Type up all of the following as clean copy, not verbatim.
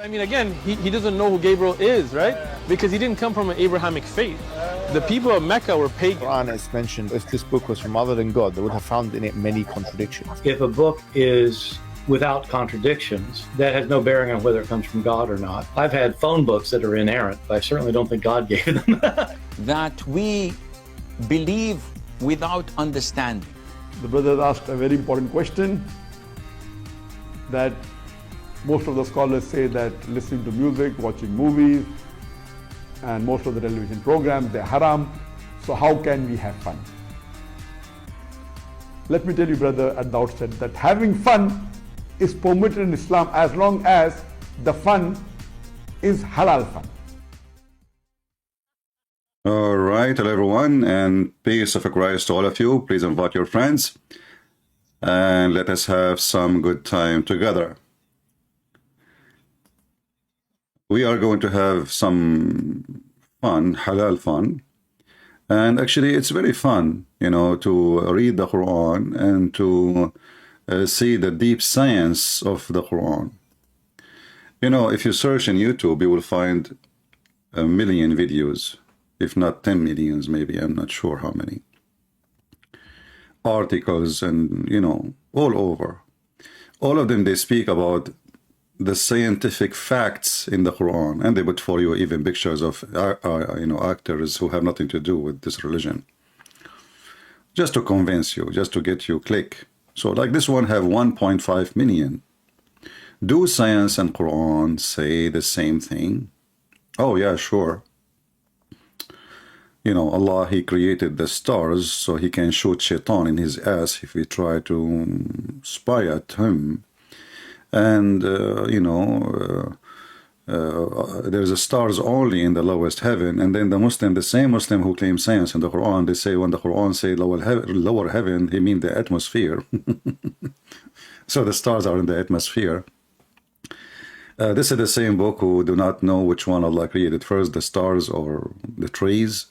I mean, again, he doesn't know who Gabriel is, right? Because he didn't come from an Abrahamic faith. The people of Mecca were pagan. The Quran is mentioned, if this book was from other than God, they would have found in it many contradictions. If a book is without contradictions, that has no bearing on whether it comes from God or not. I've had phone books that are inerrant, but I certainly don't think God gave them. That we believe without understanding. The brother asked a very important question, that most of the scholars say that listening to music, watching movies, and most of the television programs, they're haram. So how can we have fun? Let me tell you, brother, at the outset, that having fun is permitted in Islam as long as the fun is halal fun. All right, hello everyone, and peace of Christ to all of you. Please invite your friends, and let us have some good time together. We are going to have some fun, halal fun, and actually it's very fun, you know, to read the Quran and to see the deep science of the Quran. You know, if you search in YouTube, you will find a million videos, if not 10 millions, maybe, I'm not sure how many. Articles and, you know, all over. All of them, they speak about the scientific facts in the Quran, and they put for you even pictures of, you know, actors who have nothing to do with this religion. Just to convince you, just to get you click. So like this one have 1.5 million. Do science and Quran say the same thing? Oh yeah, sure. You know, Allah, he created the stars so he can shoot shaitan in his ass if we try to spy at him. And, you know, there's a stars only in the lowest heaven. And then the same Muslim who claims science in the Quran, they say when the Quran say lower heaven, he mean the atmosphere. So the stars are in the atmosphere. This is the same book who do not know which one Allah created first, the stars or the trees,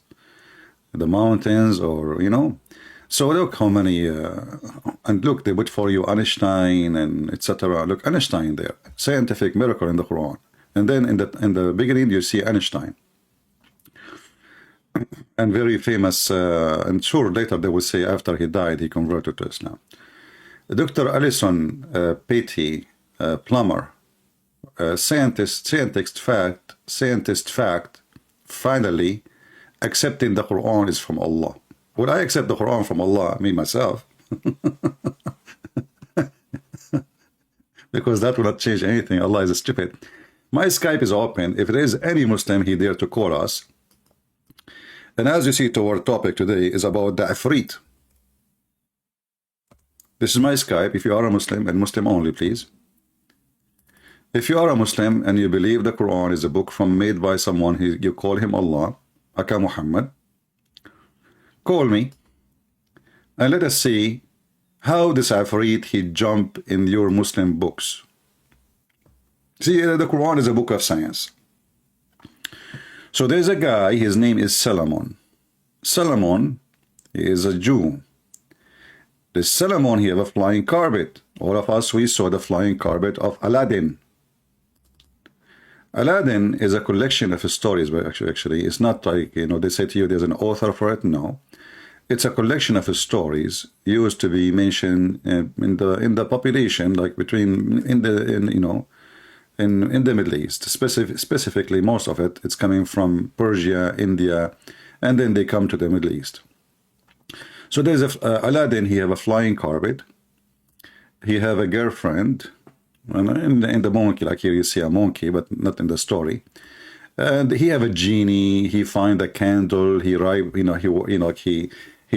the mountains, or, you know. So look how many, and look, they put for you Einstein and etc. Look, Einstein there, scientific miracle in the Quran. And then in the beginning, you see Einstein. And very famous, and sure later they will say after he died, he converted to Islam. Dr. Alison Patty, plumber, scientist fact, finally accepting the Quran is from Allah. Would I accept the Quran from Allah, me myself? Because that will not change anything. Allah is stupid. My Skype is open. If there is any Muslim, he dare to call us. And as you see, our topic today is about the IFRIT. This is my Skype. If you are a Muslim, and Muslim only, please. If you are a Muslim and you believe the Quran is a book made by someone, you call him Allah, Aka Muhammad, call me and let us see how this Ifrit he jump in your Muslim books. See, the Quran is a book of science. So there's a guy, his name is Solomon. Solomon is a Jew. This Solomon, he have a flying carpet. All of us, we saw the flying carpet of Aladdin. Aladdin is a collection of stories, but actually it's not like, you know, they say to you there's an author for it. No, it's a collection of stories used to be mentioned in the population, like in the Middle East. Specifically, most of it's coming from Persia, India, and then they come to the Middle East. So there's Aladdin. He have a flying carpet. He have a girlfriend. In the monkey, like here you see a monkey, but not in the story. And he have a genie. He find a candle. He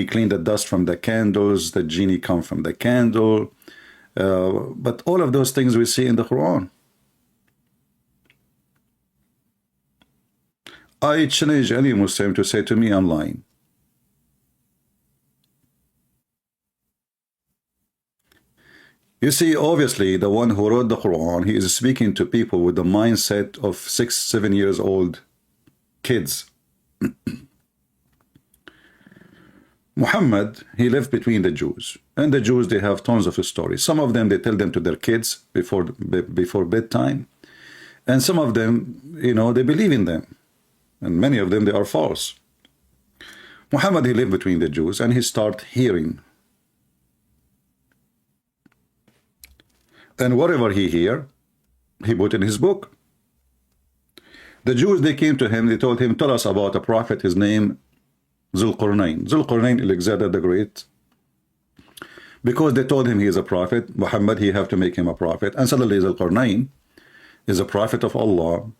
cleaned the dust from the candles. The genie come from the candle. But all of those things we see in the Quran. I challenge any Muslim to say to me, I'm lying. You see, obviously, the one who wrote the Quran, he is speaking to people with the mindset of 6-7 years old kids. Muhammad, he lived between the Jews. And the Jews, they have tons of stories. Some of them, they tell them to their kids before bedtime. And some of them, you know, they believe in them. And many of them, they are false. Muhammad, he lived between the Jews, and he started hearing. And whatever he hear, he put in his book. The Jews, they came to him, they told him, tell us about a prophet, his name, Zulqarnain. Zulqarnain, Alexander the Great. Because they told him he is a prophet, Muhammad, he have to make him a prophet. And suddenly Zulqarnain is a prophet of Allah.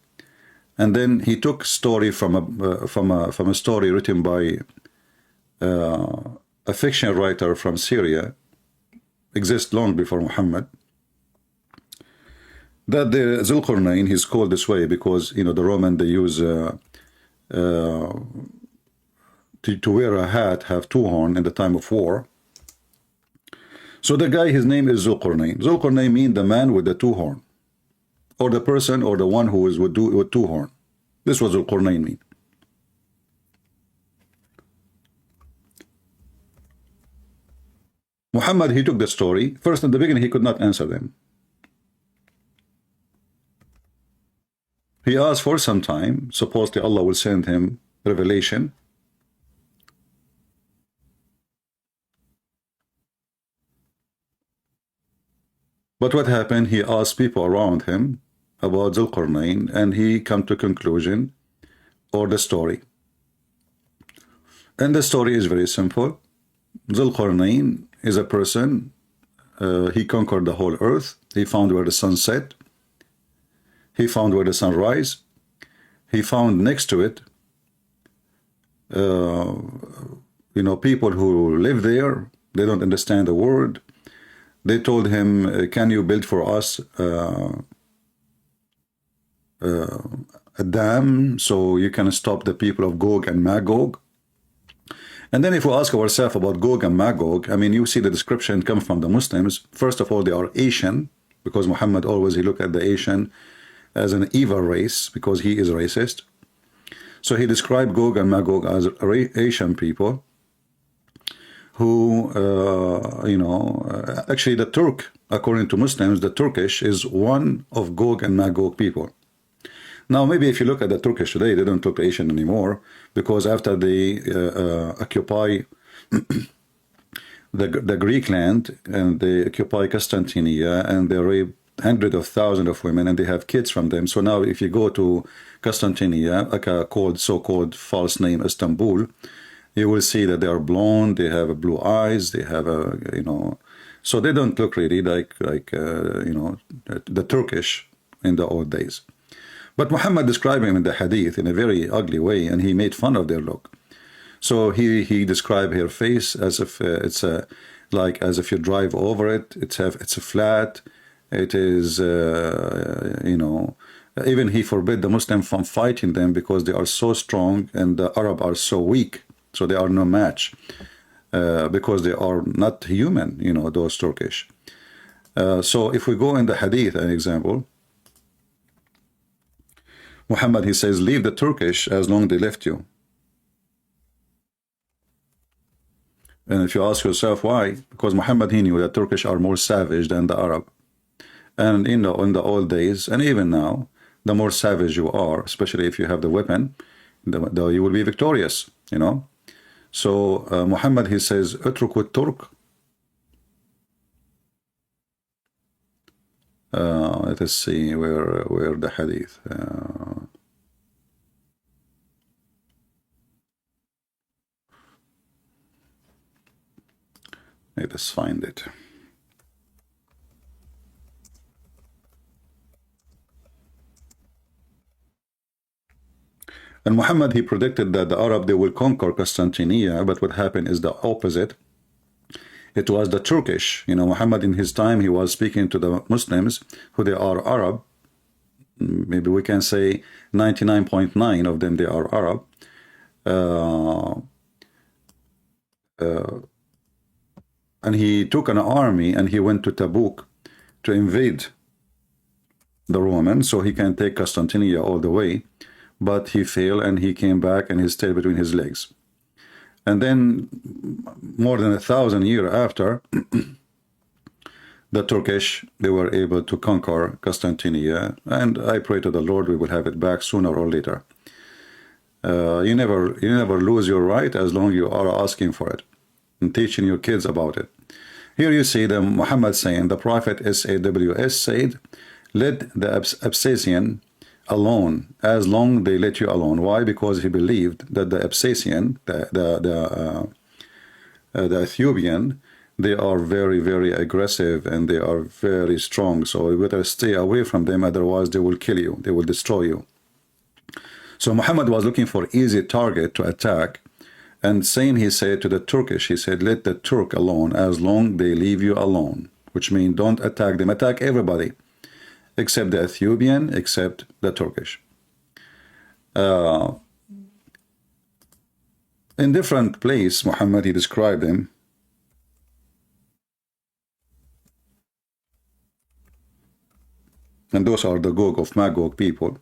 And then he took story from a story written by a fiction writer from Syria, exists long before Muhammad. That the Zulqarnain, he's called this way because, you know, the Roman, they use to wear a hat, have two horns in the time of war. So the guy, his name is Zulqarnain. Zulqarnain means the man with the two horn, or the person, or the one who is with two horn. This was Zulqarnain mean. Muhammad, he took the story. First, in the beginning, he could not answer them. He asked for some time. Supposedly Allah will send him revelation. But what happened? He asked people around him about Zulqarnain, and he come to conclusion or the story. And the story is very simple. Zulqarnain is a person, he conquered the whole earth. He found where the sun set. He found where the sun rise. He found next to it, you know, people who live there. They don't understand the word. They told him, can you build for us a dam so you can stop the people of Gog and Magog? And then if we ask ourselves about Gog and Magog, I mean, you see the description come from the Muslims. First of all, they are Asian, because Muhammad always, he looked at the Asian as an evil race, because he is racist. So he described Gog and Magog as Asian people who, you know, actually the Turk, according to Muslims, the Turkish is one of Gog and Magog people. Now, maybe if you look at the Turkish today, they don't look Asian anymore, because after they occupy the Greek land, and they occupy Constantinia, and they rape hundreds of thousands of women, and they have kids from them. So now if you go to Constantinia, like a so-called false name, Istanbul, you will see that they are blonde, they have blue eyes, they have a, you know, so they don't look really like you know, the Turkish in the old days. But Muhammad described him in the hadith in a very ugly way, and he made fun of their look. So he described her face as if it's like as if you drive over it. It's a flat. It is you know. Even he forbid the Muslim from fighting them because they are so strong and the Arab are so weak. So they are no match because they are not human. You know, those Turkish. So if we go in the hadith, an example. Muhammad, he says, leave the Turkish as long as they left you. And if you ask yourself why, because Muhammad, he knew that Turkish are more savage than the Arab. And in the old days, and even now, the more savage you are, especially if you have the weapon, you will be victorious, you know. So Muhammad, he says, Utruk Turk. Let us see where the hadith. Let us find it. And Muhammad, he predicted that the Arab, they will conquer Constantinia, but what happened is the opposite. It was the Turkish. You know, Muhammad in his time, he was speaking to the Muslims who they are Arab. Maybe we can say 99.9 of them, they are Arab. And he took an army and he went to Tabuk to invade the Romans so he can take Constantinia all the way. But he failed and he came back and he stayed between his legs. And then more than 1,000 years after, the Turkish, they were able to conquer Constantinople, and I pray to the Lord we will have it back sooner or later. You never lose your right as long as you are asking for it and teaching your kids about it. Here you see the Muhammad saying, the Prophet SAWS said, let the Absasian alone as long they let you alone. Why? Because he believed that the Absasian, the Ethiopian, they are very, very aggressive and they are very strong. So you better stay away from them, otherwise they will kill you, they will destroy you. So Muhammad was looking for easy target to attack, and same he said to the Turkish, he said, let the Turk alone as long they leave you alone, which means don't attack them, attack everybody, except the Ethiopian, except the Turkish. In different place, Muhammad, he described them. And those are the Gog of Magog people.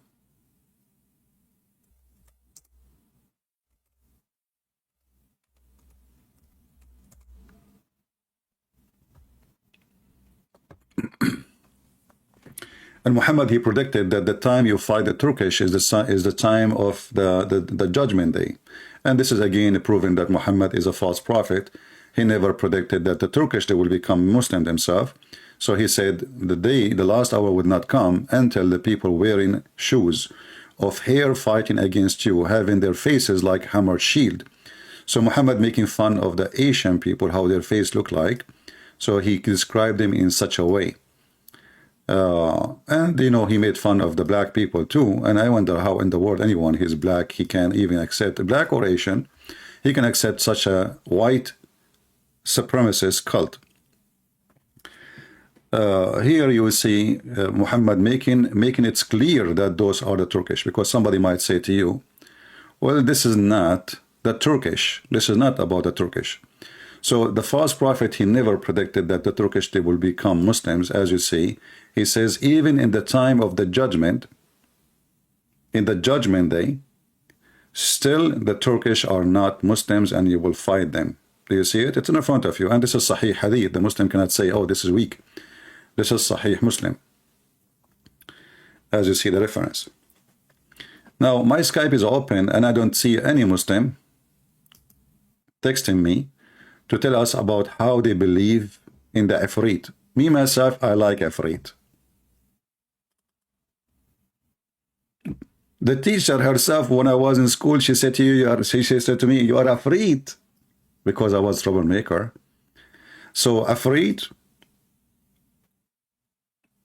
And Muhammad, he predicted that the time you fight the Turkish is the time of the judgment day. And this is again proving that Muhammad is a false prophet. He never predicted that the Turkish, they will become Muslim themselves. So he said the last hour would not come until the people wearing shoes of hair fighting against you, having their faces like hammered shield. So Muhammad making fun of the Asian people, how their face look like. So he described them in such a way. And you know, he made fun of the black people too. And I wonder how in the world anyone who's black, he can even accept, black or Asian, he can accept such a white supremacist cult. Here you will see Muhammad making it clear that those are the Turkish, because somebody might say to you, well, this is not the Turkish. This is not about the Turkish. So the false prophet, he never predicted that the Turkish, they will become Muslims. As you see, he says, even in the time of the judgment, in the judgment day, still the Turkish are not Muslims and you will fight them. Do you see it? It's in front of you. And this is Sahih Hadith. The Muslim cannot say, oh, this is weak. This is Sahih Muslim. As you see the reference. Now, my Skype is open and I don't see any Muslim texting me to tell us about how they believe in the IFRIT. Me, myself, I like IFRIT. The teacher herself, when I was in school, she said to you, she said to me, you are IFRIT, because I was troublemaker. So IFRIT,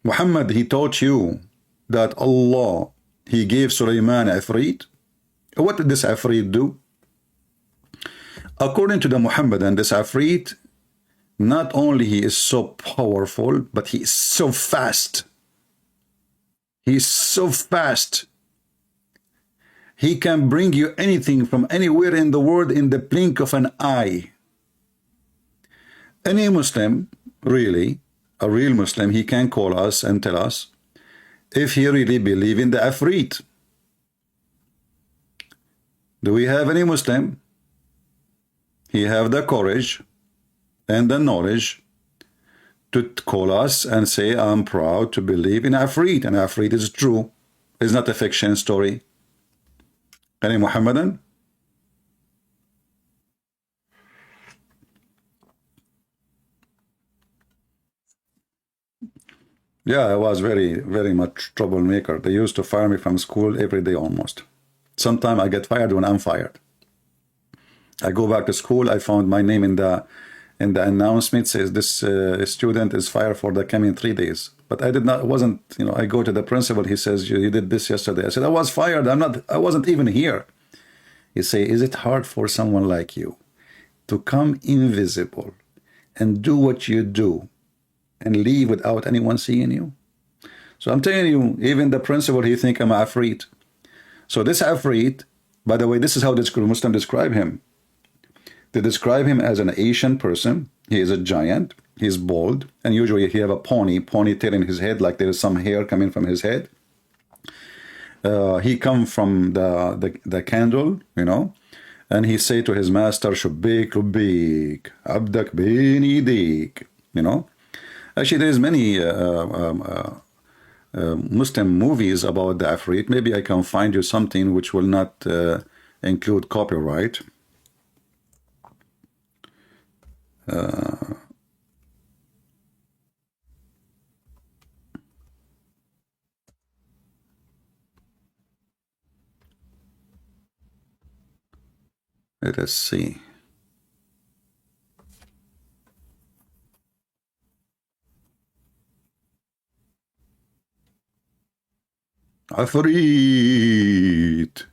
Muhammad, he taught you that Allah, he gave Sulaiman IFRIT. What did this IFRIT do? According to the Muhammadan, this Ifrit, not only he is so powerful, but he is so fast. He is so fast. He can bring you anything from anywhere in the world in the blink of an eye. Any Muslim, really, a real Muslim, he can call us and tell us if he really believes in the Ifrit. Do we have any Muslim? He have the courage and the knowledge to call us and say, I'm proud to believe in Ifrit, and Ifrit is true. It's not a fiction story. Any Muhammadan? Yeah, I was very, very much troublemaker. They used to fire me from school every day almost. Sometimes I get fired when I'm fired. I go back to school, I found my name in the announcement, says this student is fired for the coming 3 days. But I did not, wasn't, you know, I go to the principal, he says, you did this yesterday. I said, I was fired, I wasn't even here. He say, is it hard for someone like you to come invisible and do what you do and leave without anyone seeing you? So I'm telling you, even the principal, he think I'm Ifrit. So this Ifrit, by the way, this is how the Muslim describe him. They describe him as an Asian person. He is a giant. He's bald. And usually he have a ponytail in his head, like there is some hair coming from his head. He come from the candle, you know. And he say to his master, Shubbik, Rubbik, Abdak bin Idik, you know. Actually, there's many Muslim movies about the Ifrit. Maybe I can find you something which will not include copyright. Let us see. Ifrit.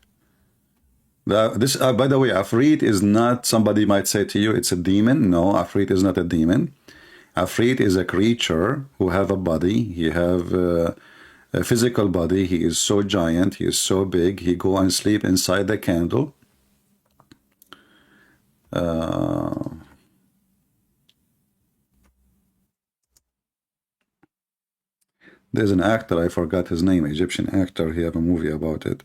This, by the way, Ifrit is not, somebody might say to you, it's a demon. No, Ifrit is not a demon. Ifrit is a creature who have a body. He have a physical body. He is so giant. He is so big. He go and sleep inside the candle. There's an actor, I forgot his name, Egyptian actor. He have a movie about it.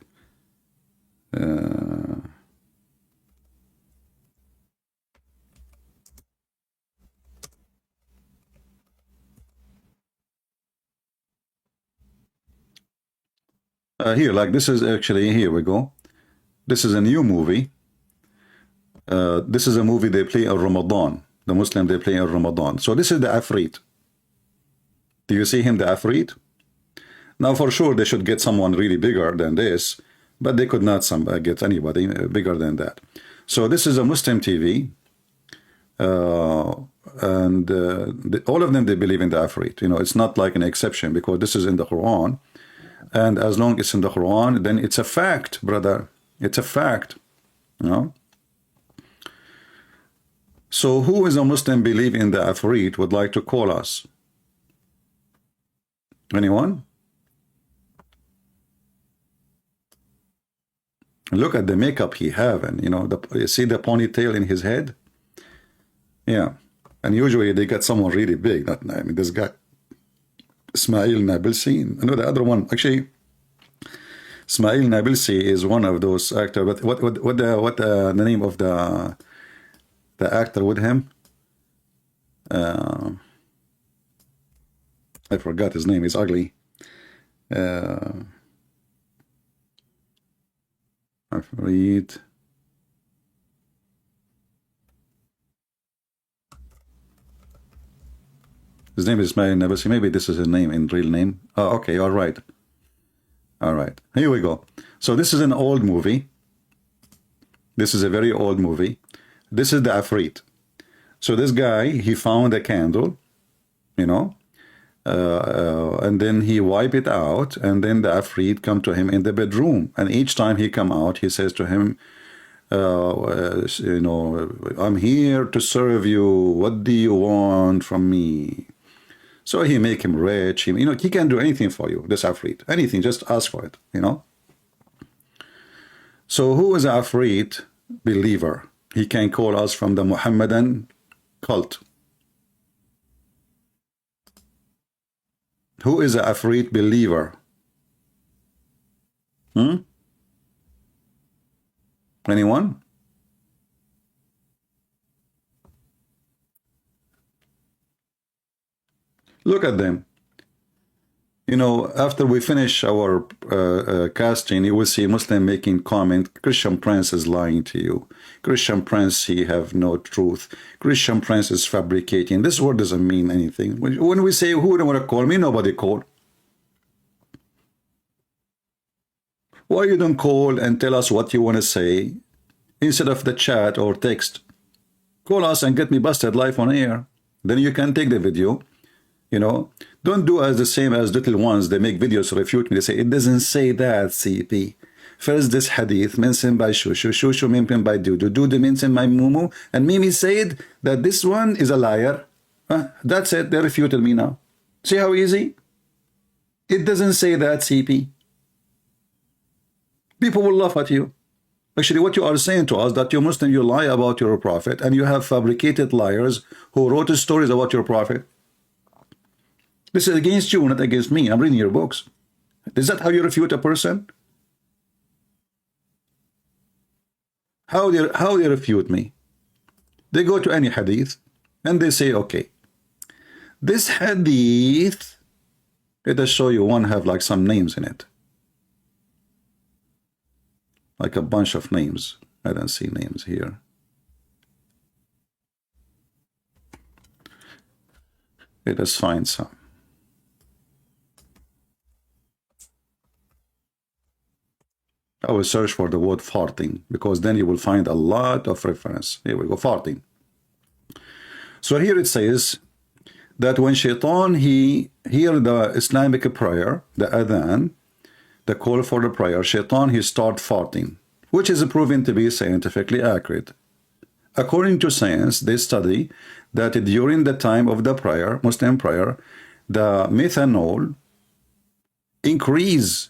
Here, like this is actually, here we go. This is a new movie. This is a movie they play in Ramadan. The Muslim, they play in Ramadan. So this is the Ifrit. Do you see him, the Ifrit? Now, for sure, they should get someone really bigger than this, but they could not get anybody bigger than that. So this is a Muslim TV, and all of them, they believe in the Ifrit. You know, it's not like an exception because this is in the Quran, and as long as it's in the Quran, then it's a fact, brother. It's a fact, you know. So who is a Muslim believe in the Ifrit would like to call us? Anyone? Look at the makeup he have, and you know, you see the ponytail in his head? Yeah. And usually they get someone really big. Not, I mean, this guy, Ismail Nabilsi. I know the other one, actually, Ismail Nabilsi is one of those actors. But what the name of the actor with him? I forgot his name. He's ugly. Ifrit. His name is Ismail Nabilsi. Maybe this is his name, in real name. Oh, okay, all right. All right, here we go. So this is an old movie. This is a very old movie. This is the Ifrit. So this guy, he found a candle, you know, and then he wipe it out, and then the Ifrit come to him in the bedroom. And each time he come out, he says to him, you know, I'm here to serve you. What do you want from me? So he make him rich. You know, he can do anything for you, this Ifrit. Anything, just ask for it, you know. So who is an Ifrit believer? He can call us from the Muhammadan cult. Who is an Ifrit believer? Anyone? Look at them. You know, after we finish our casting, you will see Muslim making comment, Christian Prince is lying to you. Christian Prince, he have no truth. Christian Prince is fabricating. This word doesn't mean anything. When we say, who don't want to call me? Nobody call. Why you don't call and tell us what you want to say instead of the chat or text? Call us and get me busted live on air. Then you can take the video. You know, don't do as the same as little ones. They make videos to refute me. They say, it doesn't say that, CP. First, this hadith mentioned by Shushu, Shushu mentioned by Dudu, Dudu mentioned by Mumu, and Mimi said that this one is a liar. That's it. They refuted me now. See how easy? It doesn't say that, CP. People will laugh at you. Actually, what you are saying to us, that you're Muslim, you lie about your prophet, and you have fabricated liars who wrote stories about your prophet. This is against you, not against me. I'm reading your books. Is that how you refute a person? How they refute me? They go to any hadith and they say, okay, This hadith, let us show you one have like some names in it. Like a bunch of names. I don't see names here. Let us find some. I will search for the word farting, because then you will find a lot of reference. Here we go, farting. So here it says that when shaitan, he hear the Islamic prayer, the adhan, the call for the prayer, shaitan, he start farting, which is proven to be scientifically accurate. According to science, they study that during the time of the prayer, Muslim prayer, the methanol increase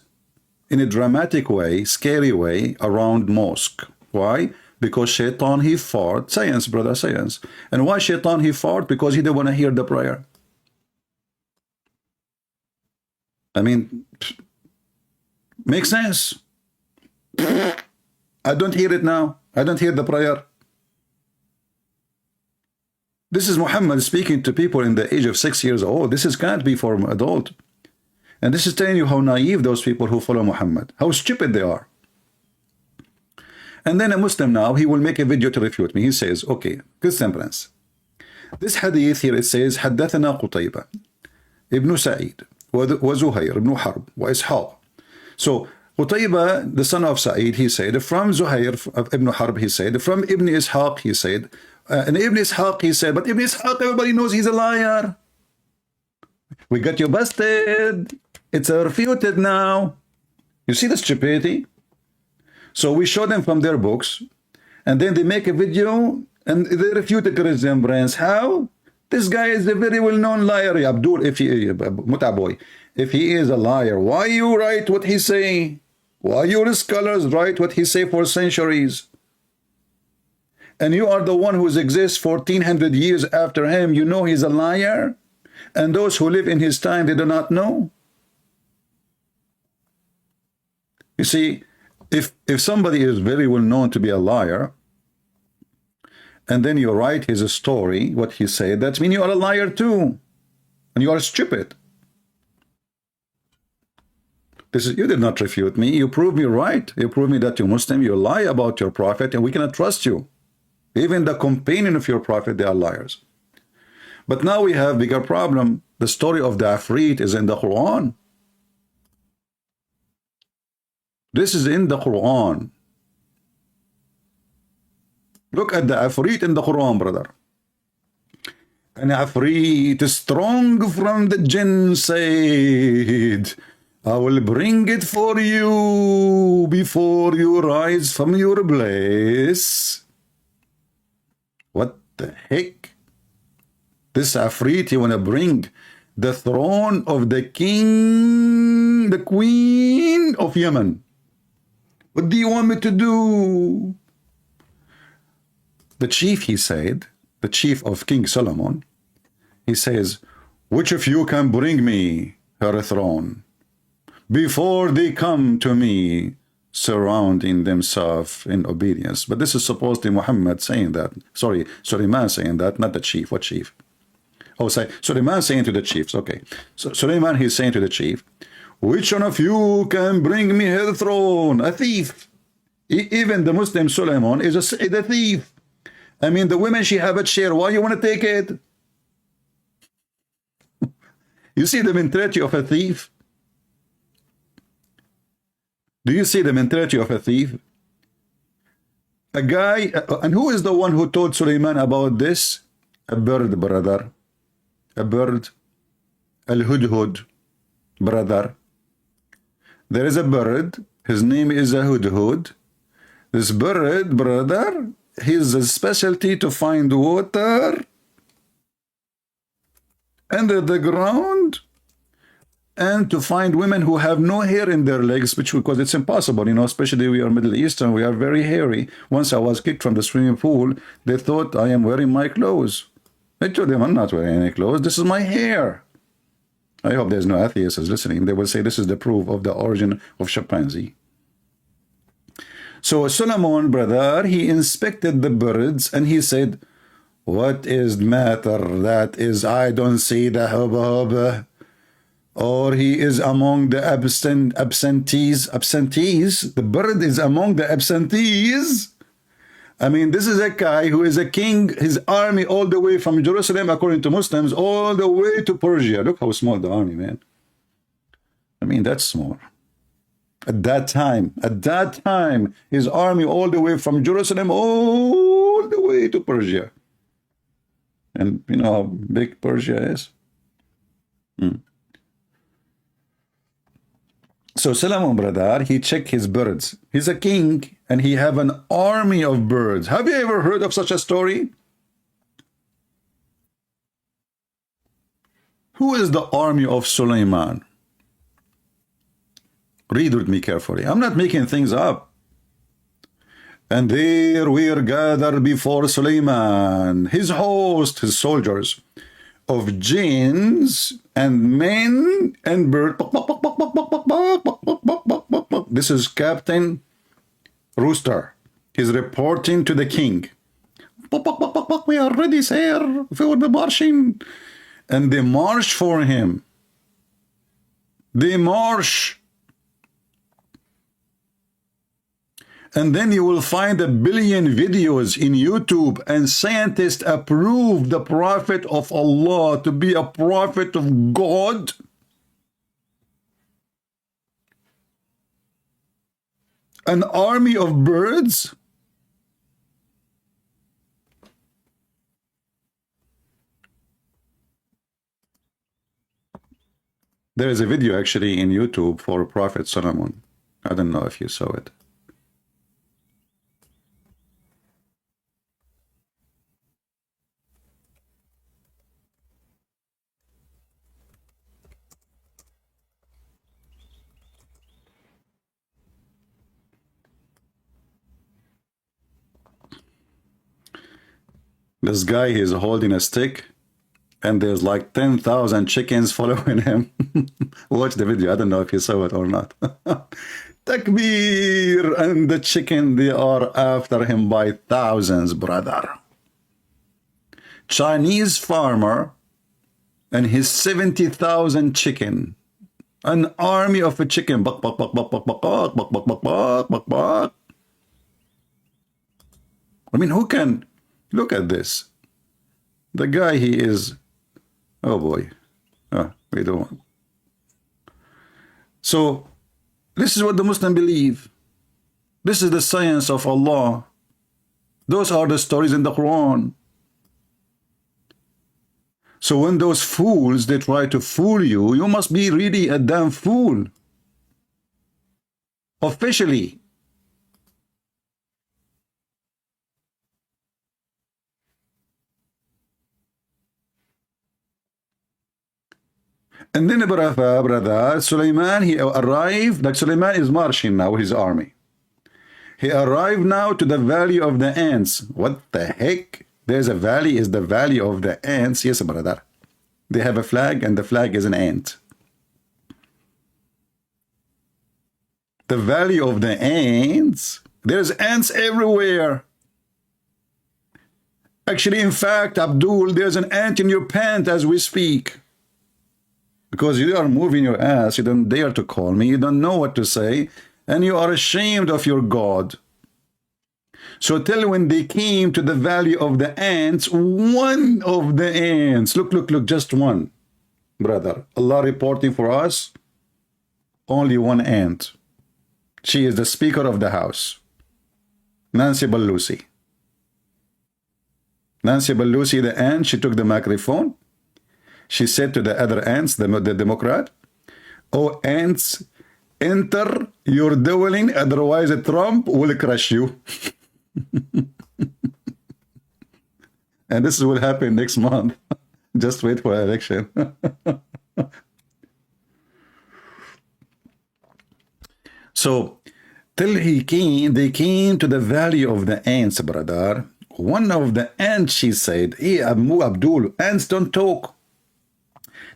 in a dramatic way, scary way, around mosque. Why? Because shaitan, he fart. Science, brother, science. And why shaitan, he fart? Because he didn't want to hear the prayer. I mean, makes sense. I don't hear it now. I don't hear the prayer. This is Muhammad speaking to people in the age of 6 years old. This can't be for an adult. And this is telling you how naive those people who follow Muhammad, how stupid they are. And then a Muslim now, he will make a video to refute me. He says, okay, good semblance. This hadith here, it says, حدثنا قتيبة ابن سعيد وزهير ابن حرب وإسحاق. So, Qutayba, the son of Sa'id, he said, from Zuhair ibn Harb, he said, from Ibn Ishaq, he said, and Ibn Ishaq, he said, but Ibn Ishaq, everybody knows he's a liar. We got you busted. It's refuted now. You see the stupidity? So we show them from their books, and then they make a video, and they refute the resemblance. How? This guy is a very well-known liar. Abdul, if he is a liar, why you write what he say? Why your scholars write what he say for centuries? And you are the one who exists 1400 years after him. You know he's a liar? And those who live in his time, they do not know? You see, if somebody is very well known to be a liar, and then you write his story, what he said, that means you are a liar too. And you are stupid. You did not refute me. You proved me right. You proved me that you're Muslim. You lie about your prophet, and we cannot trust you. Even the companion of your prophet, they are liars. But now we have bigger problem. The story of the IFRIT is in the Quran. This is in the Quran. Look at the IFRIT in the Quran, brother. An IFRIT is strong from the jinn said, I will bring it for you before you rise from your place. What the heck? This Ifrit, you want to bring the throne of the king, the queen of Yemen. What do you want me to do? The chief, he said, the chief of King Solomon, he says, which of you can bring me her throne before they come to me surrounding themselves in obedience? But this is supposedly Muhammad saying that. Sorry, Suleiman saying that, not the chief. What chief? Oh, say Suleiman saying to the chiefs. Okay. So Suleiman, he's saying to the chief, which one of you can bring me her throne? A thief. Even the Muslim Suleiman is a thief. I mean, the women, she have a chair. Why you want to take it? You see the mentality of a thief? Do you see the mentality of a thief? A guy, and who is the one who told Suleiman about this? A bird, brother. A bird. Al-Hudhud, brother. There is a bird. His name is a Hudhud. This bird, brother, his specialty to find water under the ground, and to find women who have no hair in their legs, because it's impossible, you know, especially we are Middle Eastern, we are very hairy. Once I was kicked from the swimming pool, they thought I am wearing my clothes. I told them I'm not wearing any clothes, this is my hair. I hope there's no atheists listening. They will say this is the proof of the origin of chimpanzee. So Solomon, brother, he inspected the birds and he said, What is matter? That is, I don't see the hubba, or he is among the absentees. The bird is among the absentees. I mean, this is a guy who is a king, his army all the way from Jerusalem, according to Muslims, all the way to Persia. Look how small the army, man. I mean, that's small. At that time, his army all the way from Jerusalem, all the way to Persia. And you know how big Persia is? So Solomon, brother, he checked his birds. He's a king, and he have an army of birds. Have you ever heard of such a story? Who is the army of Suleiman? Read with me carefully. I'm not making things up. And there were gathered before Suleiman, his host, his soldiers, of jinns and men and birds. This is Captain Rooster. He's reporting to the king. We are ready, sir, for the marching. And they march for him. They march. And then you will find 1 billion videos in YouTube, and scientists approve the prophet of Allah to be a prophet of God. An army of birds. There is a video actually in YouTube for Prophet Solomon. I don't know if you saw it. This guy is holding a stick, and there's like 10,000 chickens following him. Watch the video. I don't know if you saw it or not. Takbir! And the chicken, they are after him by thousands, brother. Chinese farmer and his 70,000 chicken. An army of a chicken. Bak, bak, bak, bak, bak, bak, bak, bak, bak, bak, bak, bak, bak. I mean, who can... Look at this. The guy, he is... Oh boy. We don't... So, this is what the Muslims believe. This is the science of Allah. Those are the stories in the Quran. So when those fools, they try to fool you, you must be really a damn fool. Officially. And then, brother, Suleiman, he arrived, like Suleiman is marching now with his army. He arrived now to the valley of the ants. What the heck? There's a valley, is the valley of the ants. Yes, brother. They have a flag, and the flag is an ant. The valley of the ants. There's ants everywhere. Actually, in fact, Abdul, there's an ant in your pant as we speak. Because you are moving your ass, you don't dare to call me, you don't know what to say, and you are ashamed of your God. So till when they came to the valley of the ants, one of the ants, look, just one, brother. Allah reporting for us, only one ant. She is the Speaker of the House, Nancy Pelosi. Nancy Pelosi, the ant, she took the microphone. She said to the other ants, the Democrat, "Oh, ants, enter your dwelling, otherwise Trump will crush you." And this will happen next month. Just wait for election. So, till they came to the valley of the ants, brother. One of the ants, she said, "Hey, Abdul, ants don't talk."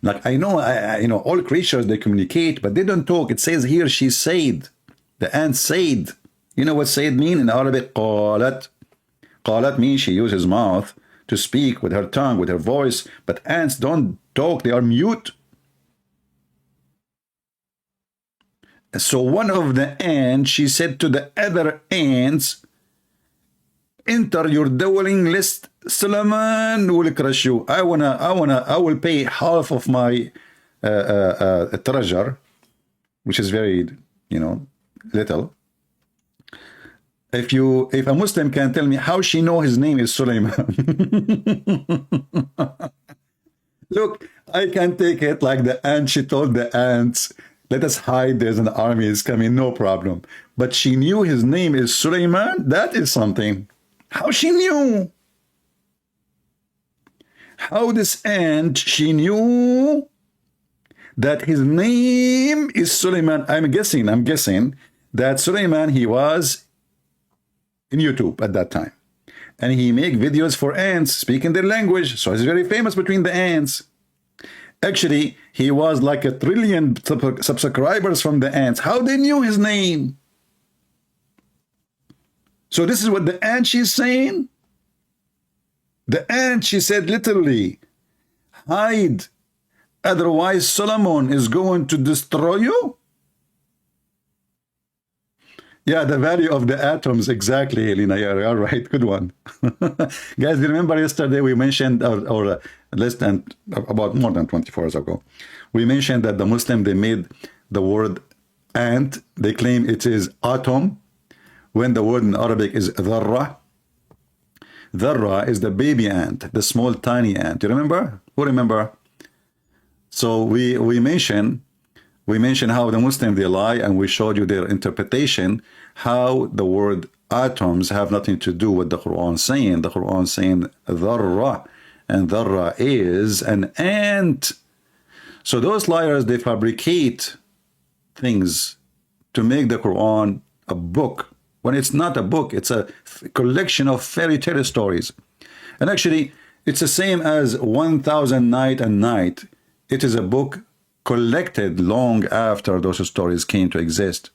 Like, I know, you know, all creatures, they communicate, but they don't talk. It says here, she said. The ant said. You know what said mean in Arabic? قالت. قالت means she used his mouth to speak with her tongue, with her voice, but ants don't talk, they are mute. So one of the ants, she said to the other ants, enter your dwelling list, Solomon will crush you. I will pay half of my treasure, which is very, little. If a Muslim can tell me how she know his name is Sulaiman. Look, I can take it like the ant. She told the ants, let us hide, there's an army is coming, no problem. But she knew his name is Sulaiman. That is something. How she knew? How this ant, she knew that his name is Sulaiman. I'm guessing that Sulaiman, he was in YouTube at that time. And he make videos for ants, speaking their language. So he's very famous between the ants. Actually, he was like 1 trillion subscribers from the ants. How they knew his name? So this is what the ant she's saying. The ant, she said literally, hide, otherwise Solomon is going to destroy you. Yeah, the value of the atoms, exactly, Elena. You're right, good one. Guys, remember yesterday we mentioned, or less than, about more than 24 hours ago, we mentioned that the Muslim, they made the word ant, they claim it is atom, when the word in Arabic is dharra. Dharra is the baby ant, the small tiny ant. You remember? Who remember? So we mentioned how the Muslims, they lie, and we showed you their interpretation, how the word atoms have nothing to do with the Quran saying. The Quran saying dharra, and dharra is an ant. So those liars, they fabricate things to make the Quran a book, when it's not a book, it's a collection of fairy tale stories. And actually, it's the same as 1000 Night and Night. It is a book collected long after those stories came to exist.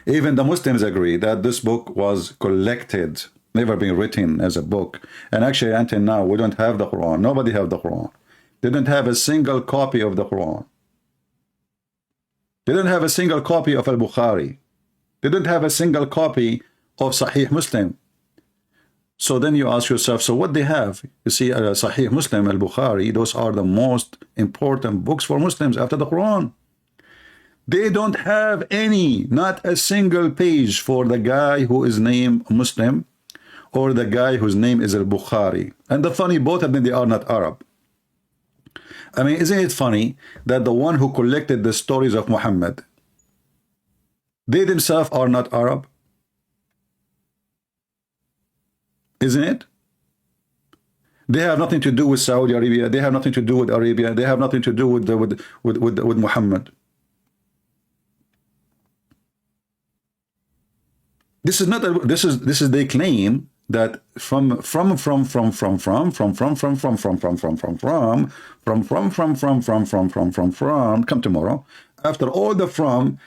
Even the Muslims agree that this book was collected, never been written as a book. And actually, until now, we don't have the Quran. Nobody have the Quran. They don't have a single copy of the Quran. They don't have a single copy of Al-Bukhari. They don't have a single copy of Sahih Muslim. So then you ask yourself, so what they have? You see, Sahih Muslim, Al-Bukhari, those are the most important books for Muslims after the Quran. They don't have any, not a single page for the guy who is named Muslim or the guy whose name is Al-Bukhari. And the funny, both of them, they are not Arab. I mean, isn't it funny that the one who collected the stories of Muhammad, they themselves are not Arab? Isn't it? They have nothing to do with Saudi Arabia. They have nothing to do with Arabia. They have nothing to do with Muhammad. This is not a, this is they claim that from come tomorrow, after all the from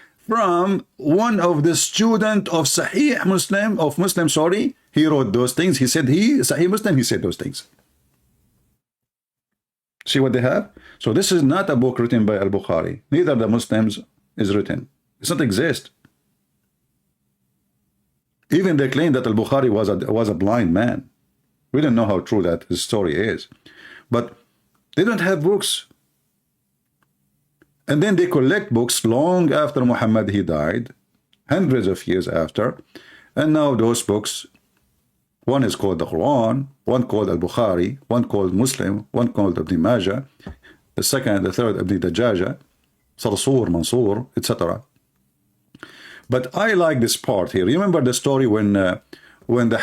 one of the student of Sahih Muslim, of Muslim, sorry, he wrote those things. He said Sahih Muslim, he said those things. See what they have? So this is not a book written by Al-Bukhari. Neither the Muslims is written. It doesn't exist. Even they claim that Al-Bukhari was a blind man. We don't know how true that his story is. But they don't have books. And then they collect books long after Muhammad he died, hundreds of years after. And now those books, one is called the Quran, one called Al-Bukhari, one called Muslim, one called Ibn Majah, the second, the third Ibn Dajaja, Sarsur, Mansour, etc. But I like this part here. Remember the story when the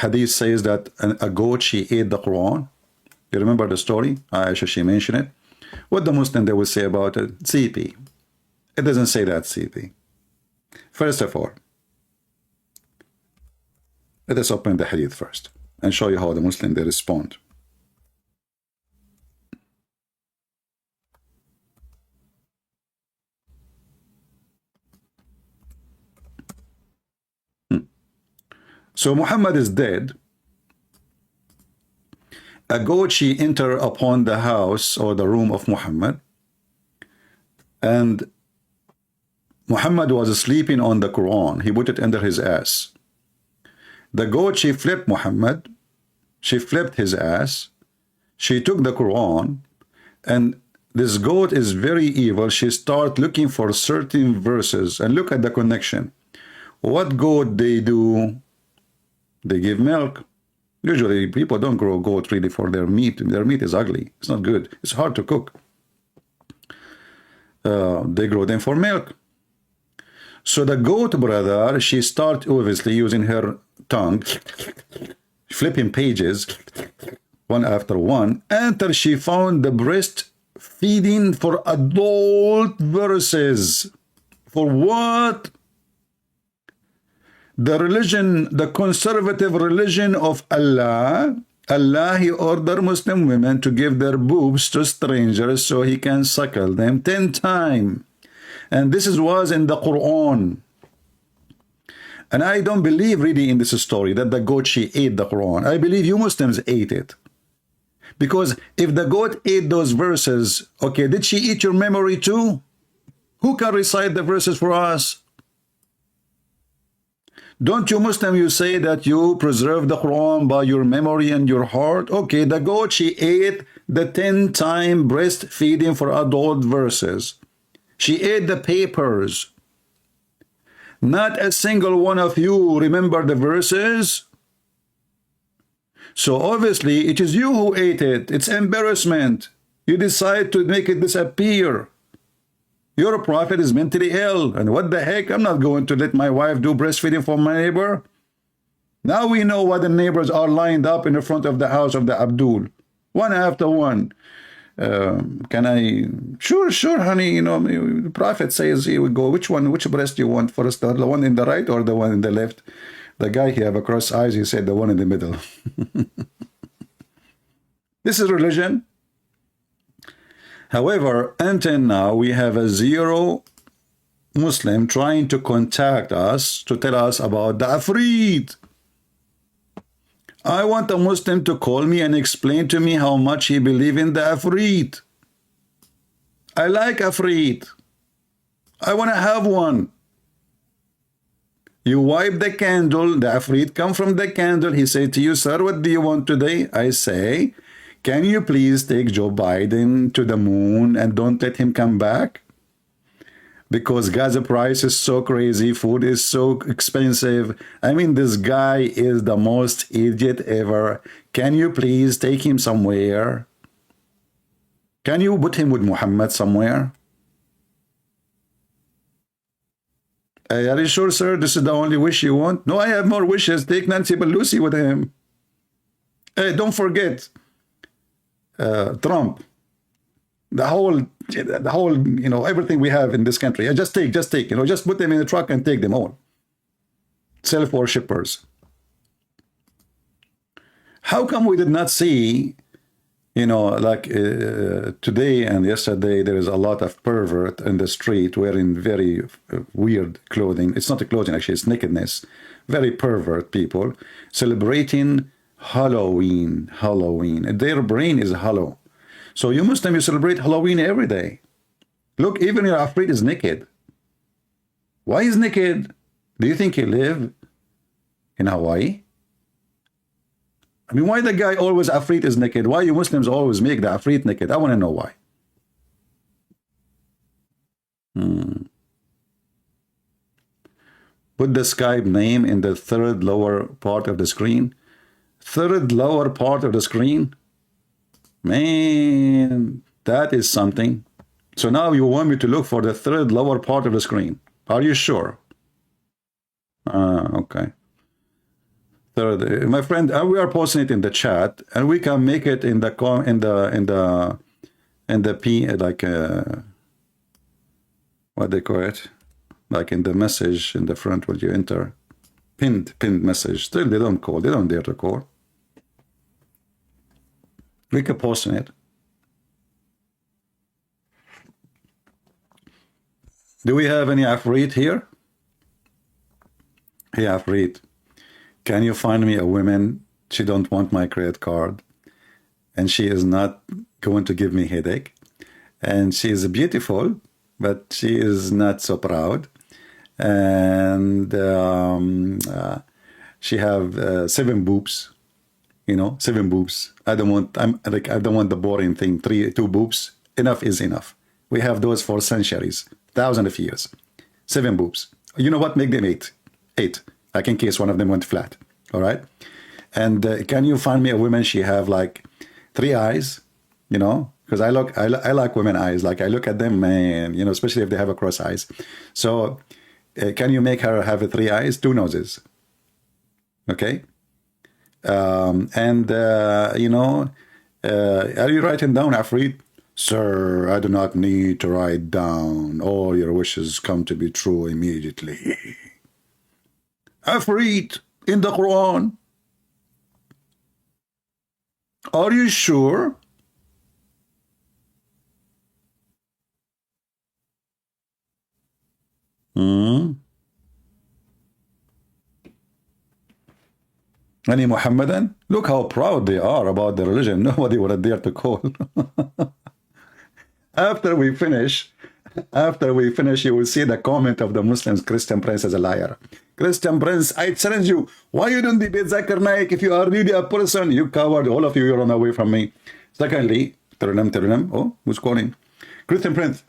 hadith says that a goat, she ate the Quran? You remember the story? Aisha, she mentioned it. What the Muslim, they will say about it? CP. It doesn't say that, CP. First of all, let us open the hadith first and show you how the Muslim, they respond. So Muhammad is dead. a goat, she entered upon the house or the room of Muhammad, and Muhammad was sleeping on the Quran. He put it under his ass. The goat, she flipped Muhammad. She flipped his ass. She took the Quran, and this goat is very evil. She start looking for certain verses, and look at the connection. What goat they do? They give milk. Usually people don't grow goat really for their meat. Their meat is ugly. It's not good. It's hard to cook. They grow them for milk. So the goat, brother, she start obviously using her tongue, flipping pages one after one, until she found the breast feeding for adult verses. For what? The religion, the conservative religion of Allah. Allah, he ordered Muslim women to give their boobs to strangers so he can suckle them 10 times. And this was in the Quran. And I don't believe really in this story that the goat, she ate the Quran. I believe you Muslims ate it. Because if the goat ate those verses, okay, did she eat your memory too? Who can recite the verses for us? Don't you Muslim, you say that you preserve the Quran by your memory and your heart? Okay, the goat, she ate the 10-time breastfeeding for adult verses. She ate the papers. Not a single one of you remember the verses. So obviously it is you who ate it. It's embarrassment. You decide to make it disappear. Your prophet is mentally ill. And what the heck? I'm not going to let my wife do breastfeeding for my neighbor. Now we know why the neighbors are lined up in the front of the house of the Abdul. One after one. Can I? Sure, honey. You know, the prophet says, here we go. Which breast you want first? The one in the right or the one in the left? The guy, he have a cross eyes. He said the one in the middle. This is religion. However, until now, we have a zero Muslim trying to contact us to tell us about the IFRIT. I want a Muslim to call me and explain to me how much he believes in the IFRIT. I like IFRIT. I want to have one. You wipe the candle, the IFRIT come from the candle. He say to you, sir, what do you want today? I say, can you please take Joe Biden to the moon and don't let him come back? Because gas price is so crazy, food is so expensive. I mean, this guy is the most idiot ever. Can you please take him somewhere? Can you put him with Muhammad somewhere? Are you sure, sir, this is the only wish you want? No, I have more wishes. Take Nancy Pelosi with him. Hey, don't forget Trump. The whole, you know, everything we have in this country. Just take, you know, just put them in the truck and take them all. Self-worshippers. How come we did not see, you know, like today and yesterday, there is a lot of pervert in the street wearing very weird clothing. It's not a clothing, actually, it's nakedness. Very pervert people celebrating Halloween. Their brain is hollow. So you Muslim, you celebrate Halloween every day. Look, even your IFRIT is naked. Why is naked? Do you think he live in Hawaii? I mean, why the guy always IFRIT is naked? Why you Muslims always make the IFRIT naked? I want to know why. Put the Skype name in the third lower part of the screen. Third lower part of the screen. Man, that is something. So now you want me to look for the third lower part of the screen. Are you sure? Okay. Third, my friend, we are posting it in the chat, and we can make it in the like what they call it, like in the message in the front when you enter, pinned message. Still, they don't call. They don't dare to call. We can post in it. Do we have any IFRIT here? Hey, IFRIT, can you find me a woman? She don't want my credit card. and she is not going to give me headache. And she is beautiful, but she is not so proud. And she have 7 boobs, 7 boobs. I don't want the boring thing. 2 boobs. Enough is enough. We have those for centuries, thousands of years. 7 boobs. You know what? Make them 8. 8. Like in case one of them went flat. All right. And can you find me a woman? She have like 3 eyes, because I like women eyes. Like I look at them, man, especially if they have a cross eyes. So can you make her have 3 eyes, 2 noses? Okay. Are you writing down, Afrit? Sir, I do not need to write down. All your wishes come to be true immediately. Afrit in the Quran. Are you sure? Any Muhammadan? Look how proud they are about their religion. Nobody would dare to call. After we finish, you will see the comment of the Muslims. Christian Prince is a liar. Christian Prince, I challenge you. Why you don't debate Zakir Naik if you are really a person? You coward. All of you, you run away from me. Secondly, Terunem. Oh, who's calling? Christian Prince.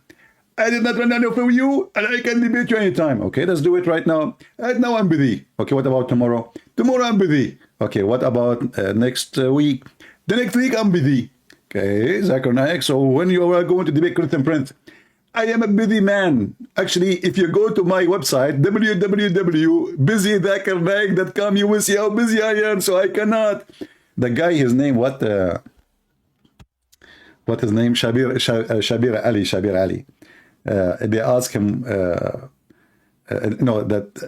I did not run away from you, and I can debate you anytime. Okay, let's do it right now. Right now I'm busy. Okay, what about tomorrow? Tomorrow I'm busy. Okay, what about next week? The next week I'm busy. Okay, Zakir Naik. So when you are going to debate Christian Prince, I am a busy man. Actually, if you go to my website, www.busydakirnaik.com, you will see how busy I am, so I cannot. The guy, his name, what his name? Shabir Ali. They asked him, that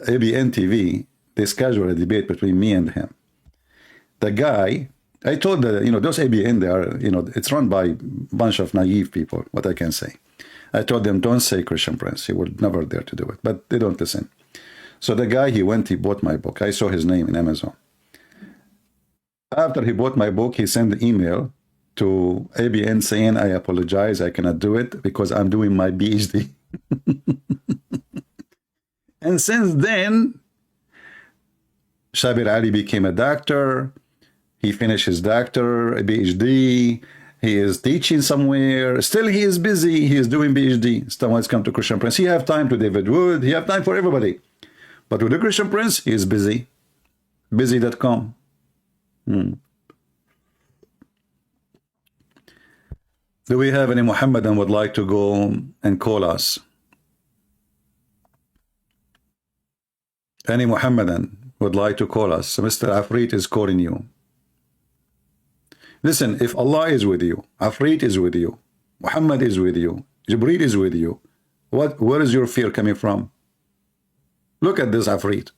ABN TV, they scheduled a debate between me and him. The guy, I told those ABN, they are, it's run by a bunch of naive people, what I can say. I told them, don't say Christian Prince. He would never dare to do it. But they don't listen. So the guy, he bought my book. I saw his name in Amazon. After he bought my book, he sent an email to ABN saying, I apologize, I cannot do it because I'm doing my PhD. And since then, Shabir Ali became a doctor. He finished his doctor, a PhD. He is teaching somewhere. Still, he is busy. He is doing PhD. Someone's come to Christian Prince. He have time to David Wood. He have time for everybody. But with the Christian Prince, he is busy. Busy.com. Do we have any Muhammadan would like to go and call us? Any Muhammadan would like to call us? So Mr. Afrit is calling you. Listen, if Allah is with you, Afrit is with you, Muhammad is with you, Jibreel is with you, where is your fear coming from? Look at this Afrit.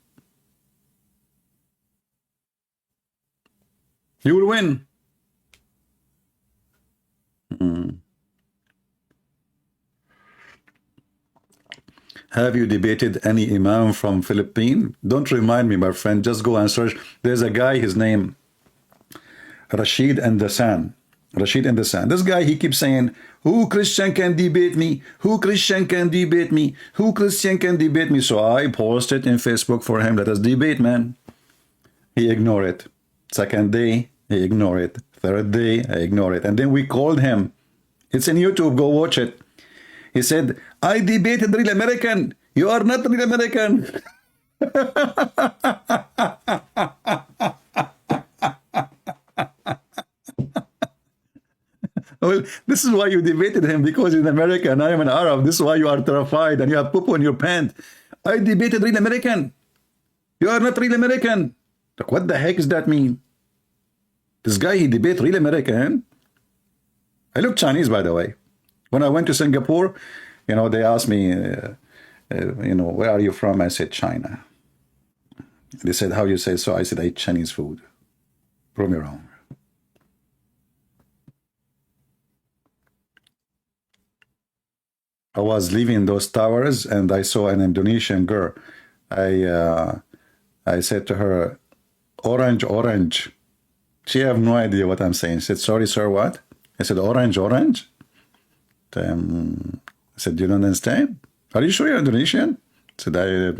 You will win. Have you debated any Imam from Philippines? Don't remind me, my friend. Just go and search. There's a guy, his name Rashid and the San. This guy, he keeps saying, who Christian can debate me? Who Christian can debate me? Who Christian can debate me? So I posted in Facebook for him, let us debate, man. He ignored it. Second day, he ignored it. Third day, I ignored it. And then we called him. It's in YouTube, go watch it. He said, I debated real American. You are not real American. Well, this is why you debated him, because he's an American and I am an Arab. This is why you are terrified and you have poo-poo in your pants. I debated real American. You are not real American. Like, what the heck does that mean? This guy, he debated real American. I look Chinese, by the way. When I went to Singapore, they asked me, where are you from? I said, China. They said, how you say so? I said, I eat Chinese food. Prove me wrong. I was leaving those towers and I saw an Indonesian girl. I said to her, orange, orange. She have no idea what I'm saying. She said, sorry, sir, what? I said, orange, orange. I said, you don't understand? Are you sure you're Indonesian? I said,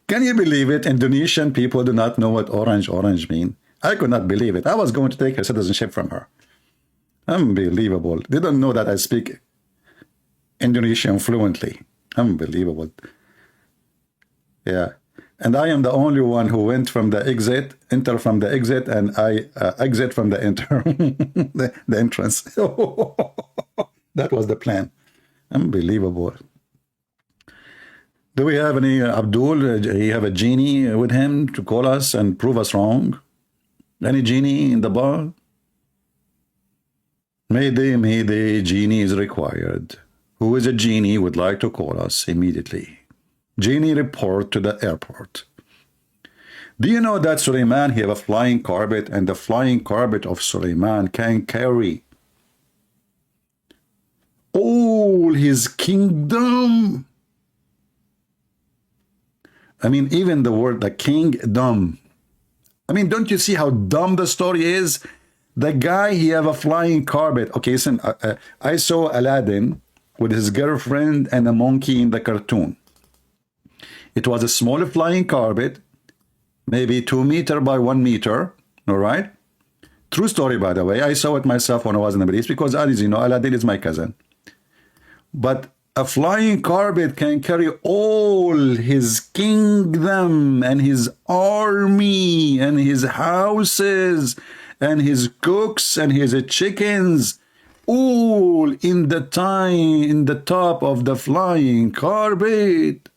can you believe it? Indonesian people do not know what orange, orange mean. I could not believe it. I was going to take her citizenship from her. Unbelievable. They don't know that I speak Indonesian fluently. Unbelievable. Yeah. And I am the only one who went from the exit, enter from the exit, and I exit from the enter, the entrance. That was the plan. Unbelievable. Do we have any Abdul? You have a genie with him to call us and prove us wrong? Any genie in the bar? Mayday, genie is required. Who is a genie would like to call us immediately. Genie, report to the airport. Do you know that Suleiman, he have a flying carpet, and the flying carpet of Suleiman can carry all his kingdom? I mean, even the word, the kingdom. I mean, don't you see how dumb the story is? The guy, he have a flying carpet. Okay, listen, I saw Aladdin with his girlfriend and a monkey in the cartoon. It was a small flying carpet, maybe 2 meters by 1 meter, all right? True story, by the way. I saw it myself when I was in the Middle East, because, as you know, Aladdin is my cousin. But a flying carpet can carry all his kingdom and his army and his houses and his cooks and his chickens, all in the top of the flying carpet.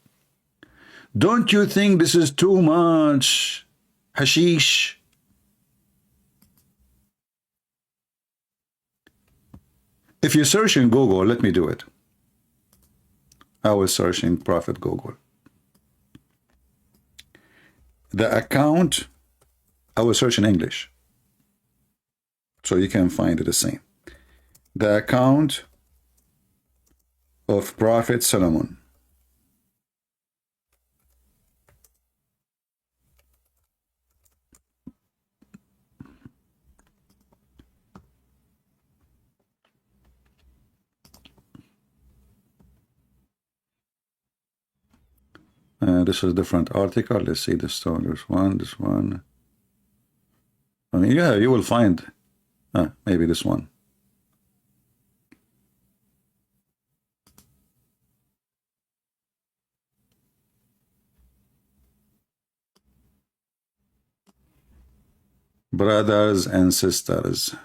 Don't you think this is too much hashish? If you search in Google, let me do it. I will search in Prophet Google. The account, I will search in English, so you can find it the same. The account of Prophet Solomon. This is a different article. Let's see this one. This one. I mean, yeah, you will find maybe this one. Brothers and sisters.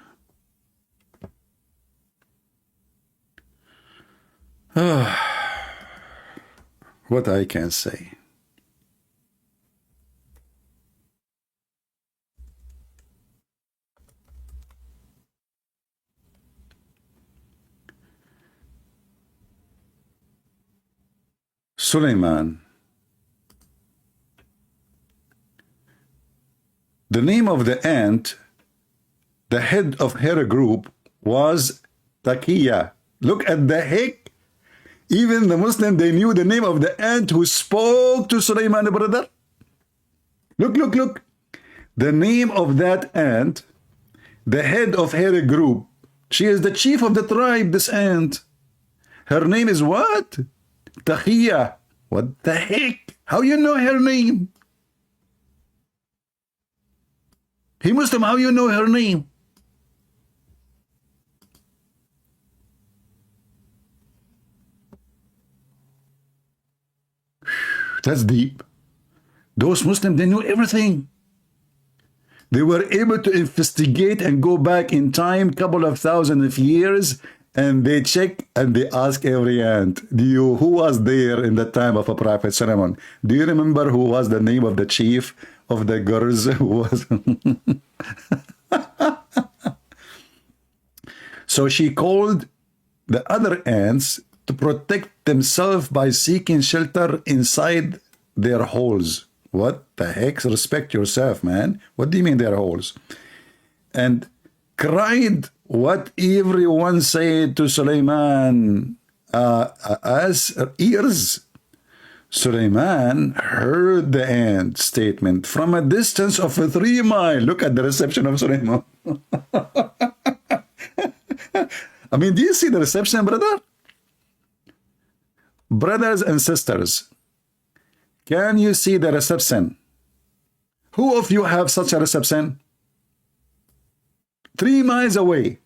What I can say. Suleiman. The name of the ant, the head of her group, was Takiya. Look at the heck. Even the Muslim, they knew the name of the ant who spoke to Suleiman, brother. Look. The name of that ant, the head of her group, she is the chief of the tribe, this ant. Her name is what? Takiya. What the heck? How you know her name? Hey Muslim, how you know her name? That's deep. Those Muslims, they knew everything. They were able to investigate and go back in time, couple of thousands of years, and they check and they ask every ant, who was there in the time of a Prophet Solomon? Do you remember who was the name of the chief of the girls who was? So she called the other ants to protect themselves by seeking shelter inside their holes. What the heck? Respect yourself, man. What do you mean their holes? And cried what everyone said to Suleiman as ears. Sulaiman heard the ant statement from a distance of 3 miles. Look at the reception of Sulaiman. I mean, do you see the reception, brother? Brothers and sisters, can you see the reception? Who of you have such a reception? 3 miles away.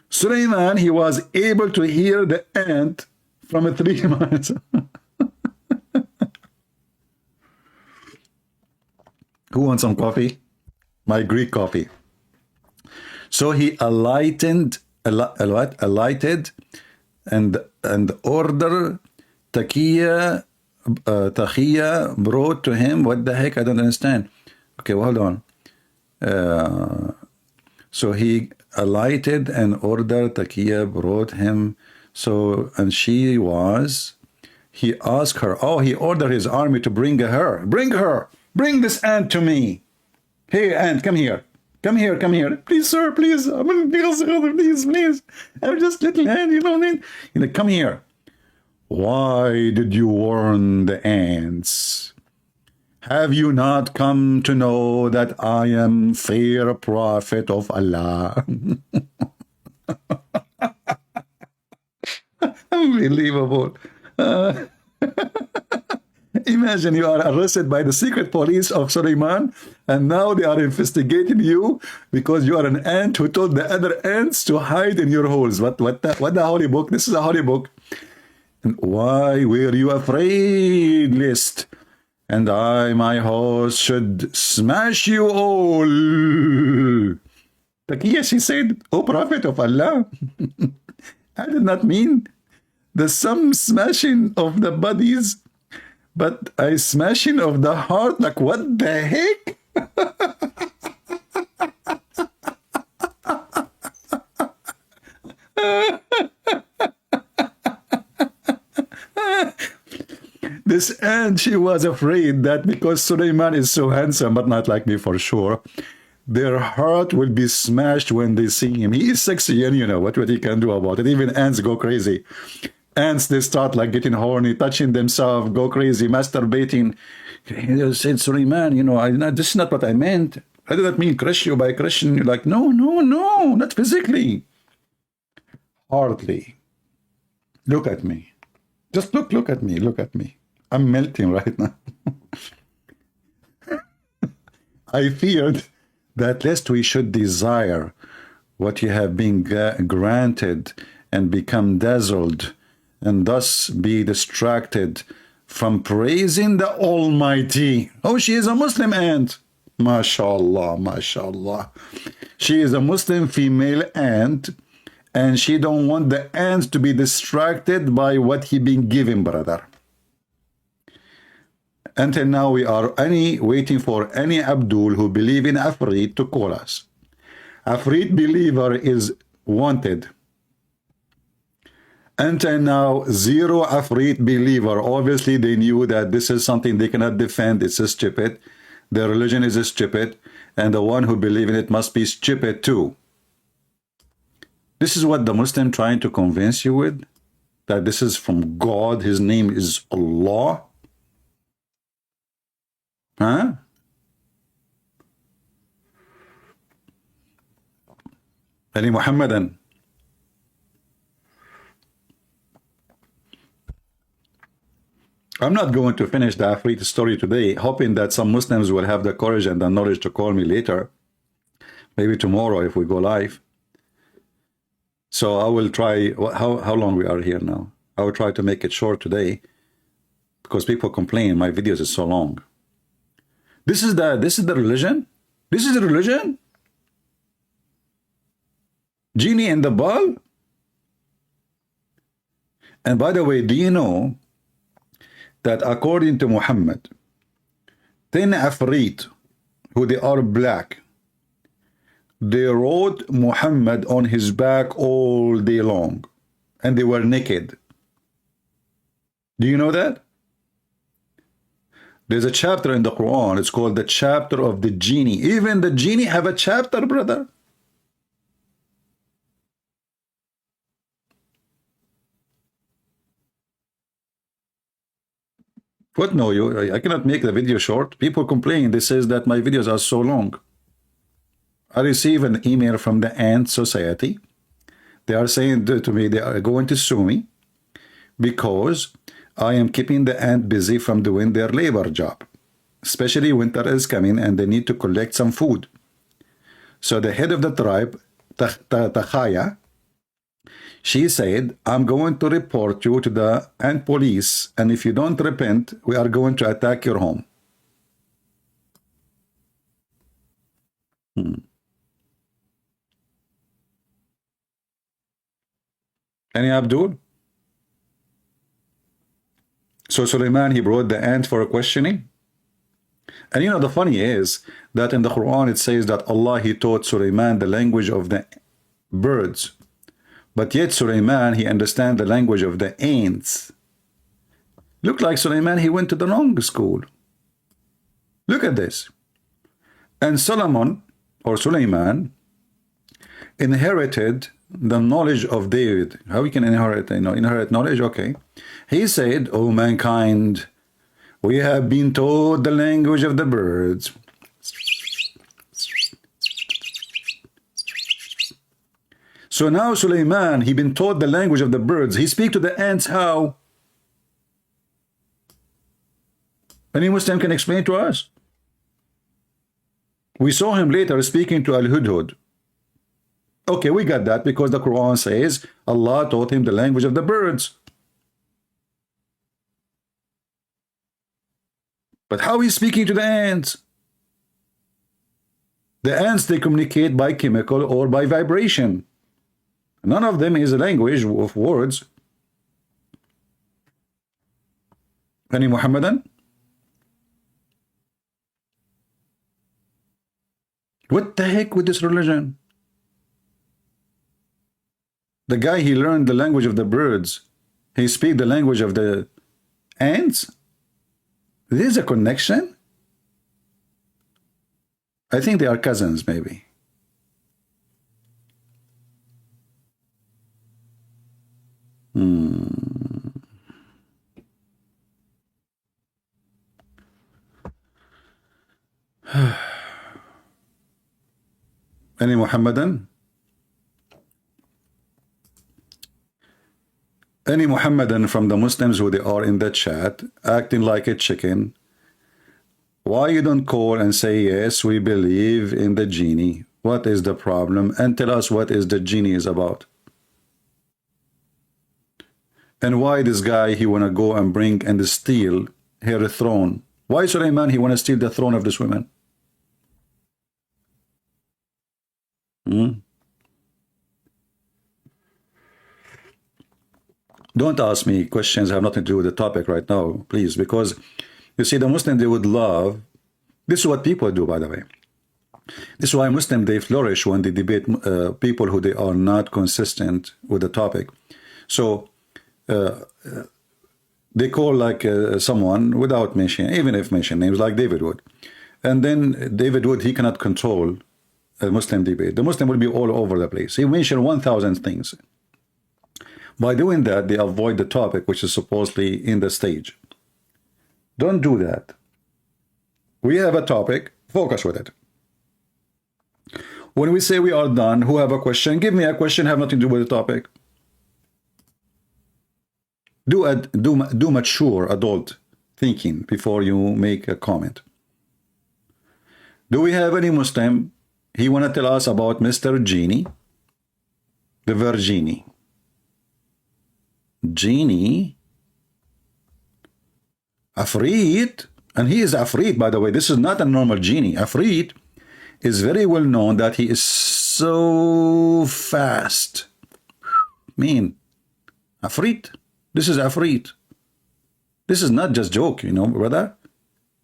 Sulaiman, he was able to hear the ant from 3 miles. Who wants some coffee? My Greek coffee. So he alighted and ordered Taqiya brought to him. What the heck? I don't understand. Okay, well, hold on. So he alighted and ordered Taqiya brought him. So, and he asked her, oh, he ordered his army to bring her. Bring this ant to me. Hey, ant, come here. Come here. Please, sir, please. Please. I'm just little ant, you know what I mean? Come here. Why did you warn the ants? Have you not come to know that I am fair prophet of Allah? Unbelievable. Imagine you are arrested by the secret police of Sulaiman, and now they are investigating you because you are an ant who told the other ants to hide in your holes. What the holy book? This is a holy book. And why were you afraid, lest and I, my host, should smash you all? Taqiya, she said, O Prophet of Allah, I did not mean the some smashing of the bodies, but a smashing of the heart. Like, what the heck? This ant, she was afraid that because Sulaiman is so handsome, but not like me for sure, their heart will be smashed when they see him. He is sexy, and you know what he can do about it. Even ants go crazy. Ants, they start like getting horny, touching themselves, go crazy, masturbating. He said, Sulaiman, this is not what I meant. I did not mean crush you by crushing you. Like, no, not physically. Hardly. Look at me. Just look at me. I'm melting right now. I feared that lest we should desire what you have been granted and become dazzled and thus be distracted from praising the Almighty. Oh, she is a Muslim ant. MashaAllah. She is a Muslim female ant, and she don't want the ants to be distracted by what he been given, brother. Until now, we are waiting for any Abdul who believe in IFRIT to call us. IFRIT believer is wanted. Until now, zero IFRIT believer. Obviously, they knew that this is something they cannot defend. It's stupid. Their religion is stupid. And the one who believes in it must be stupid too. This is what the Muslim trying to convince you with? That this is from God. His name is Allah. Huh? Any Muhammadan? I'm not going to finish the IFRIT story today, hoping that some Muslims will have the courage and the knowledge to call me later. Maybe tomorrow if we go live. So I will try, how long we are here now? I will try to make it short today because people complain my videos is so long. This is the religion? This is the religion? Genie in the ball? And by the way, do you know that according to Muhammad, 10 Afrit, who they are black, they rode Muhammad on his back all day long, and they were naked. Do you know that? There's a chapter in the Quran, it's called the chapter of the genie. Even the genie have a chapter, brother. What no, I cannot make the video short. People complain. They says that my videos are so long. I receive an email from the Ant Society. They are saying to me they are going to sue me because I am keeping the ant busy from doing their labor job. Especially winter is coming and they need to collect some food. So the head of the tribe, Takhaya, she said, I'm going to report you to the ant police, and if you don't repent, we are going to attack your home. Any Abdul? So Suleiman, he brought the ant for a questioning. And you know, the funny is that in the Quran it says that Allah, he taught Suleiman the language of the birds. But yet Suleiman, he understands the language of the ants. Look like Suleiman, he went to the wrong school. Look at this. And Solomon, or Suleiman, inherited the knowledge of David. How we can inherit, inherit knowledge? Okay. He said, "O mankind, we have been taught the language of the birds." So now Suleiman, he been taught the language of the birds. He speak to the ants how? Any Muslim can explain to us. We saw him later speaking to Al-Hudhud. Okay, we got that because the Quran says Allah taught him the language of the birds. But how is he speaking to the ants? The ants, they communicate by chemical or by vibration. None of them is a language of words. Any Muhammadan? What the heck with this religion? The guy, he learned the language of the birds. He speaks the language of the ants. There's a connection? I think they are cousins, maybe. Any Muhammadan? Any Muhammadan from the Muslims who they are in the chat acting like a chicken? Why you don't call and say, yes, we believe in the genie? What is the problem? And tell us what is the genie is about. And why this guy, he want to go and bring and steal her throne? Why Suleiman, he want to steal the throne of this woman? Don't ask me questions that have nothing to do with the topic right now, please, because you see, the Muslim, they would love, this is what people do, by the way. This is why Muslims, they flourish when they debate people who they are not consistent with the topic. So they call like someone without mentioning, even if mention names, like David Wood. And then David Wood, he cannot control a Muslim debate. The Muslim will be all over the place. He mentioned 1,000 things. By doing that, they avoid the topic, which is supposedly in the stage. Don't do that. We have a topic, focus with it. When we say we are done, who have a question, give me a question, have nothing to do with the topic. Do mature adult thinking before you make a comment. Do we have any Muslim? He want to tell us about Mr. Genie, the Virginie. Genie, Ifrit, and he is Ifrit, by the way. This is not a normal genie. Ifrit is very well known that he is so fast. Mean, Ifrit. This is Ifrit. This is not just joke, you know, brother.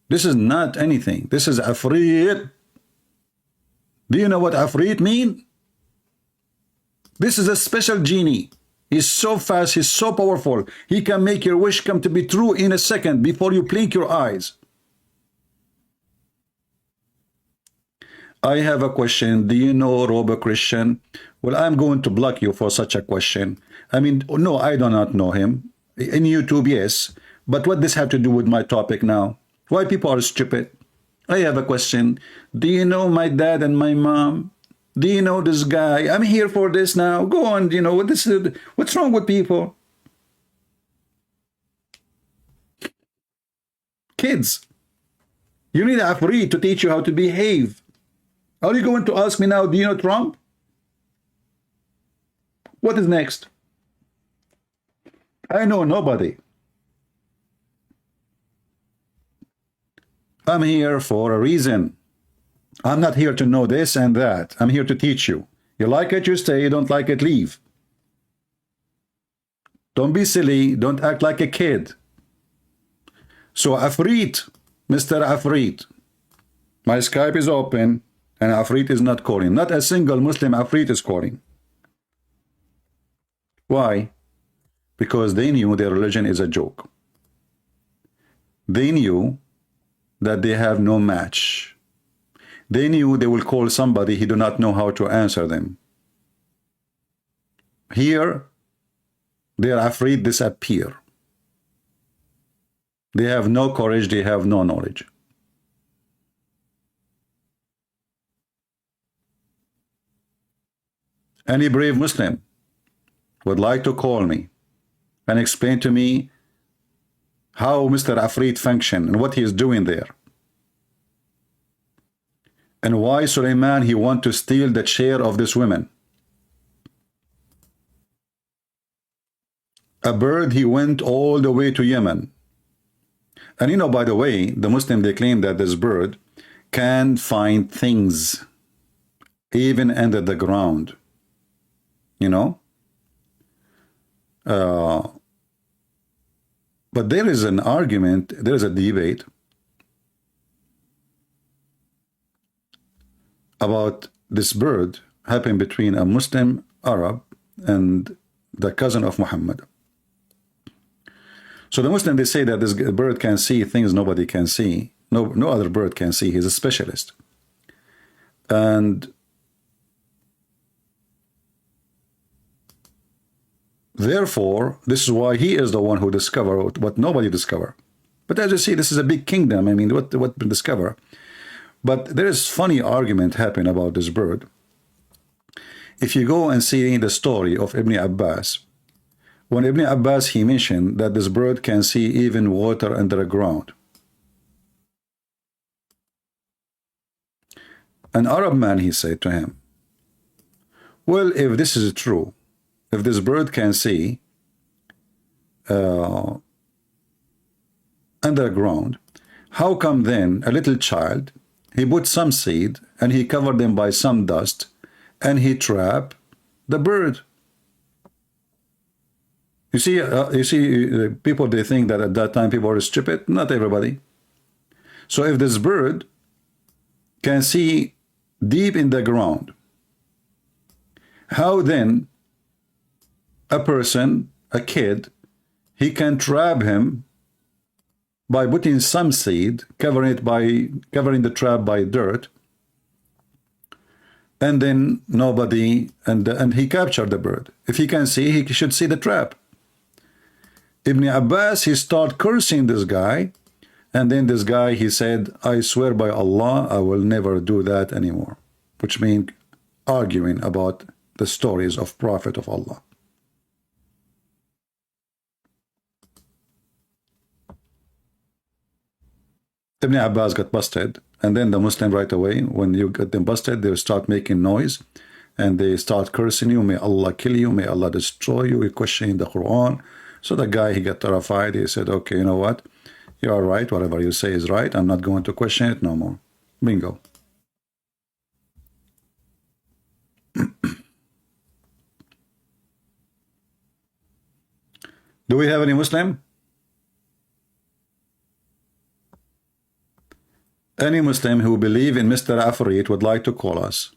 This is not anything. This is Ifrit. Do you know what Ifrit mean? This is a special genie. He's so fast, he's so powerful. He can make your wish come to be true in a second before you blink your eyes. I have a question. Do you know Robo Christian? Well, I'm going to block you for such a question. I mean, no, I do not know him. In YouTube, yes. But what this have to do with my topic now? Why people are stupid? I have a question. Do you know my dad and my mom? Do you know this guy? I'm here for this now. Go on, you know, what's wrong with people? Kids, you need a IFRIT to teach you how to behave. Are you going to ask me now, do you know Trump? What is next? I know nobody. I'm here for a reason. I'm not here to know this and that. I'm here to teach you. You like it, you stay. You don't like it, leave. Don't be silly. Don't act like a kid. So IFRIT, Mr. IFRIT, my Skype is open and IFRIT is not calling. Not a single Muslim IFRIT is calling. Why? Because they knew their religion is a joke. They knew that they have no match. They knew they will call somebody he do not know how to answer them. Here, their IFRIT disappear. They have no courage, they have no knowledge. Any brave Muslim would like to call me and explain to me how Mr. IFRIT function and what he is doing there. And why Suleiman, he want to steal the chair of this woman. A bird, he went all the way to Yemen. And you know, by the way, the Muslim, they claim that this bird can find things even under the ground. You know? But there is an argument, there is a debate about this bird happening between a Muslim Arab and the cousin of Muhammad. So the Muslim, they say that this bird can see things nobody can see. No other bird can see. He's a specialist. And therefore, this is why he is the one who discovered what nobody discovered. But as you see, this is a big kingdom. I mean, what discover? But there is funny argument happening about this bird. If you go and see the story of Ibn Abbas, when Ibn Abbas, he mentioned that this bird can see even water under the ground. An Arab man, he said to him, well, if this is true, if this bird can see underground, how come then a little child, he put some seed and he covered them by some dust and he trapped the bird? You see, people, they think that at that time people are stupid. Not everybody. So if this bird can see deep in the ground, how then a person, a kid, he can trap him by putting some seed, covering the trap by dirt, and then nobody, and he captured the bird. If he can see, he should see the trap. Ibn Abbas, he started cursing this guy, and then this guy, he said, I swear by Allah, I will never do that anymore, which means arguing about the stories of Prophet of Allah. Ibn Abbas got busted, and then the Muslim right away, when you get them busted, they start making noise, and they start cursing you, may Allah kill you, may Allah destroy you, you questioning the Quran. So the guy, he got terrified, he said, okay, you know what, you are right, whatever you say is right, I'm not going to question it no more. Bingo. Do we have any Muslim? Any Muslim who believe in Mr. IFRIT would like to call us.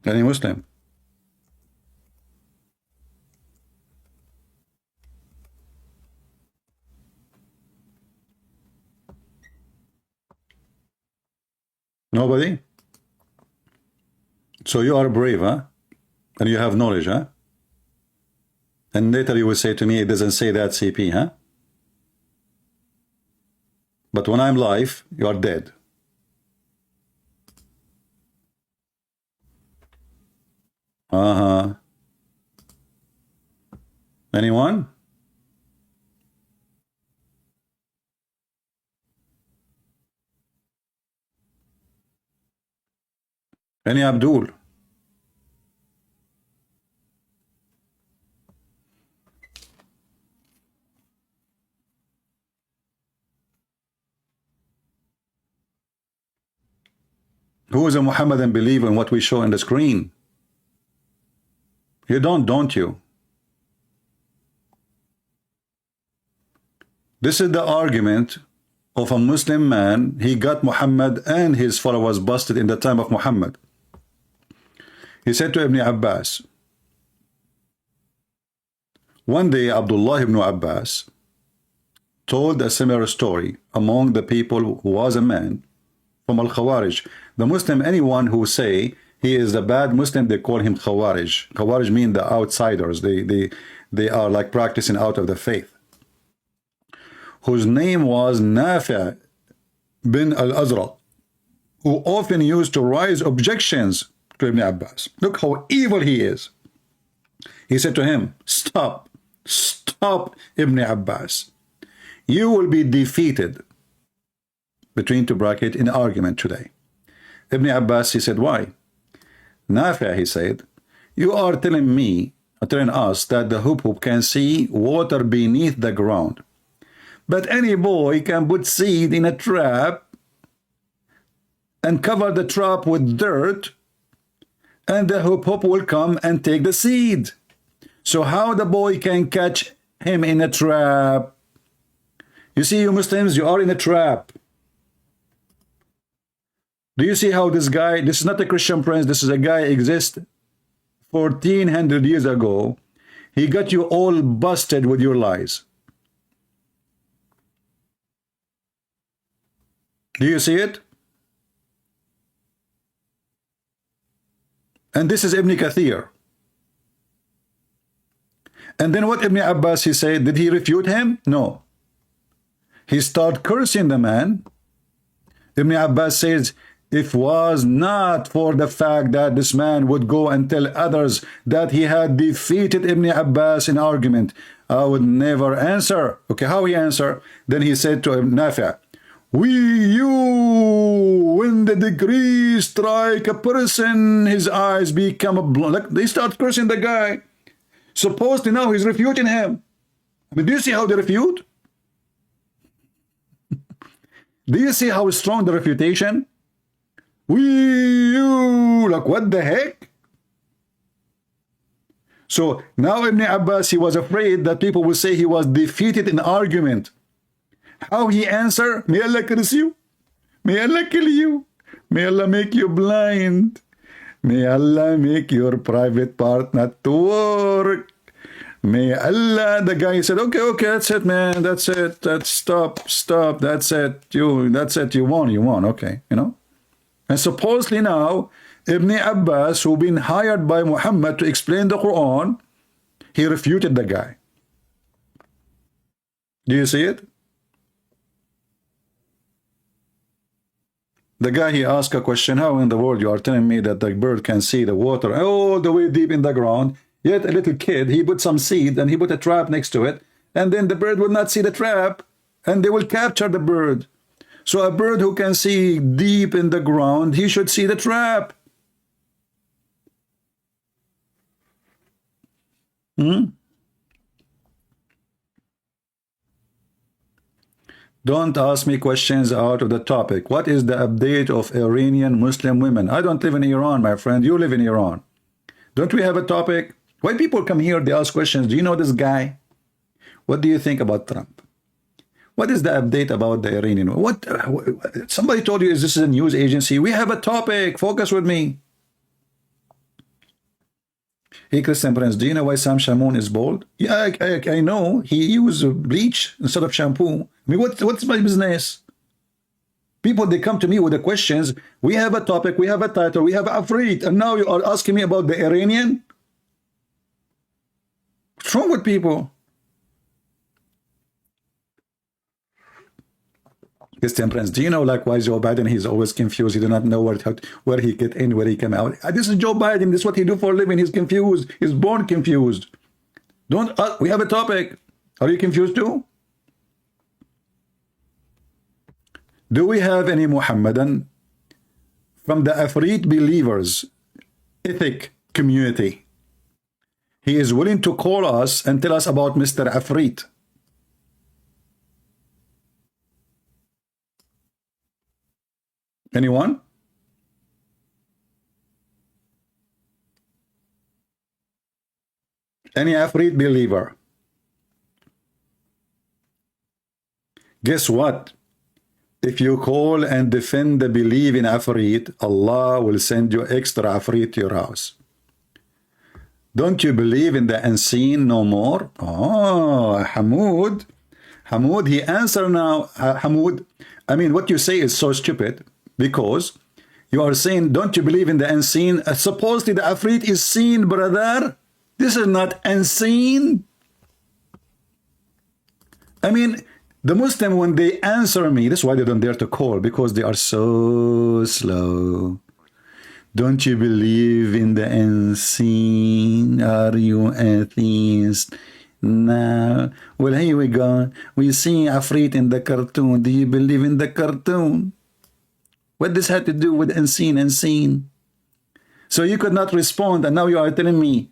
Any Muslim? Nobody? So you are brave, huh? And you have knowledge, huh? And later you will say to me, it doesn't say that, CP, huh? But when I'm live, you are dead. Anyone? Any Abdul? Who is a Muhammadan believer in what we show on the screen? You don't you? This is the argument of a Muslim man. He got Muhammad and his followers busted in the time of Muhammad. He said to Ibn Abbas, one day Abdullah ibn Abbas told a similar story among the people who was a man from Al-Khawarij. The Muslim, anyone who say he is a bad Muslim, they call him Khawarij. Khawarij mean the outsiders. They are like practicing out of the faith. Whose name was Nafi' bin al-Azraq, who often used to raise objections to Ibn Abbas. Look how evil he is. He said to him, stop, Ibn Abbas. You will be defeated, between two brackets, in argument today. Ibn Abbas, he said, why? Nafi', he said, you are telling us that the hub can see water beneath the ground. But any boy can put seed in a trap and cover the trap with dirt, and the hub will come and take the seed. So how the boy can catch him in a trap? You see, you Muslims, you are in a trap. Do you see how this guy, this is not a Christian prince, this is a guy exists 1400 years ago. He got you all busted with your lies. Do you see it? And this is Ibn Kathir. And then what Ibn Abbas, he said, did he refute him? No. He started cursing the man. Ibn Abbas says, if it was not for the fact that this man would go and tell others that he had defeated Ibn Abbas in argument, I would never answer. Okay, how he answer? Then he said to Nafi', when the degree strike a person, his eyes become a blood. Like, they start cursing the guy. Supposedly now he's refuting him. I mean, do you see how they refute? Do you see how strong the refutation? Like, what the heck? So now Ibn Abbas, he was afraid that people will say he was defeated in argument. How he answer? May Allah curse you. May Allah kill you. May Allah make you blind. May Allah make your private part not to work. May Allah, the guy said, okay, that's it, man. That's it. That's stop. That's it. That's it. You won. Okay, you know. And supposedly now, Ibn Abbas, who been hired by Muhammad to explain the Quran, he refuted the guy. Do you see it? The guy, he asked a question, how in the world you are telling me that the bird can see the water all the way deep in the ground, yet a little kid, he put some seed and he put a trap next to it, and then the bird will not see the trap, and they will capture the bird. So a bird who can see deep in the ground, he should see the trap. Don't ask me questions out of the topic. What is the update of Iranian Muslim women? I don't live in Iran, my friend. You live in Iran. Don't we have a topic? When people come here, they ask questions. Do you know this guy? What do you think about Trump? What is the update about the Iranian? What somebody told you, is this a news agency? We have a topic. Focus with me. Hey, Christian Prince, do you know why Sam Shamoun is bald? Yeah, I know. He used bleach instead of shampoo. I mean, what's my business? People, they come to me with the questions. We have a topic, we have a title, we have IFRIT, and now you are asking me about the Iranian? What's wrong with people? Christian Prince, do you know likewise Joe Biden, he's always confused. He do not know where he get in, where he come out. This is Joe Biden. This is what he do for a living. He's confused. He's born confused. Don't, we have a topic. Are you confused too? Do we have any Muhammadan from the IFRIT believers, ethic community? He is willing to call us and tell us about Mr. IFRIT. Anyone? Any IFRIT believer? Guess what? If you call and defend the belief in IFRIT, Allah will send you extra IFRIT to your house. Don't you believe in the unseen no more? Oh, Hamoud, he answered now. Hamoud, I mean, what you say is so stupid, because you are saying, don't you believe in the unseen? Supposedly the IFRIT is seen, brother. This is not unseen. I mean, the Muslim, when they answer me, that's why they don't dare to call, because they are so slow. Don't you believe in the unseen? Are you atheist? No. Well, here we go. We see IFRIT in the cartoon. Do you believe in the cartoon? What does that have to do with unseen? So you could not respond, and now you are telling me,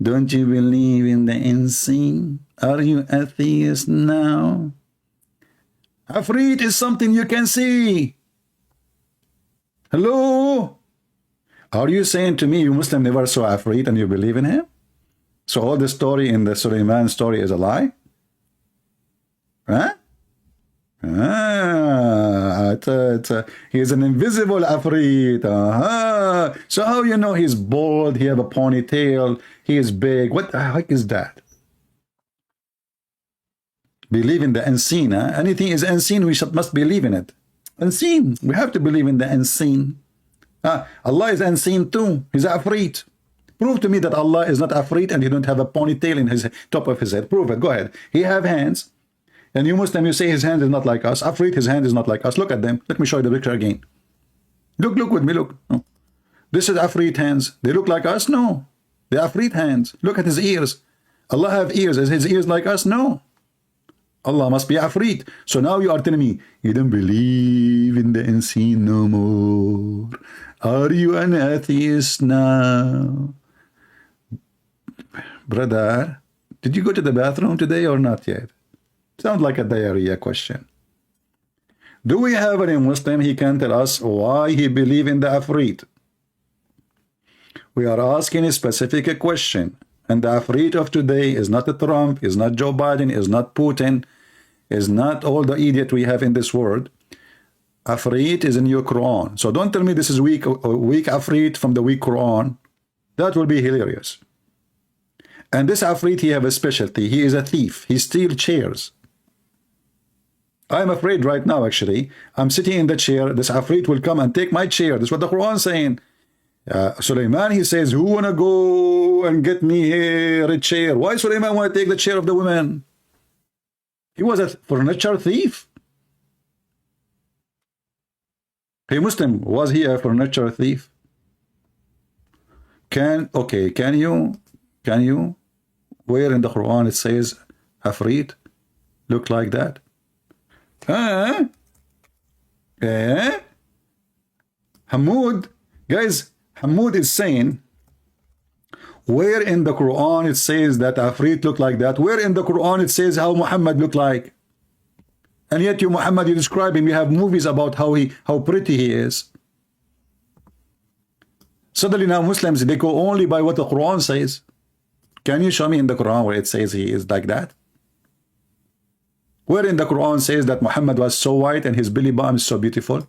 don't you believe in the unseen? Are you atheist now? IFRIT is something you can see. Hello? Are you saying to me you Muslim never saw IFRIT and you believe in him? So all the story in the Sulaiman story is a lie? Huh? He's an invisible IFRIT. So how you know he's bald, he have a ponytail, he is big? What the heck is that? Believe in the unseen. Huh? Anything is unseen, we must believe in it. Unseen. We have to believe in the unseen. Allah is unseen too. He's IFRIT. Prove to me that Allah is not IFRIT and he don't have a ponytail in his top of his head. Prove it. Go ahead. He have hands. And you Muslim, you say his hand is not like us. IFRIT, his hand is not like us. Look at them. Let me show you the picture again. Look with me. Look. Oh. This is IFRIT hands. They look like us? No. They're IFRIT hands. Look at his ears. Allah have ears. Is his ears like us? No. Allah must be IFRIT. So now you are telling me, you don't believe in the unseen no more. Are you an atheist now? Brother, did you go to the bathroom today or not yet? Sounds like a diarrhea question. Do we have any Muslim? He can tell us why he believe in the IFRIT. We are asking a specific question. And the IFRIT of today is not Trump, is not Joe Biden, is not Putin, is not all the idiot we have in this world. IFRIT is in your Quran. So don't tell me this is weak IFRIT from the weak Quran. That will be hilarious. And this IFRIT, he have a specialty. He is a thief. He steals chairs. I'm afraid right now, actually. I'm sitting in the chair. This IFRIT will come and take my chair. That's what the Quran is saying. Sulaiman, he says, who want to go and get me here a chair? Why Sulaiman want to take the chair of the women? He was a furniture thief. Hey Muslim, was he a furniture thief? Can you, where in the Quran it says IFRIT look like that? Hamoud, guys, Hamoud is saying, where in the Quran it says that IFRIT look like that? Where in the Quran it says how Muhammad look like? And yet you Muhammad, you describe him, you have movies about how pretty he is. Suddenly now Muslims, they go only by what the Quran says. Can you show me in the Quran where it says he is like that? Where in the Quran says that Muhammad was so white and his belly button is so beautiful?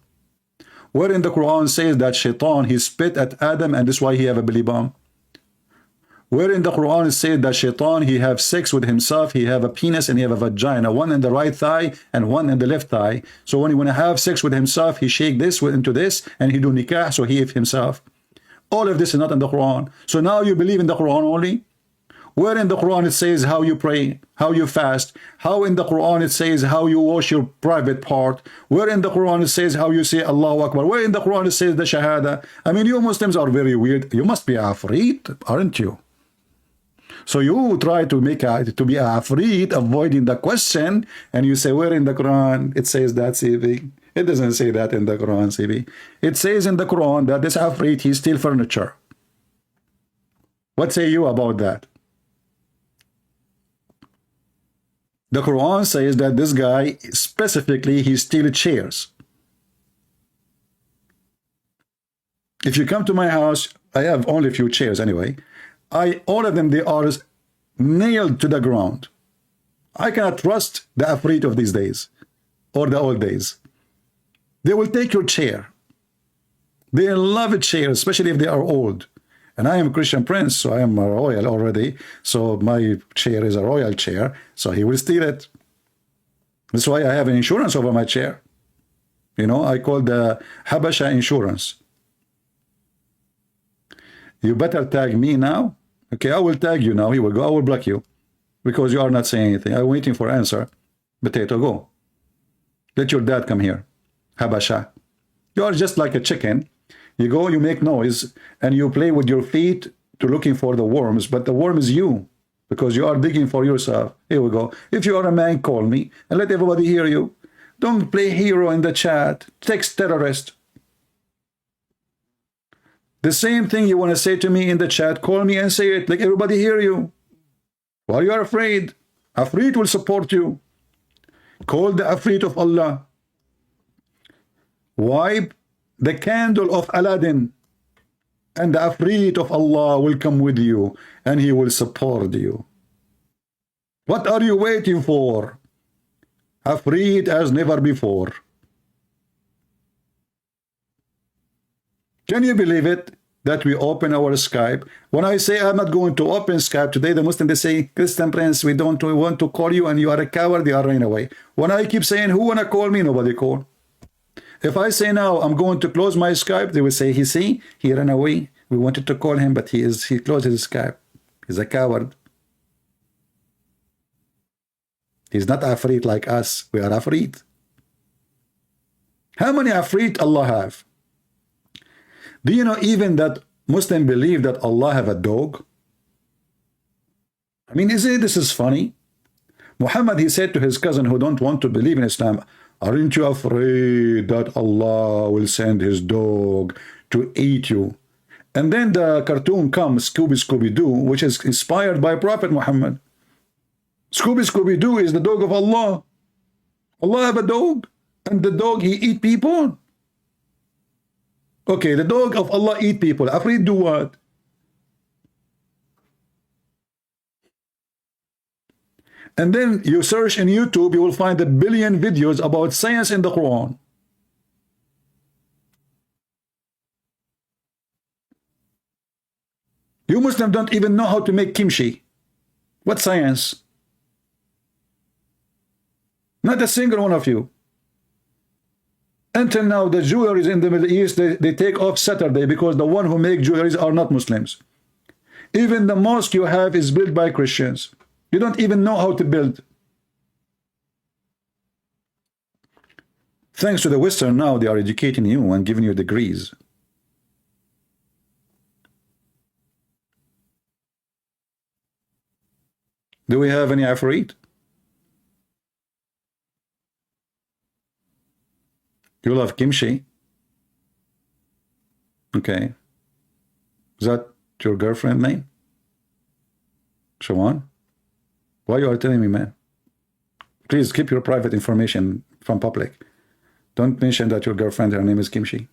Where in the Quran says that Shaitan, he spit at Adam and that's why he have a belly bump? Where in the Quran it says that shaitan, he have sex with himself, he have a penis and he have a vagina, one in the right thigh and one in the left thigh. So when he want to have sex with himself, he shake this into this and he do nikah, so he himself. All of this is not in the Quran. So now you believe in the Quran only? Where in the Quran it says how you pray, how you fast? How in the Quran it says how you wash your private part? Where in the Quran it says how you say Allahu Akbar? Where in the Quran it says the Shahada? I mean, you Muslims are very weird. You must be Afrit, aren't you? So you try to make to be Afrit, avoiding the question, and you say, where in the Quran it says that, CB? It doesn't say that in the Quran, CB. It says in the Quran that this Afrit, he steal furniture. What say you about that? The Quran says that this guy, specifically, he steals chairs. If you come to my house, I have only a few chairs anyway. All of them, they are nailed to the ground. I cannot trust the Afrit of these days, or the old days. They will take your chair. They love a chair, especially if they are old. And I am a Christian prince, so I am a royal already. So my chair is a royal chair, so he will steal it. That's why I have an insurance over my chair. You know, I call the Habasha insurance. You better tag me now. Okay, I will tag you now. Here we go. I will block you because you are not saying anything. I'm waiting for answer. Potato, go. Let your dad come here. Habasha. You are just like a chicken. You go, you make noise, and you play with your feet to looking for the worms, but the worm is you because you are digging for yourself. Here we go. If you are a man, call me and let everybody hear you. Don't play hero in the chat. Text terrorist. The same thing you want to say to me in the chat, call me and say it. Like everybody hear you. Why you are afraid? Afrit will support you. Call the Afrit of Allah. Wipe the candle of Aladdin, and the Afrit of Allah will come with you, and he will support you. What are you waiting for? Afrit as never before. Can you believe it that we open our Skype? When I say I'm not going to open Skype today, the Muslims, they say, Christian Prince, we want to call you and you are a coward, they are running away. When I keep saying, who want to call me? Nobody call. If I say now I'm going to close my Skype, they will say, he ran away. We wanted to call him, but he closed his Skype. He's a coward. He's not Afrit like us. We are Afrit. How many Afrit Allah have? Do you know even that Muslims believe that Allah have a dog? I mean, this is funny? Muhammad, he said to his cousin who don't want to believe in Islam, aren't you afraid that Allah will send his dog to eat you? And then the cartoon comes, Scooby-Doo, which is inspired by Prophet Muhammad. Scooby-Doo is the dog of Allah. Allah have a dog, and the dog, he eat people. Okay, the dog of Allah eat people. Afraid do what? And then you search in YouTube, you will find 1 billion videos about science in the Quran. You Muslims don't even know how to make kimchi. What science? Not a single one of you. Until now, the jewelries in the Middle East, they take off Saturday because the one who make jewelries are not Muslims. Even the mosque you have is built by Christians. You don't even know how to build. Thanks to the Western now, they are educating you and giving you degrees. Do we have any Ifrit? You love kimchi? Okay. Is that your girlfriend name? Shawan? Why you are telling me, man? Please keep your private information from public. Don't mention that your girlfriend, her name is Kimchi.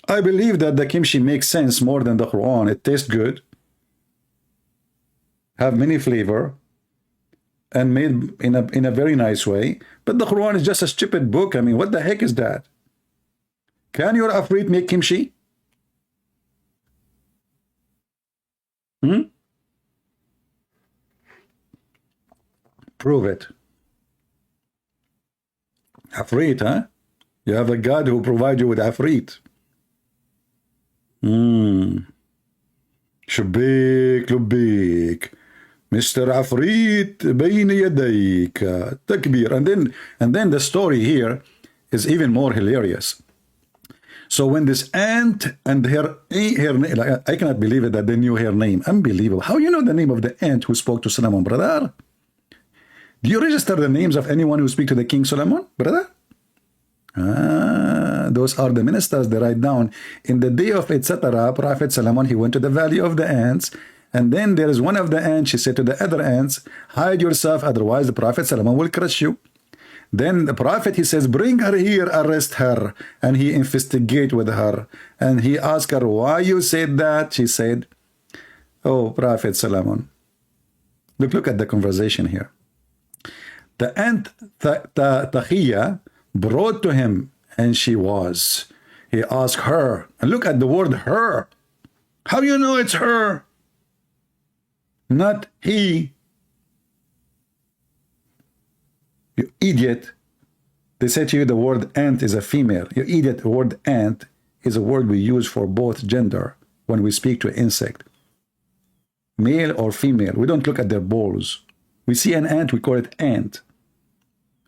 I believe that the kimchi makes sense more than the Quran. It tastes good, have many flavor, and made in a very nice way. But the Quran is just a stupid book. I mean, what the heck is that? Can your Afrit make kimchi? Prove it. Afrit, huh? You have a God who provides you with Afrit. شبيك لبيك Mr. Afrit بين يديك تكبير. And then the story here is even more hilarious. So when this ant and her I cannot believe it that they knew her name. Unbelievable. How you know the name of the ant who spoke to Solomon, brother? Do you register the names of anyone who speak to the King Solomon, brother? Those are the ministers. They write down in the day of etc. Prophet Solomon, he went to the valley of the ants, and then there is one of the ants. She said to the other ants, hide yourself, otherwise the Prophet Solomon will crush you. Then the prophet, he says, bring her here, arrest her, and he investigate with her, and he asked her, why you said that? She said, oh, Prophet Solomon. Look at the conversation here. The ant Tahiya brought to him, and she was. He asked her, and look at the word her. How you know it's her? Not he. You idiot. They say to you the word ant is a female. You idiot, the word ant is a word we use for both gender when we speak to an insect. Male or female. We don't look at their balls. We see an ant, we call it ant.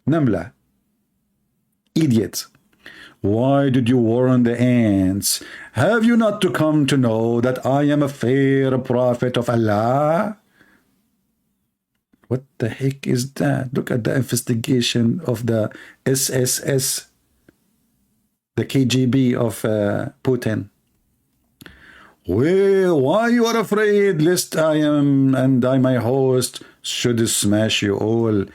Namla. Idiots. Why did you warn the ants? Have you not to come to know that I am a fair prophet of Allah? What the heck is that? Look at the investigation of the SSS, the KGB of Putin. Well, why you are afraid lest I am and I, my host, should smash you all?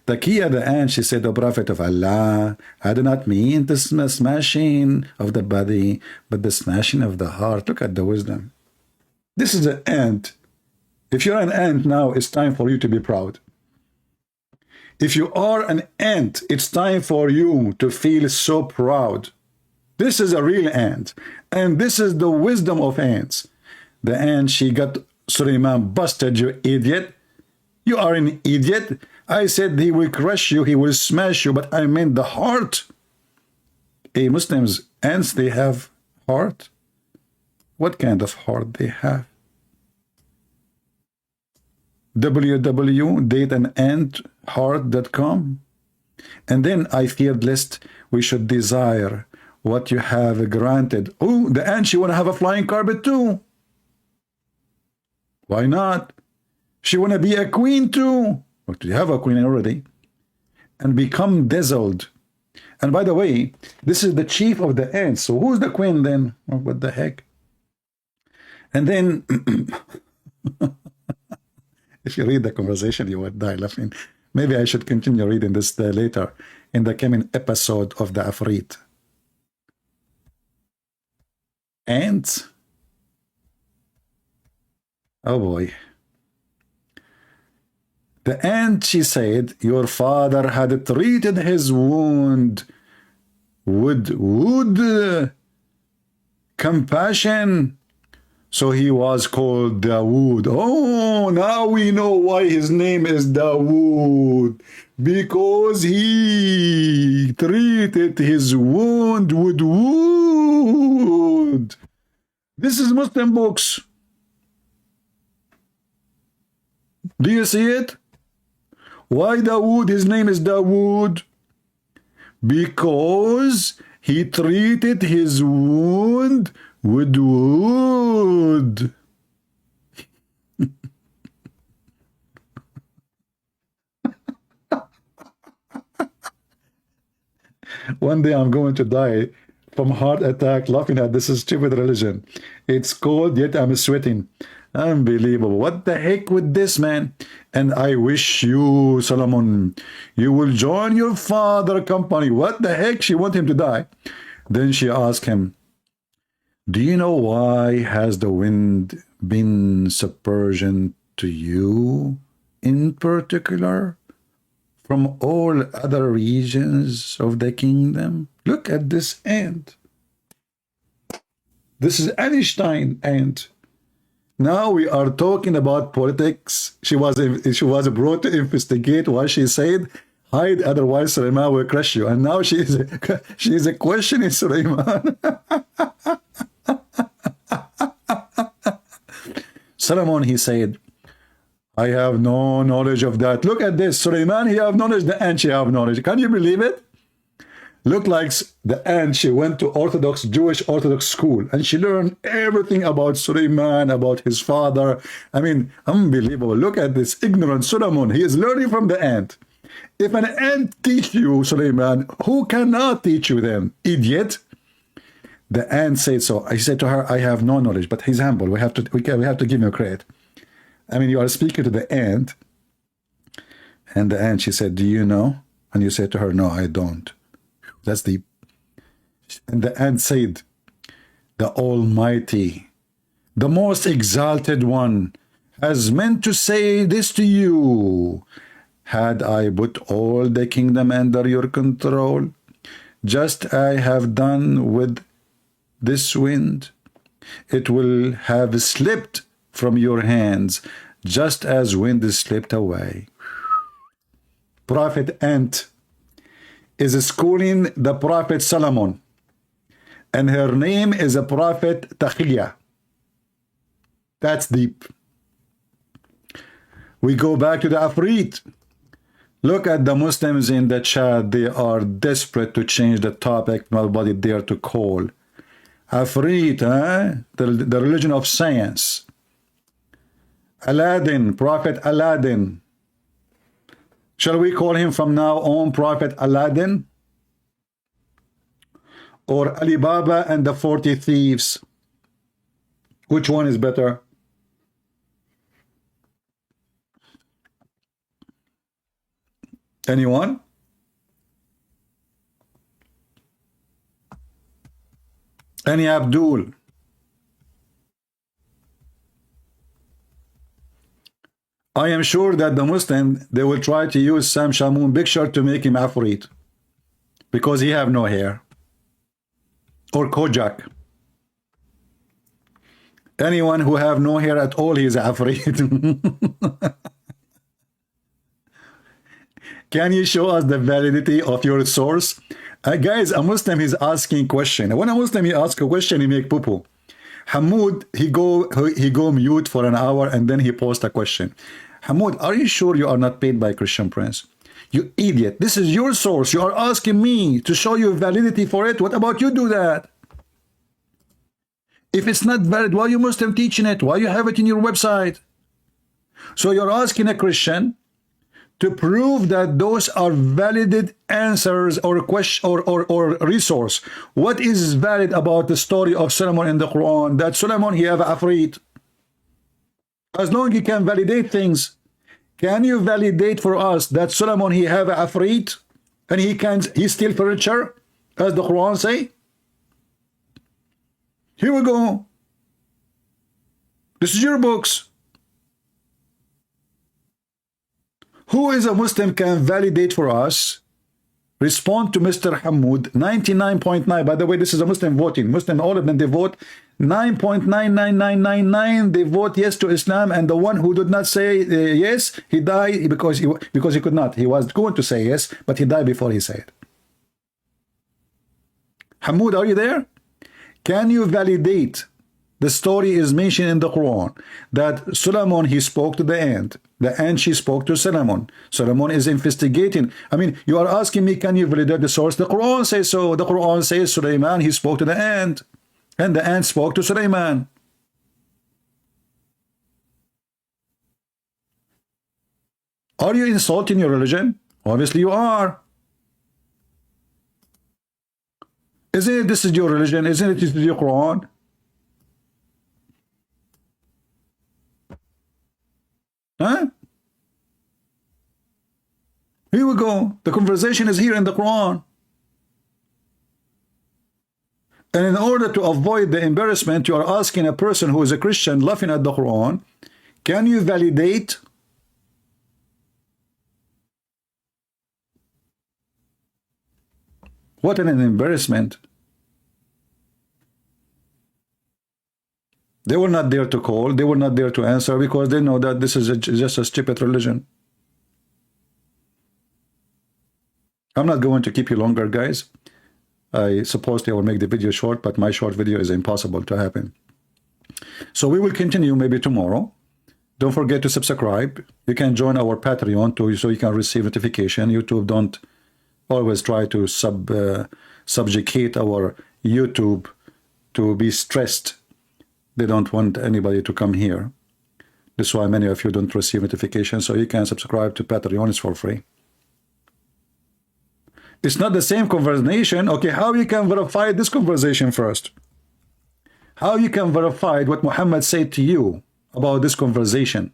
Takiya the ant, she said, O Prophet of Allah, I do not mean the smashing of the body, but the smashing of the heart. Look at the wisdom. This is an ant. If you're an ant now, it's time for you to be proud. If you are an ant, it's time for you to feel so proud. This is a real ant. And this is the wisdom of ants. The ant, she got Suleiman busted, you idiot. You are an idiot. I said he will crush you, he will smash you, but I meant the heart. Hey, Muslims, ants, they have heart? What kind of heart they have? www.dateandantheart.com. And then I feared lest we should desire what you have granted. Oh, the ant, she want to have a flying carpet too. Why not? She want to be a queen too. Well, you have a queen already. And become dazzled. And by the way, this is the chief of the ants. So who's the queen then? Oh, what the heck? And then if you read the conversation, you would die laughing. Maybe I should continue reading this later in the coming episode of the IFRIT. Ants? Oh boy. The ant, she said, your father had treated his wound with compassion. So he was called Dawood. Oh, now we know why his name is Dawood. Because he treated his wound with wood. This is Muslim books. Do you see it? Why Dawood? His name is Dawood. Because he treated his wound with wood. One day I'm going to die from heart attack laughing at this stupid religion. It's cold, yet I'm sweating. Unbelievable. What the heck with this, man? And I wish you, Solomon, you will join your father company. What the heck? She want him to die. Then she asked him, do you know why has the wind been subservient to you in particular from all other regions of the kingdom? Look at this ant. This is Einstein, and now we are talking about politics. She was brought to investigate what she said. Hide, otherwise Suleiman will crush you. And now she is a questioning Suleiman. Solomon, he said, I have no knowledge of that. Look at this. Suleiman, he have knowledge, the ant, she have knowledge. Can you believe it? Look like the ant, she went to Jewish Orthodox school, and she learned everything about Suleiman, about his father. I mean, unbelievable. Look at this ignorant Solomon. He is learning from the ant. If an ant teach you, Suleiman, who cannot teach you then? Idiot. The ant said so. I said to her, I have no knowledge, but he's humble. We have to give him credit. I mean, you are speaking to the ant, and the ant, she said, do you know? And you said to her, no, I don't. That's deep. And the ant said, the Almighty, the most exalted one, has meant to say this to you. Had I put all the kingdom under your control, just I have done with this wind, it will have slipped from your hands, just as wind is slipped away. Prophet Ant is schooling the Prophet Solomon, and her name is a Prophet Taqiyya. That's deep. We go back to the IFRIT. Look at the Muslims in the chat. They are desperate to change the topic. Nobody dare to call. IFRIT, the religion of science. Aladdin, Prophet Aladdin. Shall we call him from now on Prophet Aladdin? Or Alibaba and the 40 Thieves? Which one is better? Anyone? Any Abdul? I am sure that the Muslim, they will try to use Sam Shamoun picture to make him Afrit, because he have no hair. Or Kojak. Anyone who have no hair at all, he is Afrit. Can you show us the validity of your source? Guys, a Muslim is asking question. When a Muslim he asks a question, he make poo-poo. Hamoud, he go mute for an hour and then he post a question. Hamoud, are you sure you are not paid by Christian Prince? You idiot. This is your source. You are asking me to show you validity for it. What about you do that? If it's not valid, why you Muslim teaching it? Why you have it in your website? So you're asking a Christian to prove that those are validated answers or question or resource. What is valid about the story of Solomon in the Quran? That Solomon, he have Afrit. As long as he can validate things, can you validate for us that Solomon, he have Afrit and he steal furniture, as the Quran say? Here we go. This is your books. Who is a Muslim can validate for us? Respond to Mr. Hamoud. 99.9. By the way, this is a Muslim voting. Muslim, all of them, they vote 9.99999. They vote yes to Islam. And the one who did not say yes, he died because he could not. He was going to say yes, but he died before he said. Hamoud, are you there? Can you validate? The story is mentioned in the Quran that Solomon, he spoke to the ant. The ant, she spoke to Solomon. Solomon is investigating. I mean, you are asking me, can you validate the source? The Quran says so. The Quran says Suleiman, he spoke to the ant. And the ant spoke to Suleiman. Are you insulting your religion? Obviously you are. Isn't it this is your religion? Isn't it this is your Quran? Huh? Here we go. The conversation is here in the Quran. And in order to avoid the embarrassment, you are asking a person who is a Christian laughing at the Quran, can you validate? What an embarrassment. They were not there to call. They were not there to answer because they know that this is just a stupid religion. I'm not going to keep you longer, guys. I suppose I will make the video short, but my short video is impossible to happen. So we will continue maybe tomorrow. Don't forget to subscribe. You can join our Patreon too, so you can receive notification. YouTube don't always try to subjugate our YouTube to be stressed. They don't want anybody to come here. That's why many of you don't receive notifications. So you can subscribe to Patreon. It's for free. It's not the same conversation. Okay, how you can verify this conversation first? How you can verify what Muhammad said to you about this conversation?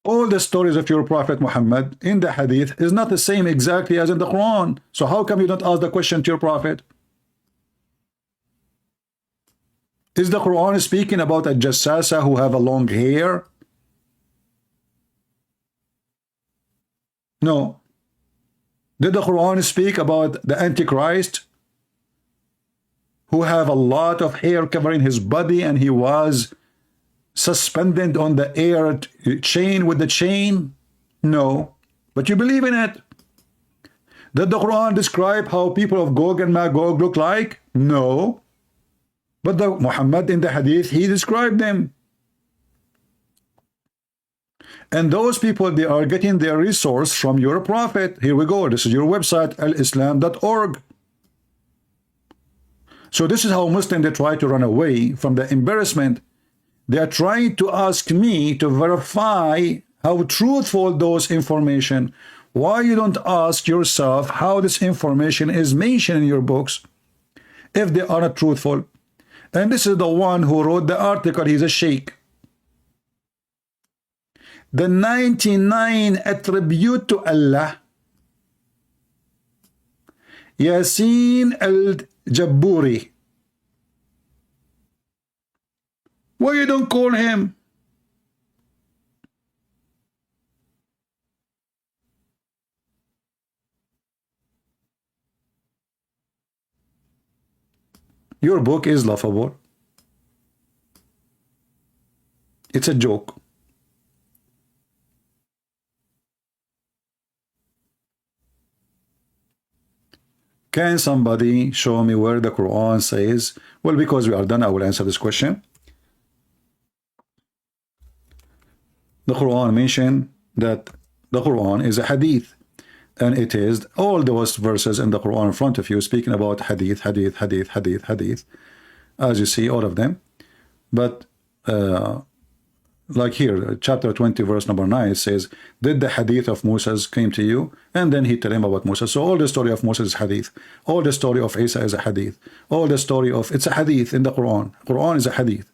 All the stories of your Prophet Muhammad in the Hadith is not the same exactly as in the Quran. So how come you don't ask the question to your Prophet? Is the Quran speaking about a jassasa who have a long hair? No. Did the Quran speak about the Antichrist who have a lot of hair covering his body and he was suspended on the air chain with the chain? No. But you believe in it. Did the Quran describe how people of Gog and Magog look like? No. But the Muhammad in the Hadith, he described them. And those people, they are getting their resource from your Prophet. Here we go. This is your website, alislam.org. So this is how Muslims, they try to run away from the embarrassment. They are trying to ask me to verify how truthful those information. Why you don't ask yourself how this information is mentioned in your books if they are not truthful? And this is the one who wrote the article. He's a sheikh. The 99 attribute to Allah. Yasin al-Jabburi. Why you don't call him? Your book is laughable. It's a joke. Can somebody show me where the Quran says? Well, because we are done, I will answer this question. The Quran mentioned that the Quran is a hadith, and it is all those verses in the Quran in front of you speaking about hadith, hadith, hadith, hadith, hadith, as you see, all of them. But like here, chapter 20, verse number 9, it says, did the hadith of Moses came to you? And then he tell him about Moses. So all the story of Moses is hadith. All the story of Isa is a hadith. All the story of, it's a hadith in the Quran. Quran is a hadith.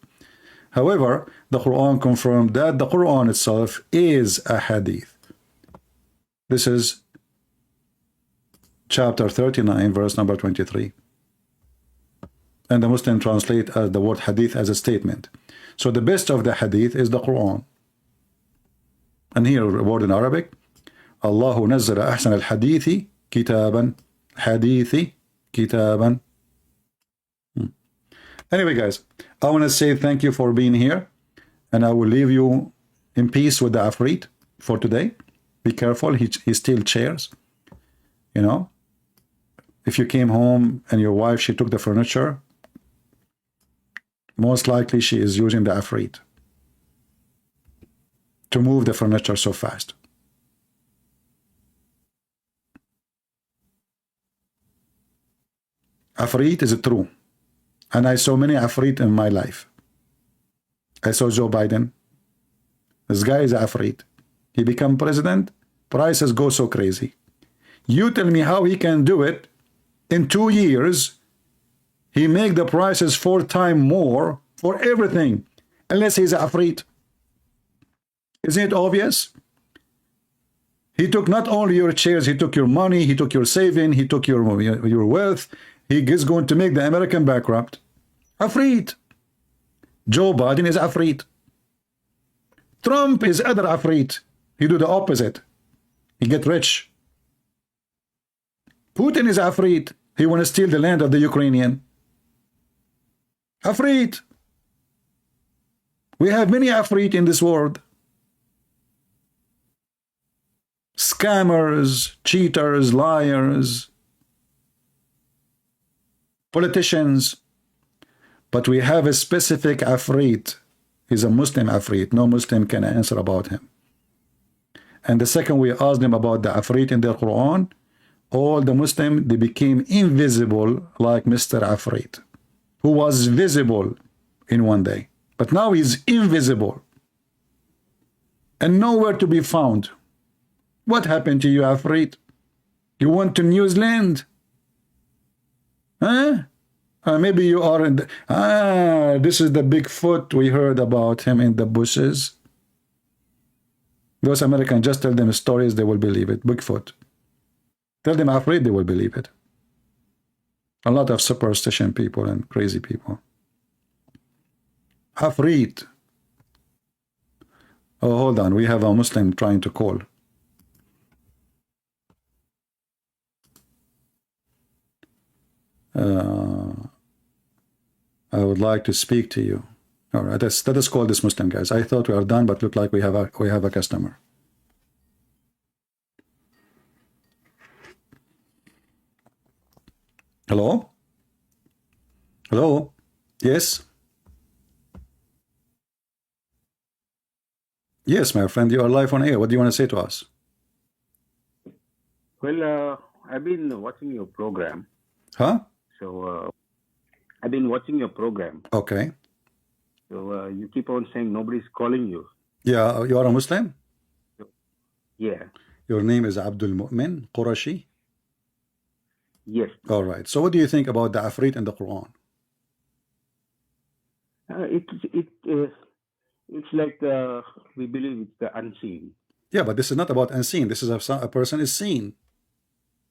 However, the Quran confirmed that the Quran itself is a hadith. This is chapter 39, verse number 23. And the Muslim translate the word hadith as a statement. So the best of the hadith is the Quran. And here a word in Arabic. Allahu nazzala ahsan al-hadithi kitaban. Hadithi kitaban. Anyway, guys, I want to say thank you for being here. And I will leave you in peace with the Ifrit for today. Be careful, he steals chairs. You know, if you came home and your wife, she took the furniture, most likely she is using the Ifrit to move the furniture so fast. Ifrit is true. And I saw many Ifrit in my life. I saw Joe Biden. This guy is Ifrit. He become president, prices go so crazy. You tell me how he can do it. In 2 years, he make the prices 4 times more for everything, unless he's Ifrit. Isn't it obvious? He took not only your chairs, he took your money, he took your saving, he took your wealth. He is going to make the American bankrupt. Ifrit. Joe Biden is Ifrit. Trump is other Ifrit. He do the opposite. He get rich. Putin is Ifrit. He want to steal the land of the Ukrainian. Afrit. We have many Afrit in this world. Scammers, cheaters, liars, politicians. But we have a specific Afrit. He's a Muslim Afrit. No Muslim can answer about him. And the second we asked them about the Afrit in the Quran, all the Muslims, they became invisible like Mr. Afrit, who was visible in one day. But now he's invisible and nowhere to be found. What happened to you, Afrit? You went to New Zealand? Huh? Maybe you are in the, this is the Bigfoot we heard about him in the bushes. Those Americans, just tell them stories, they will believe it. Bigfoot. Tell them Afraid, they will believe it. A lot of superstition people and crazy people. Afraid. Oh, hold on. We have a Muslim trying to call. I would like to speak to you. All right, let us call this Muslim, guys. I thought we are done, but look like we have a customer. Hello? Hello? Yes? Yes, my friend, you are live on air. What do you want to say to us? Well, I've been watching your program. Huh? So, I've been watching your program. Okay. So, you keep on saying nobody's calling you. Yeah, you are a Muslim? Yeah. Your name is Abdul Mu'min Qurashi? Yes. All right. So what do you think about the Afrit in the Quran? It's like we believe it's the unseen. Yeah, but this is not about unseen. This is a person is seen.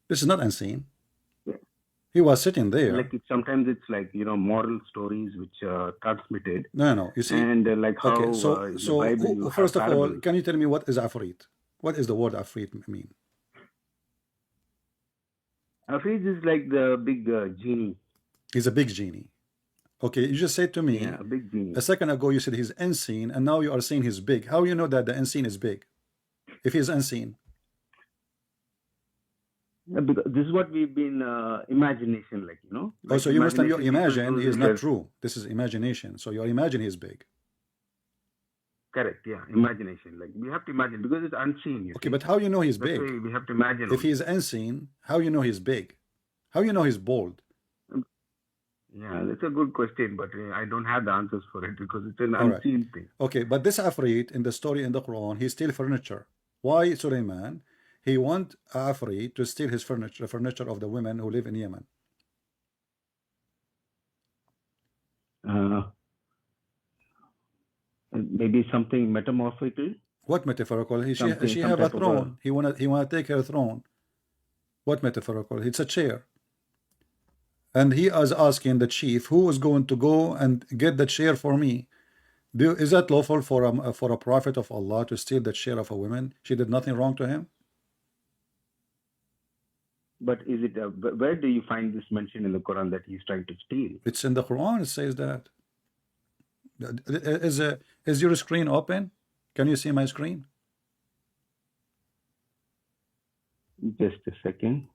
This is not unseen. Yeah. He was sitting there. Like sometimes it's like moral stories which are transmitted. No. You see, and like how okay. So the Bible first of all, parables. can you tell me what is Afrit? What is the word Afrit mean? Afrit is like the big genie. He's a big genie. Okay, you just said to me a big genie. a second ago you said he's unseen, and now you are saying he's big. How you know that the unseen is big? If he's unseen. Because this is what we've been imagination, like Oh, so you must have your imagination imagine people he is do not this. true. This is imagination. So your imagine he's big. Correct, yeah, imagination. Like we have to imagine because it's unseen. Okay, but how you know he's That's big? why we have to imagine. If he's unseen, how you know he's big? How you know he's bold? Yeah, that's a good question, but I don't have the answers for it because it's an All right. unseen thing. Okay, but this Afrit in the story in the Quran, he steal furniture. Why Sulaiman? He want Afrit to steal his furniture, the furniture of the women who live in Yemen. Maybe something metamorphical. What metaphorical? She Something- have some a type of throne. He wanna take her throne. What metaphorical? It's a chair. And he is asking the chief, who is going to go and get the chair for me? Is that lawful for a prophet of Allah to steal the chair of a woman? She did nothing wrong to him. But is it? Where do you find this mention in the Quran that he's trying to steal? It's in the Quran. It says that. Is your screen open? Can you see my screen? Just a second.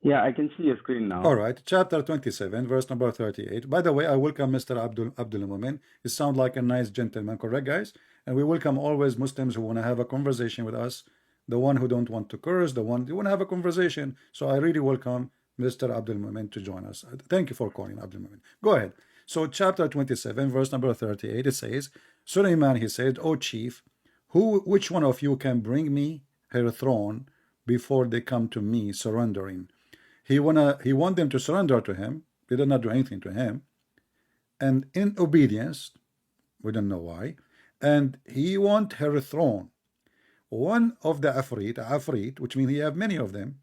Yeah, I can see your screen now. All right, chapter 27, verse number 38. By the way, I welcome Mr. Abdul Mumin. He sounds like a nice gentleman, correct, guys? And we welcome always Muslims who want to have a conversation with us, the one who don't want to curse, the one who want to have a conversation. So I really welcome Mr. Abdul Mumin to join us. Thank you for calling, Abdul Mumin. Go ahead. So chapter 27, verse number 38, it says, Sulaiman, he said, O chief, which one of you can bring me her throne before they come to me surrendering? He want them to surrender to him. They did not do anything to him. And in obedience, we don't know why, and he want her throne. One of the Afrit, which means he have many of them,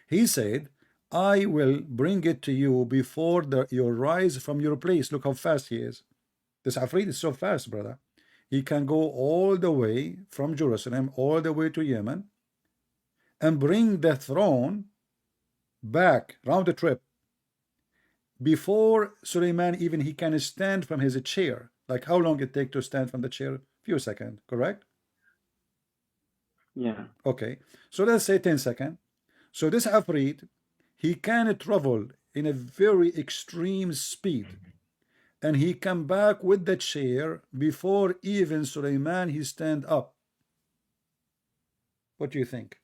he said, I will bring it to you before you rise from your place. Look how fast he is. This Afrit is so fast, brother. He can go all the way from Jerusalem all the way to Yemen and bring the throne back round the trip before Suleiman even he can stand from his chair. Like how long it take to stand from the chair? Few seconds, correct? Yeah. Okay, so let's say 10 seconds. So this Afrit, he can travel in a very extreme speed, and he come back with the chair before even Suleiman he stand up. What do you think?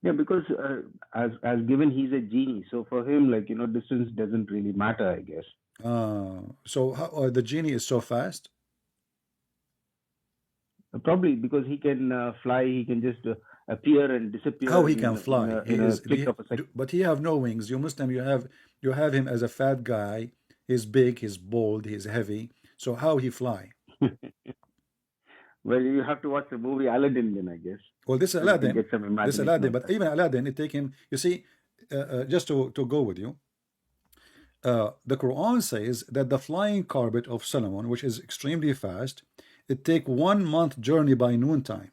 Yeah, because as given he's a genie, so for him, like, distance doesn't really matter, I guess. So how, the genie is so fast? Probably because he can fly, he can just appear and disappear. How he can fly? In a click of a second. But he have no wings. You Muslim, you have him as a fat guy. He's big, he's bold, he's heavy. So how he fly? Well, you have to watch the movie Aladdin then, I guess. Well, this is So you can Aladdin. get some This is imagination Aladdin, of but that. even Aladdin, it take him. You see, just to go with you, the Quran says that the flying carpet of Solomon, which is extremely fast, it take 1 month journey by noontime.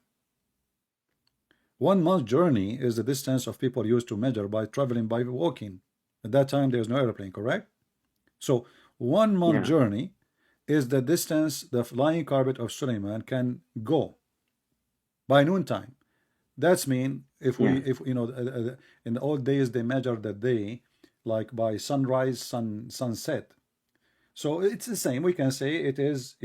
1 month journey is the distance of people used to measure by traveling by walking. At that time, there's no airplane, correct? So 1 month Yeah. journey is the distance the flying carpet of Suleiman can go by noontime. That's mean if we Yeah. if you know in the old days they measure the day like by sunrise, sunset. So it's the same. We can say it is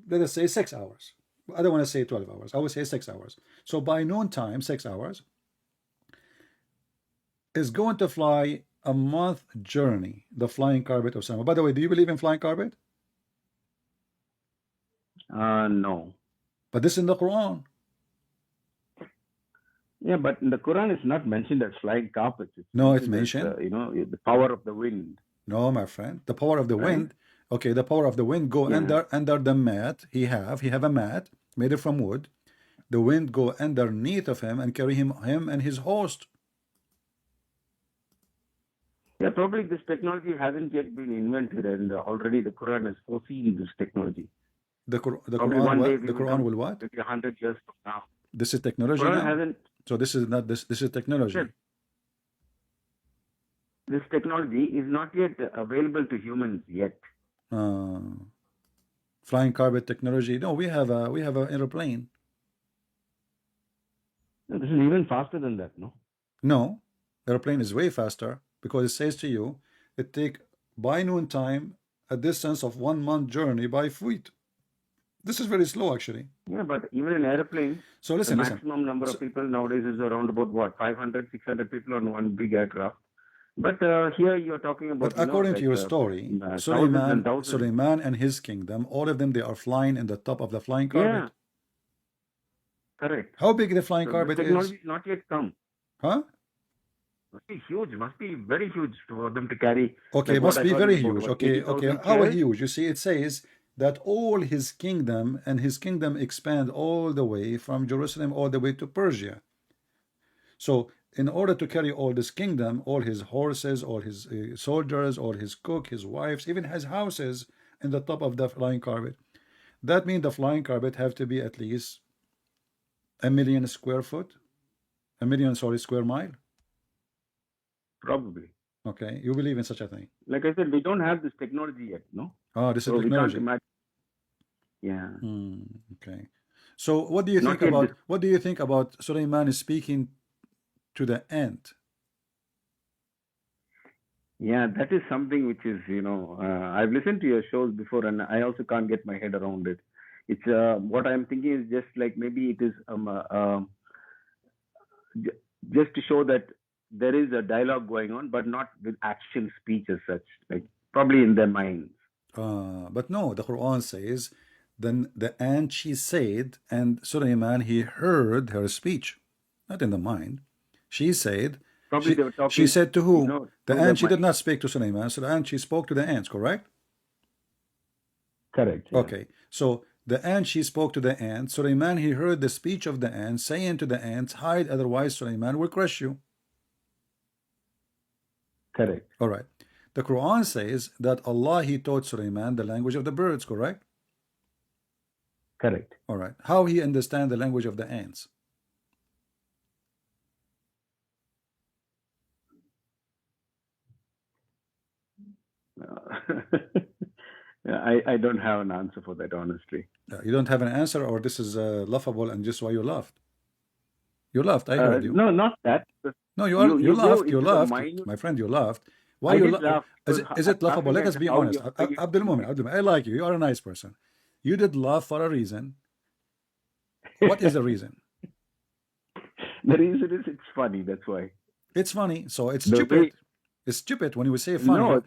let us say 6 hours. I don't want to say 12 hours. I would say 6 hours. So by noontime, 6 hours is going to fly a month journey, the flying carpet of Solomon. By the way, do you believe in flying carpet? No. But this is in the Quran. Yeah, but in the Quran it's not mentioned as flying carpets. No, it's as, mentioned. the power of the wind. No, my friend. The power of the Right. wind. Okay, the power of the wind go Yeah. under the mat. He have a mat made it from wood. The wind go underneath of him and carry him and his host. Yeah, probably this technology hasn't yet been invented, and already the Quran has foreseen this technology. The Probably Quran one day what? we The will Quran come will what? maybe 100 years from now. This is technology Quran now. hasn't. So this is not this is technology. Sure. This technology is not yet available to humans yet. Flying carpet technology. No, we have a airplane. No, this is even faster than that, no? No, airplane is way faster because it says to you it take by noontime a distance of 1 month journey by feet. This is very slow actually. Yeah, but even in airplane, So the listen. maximum number of people nowadays is around about what, 500, 600 people on one big aircraft. But here you're talking about. But according to your story, Suleiman and his kingdom, all of them they are flying in the top of the flying carpet. Yeah, correct. How big the flying So carpet this is? technology is not yet come. Huh? Must be huge. Must be very huge for them to carry. Okay, like must what I be told very you about, huge. what, Okay, 80,000 okay. How chairs? huge? You see, it says that all his kingdom and his kingdom expand all the way from Jerusalem all the way to Persia. So in order to carry all this kingdom, all his horses, all his soldiers, all his cook, his wives, even his houses in the top of the flying carpet, that means the flying carpet have to be at least 1 million square foot, 1 million, sorry, square mile. Probably. Okay, you believe in such a thing? Like I said, we don't have this technology yet, no? Oh, this is So we can't technology. imagine. Yeah. Okay. So what do you Not think yet about this- what do you think about Suleiman speaking to the ant? Yeah, that is something which is, I've listened to your shows before and I also can't get my head around it. It's what I'm thinking is just like maybe it is just to show that there is a dialogue going on, but not with action speech as such, like probably in their minds. But no, the Quran says, then the ant she said, and Suleiman he heard her speech, not in the mind. She said, Probably they were talking. she said to who? The through ant, their she did mind. not speak to Suleiman. So the ant, she spoke to the ants, correct? Correct. Yeah. Okay. So the ant, she spoke to the ant. Suleiman, he heard the speech of the ant, saying to the ants, hide, otherwise Suleiman will crush you. Correct. All right. The Quran says that Allah, He taught Sulaiman the language of the birds, correct? Correct. All right. How he understand the language of the ants? I don't have an answer for that, honestly. You don't have an answer, or this is laughable and just why you laughed? You laughed. I heard you. No, not that. No, you go laughed. You into the laughed, minute. my friend. You laughed. Why I you did laugh. Is it laughable? Let us be honest. How you Abdul Mumin, I like you. You are a nice person. You did laugh for a reason. What is the reason? The reason is it's funny. That's why. It's funny. So it's The stupid. way- It's stupid when you say funny. No,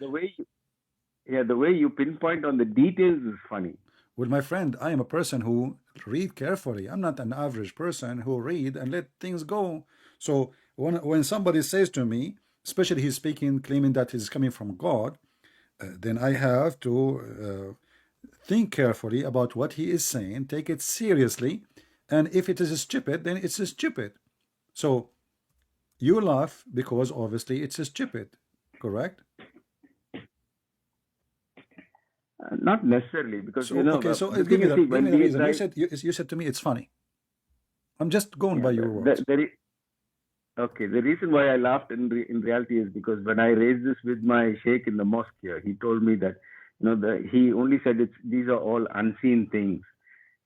the way you pinpoint on the details is funny. Well, my friend, I am a person who read carefully. I'm not an average person who read and let things go. So when somebody says to me, especially he's speaking, claiming that he's coming from God, then I have to think carefully about what he is saying, take it seriously, and if it is stupid, then it's stupid. So you laugh because obviously it's stupid, correct? Not necessarily, because So, you know. okay, so the give thing me is, the, see, give me when the we reason. try- You said to me it's funny. I'm just going by your the- words. Okay, the reason why I laughed in reality is because when I raised this with my sheikh in the mosque here, he told me that he only said these are all unseen things,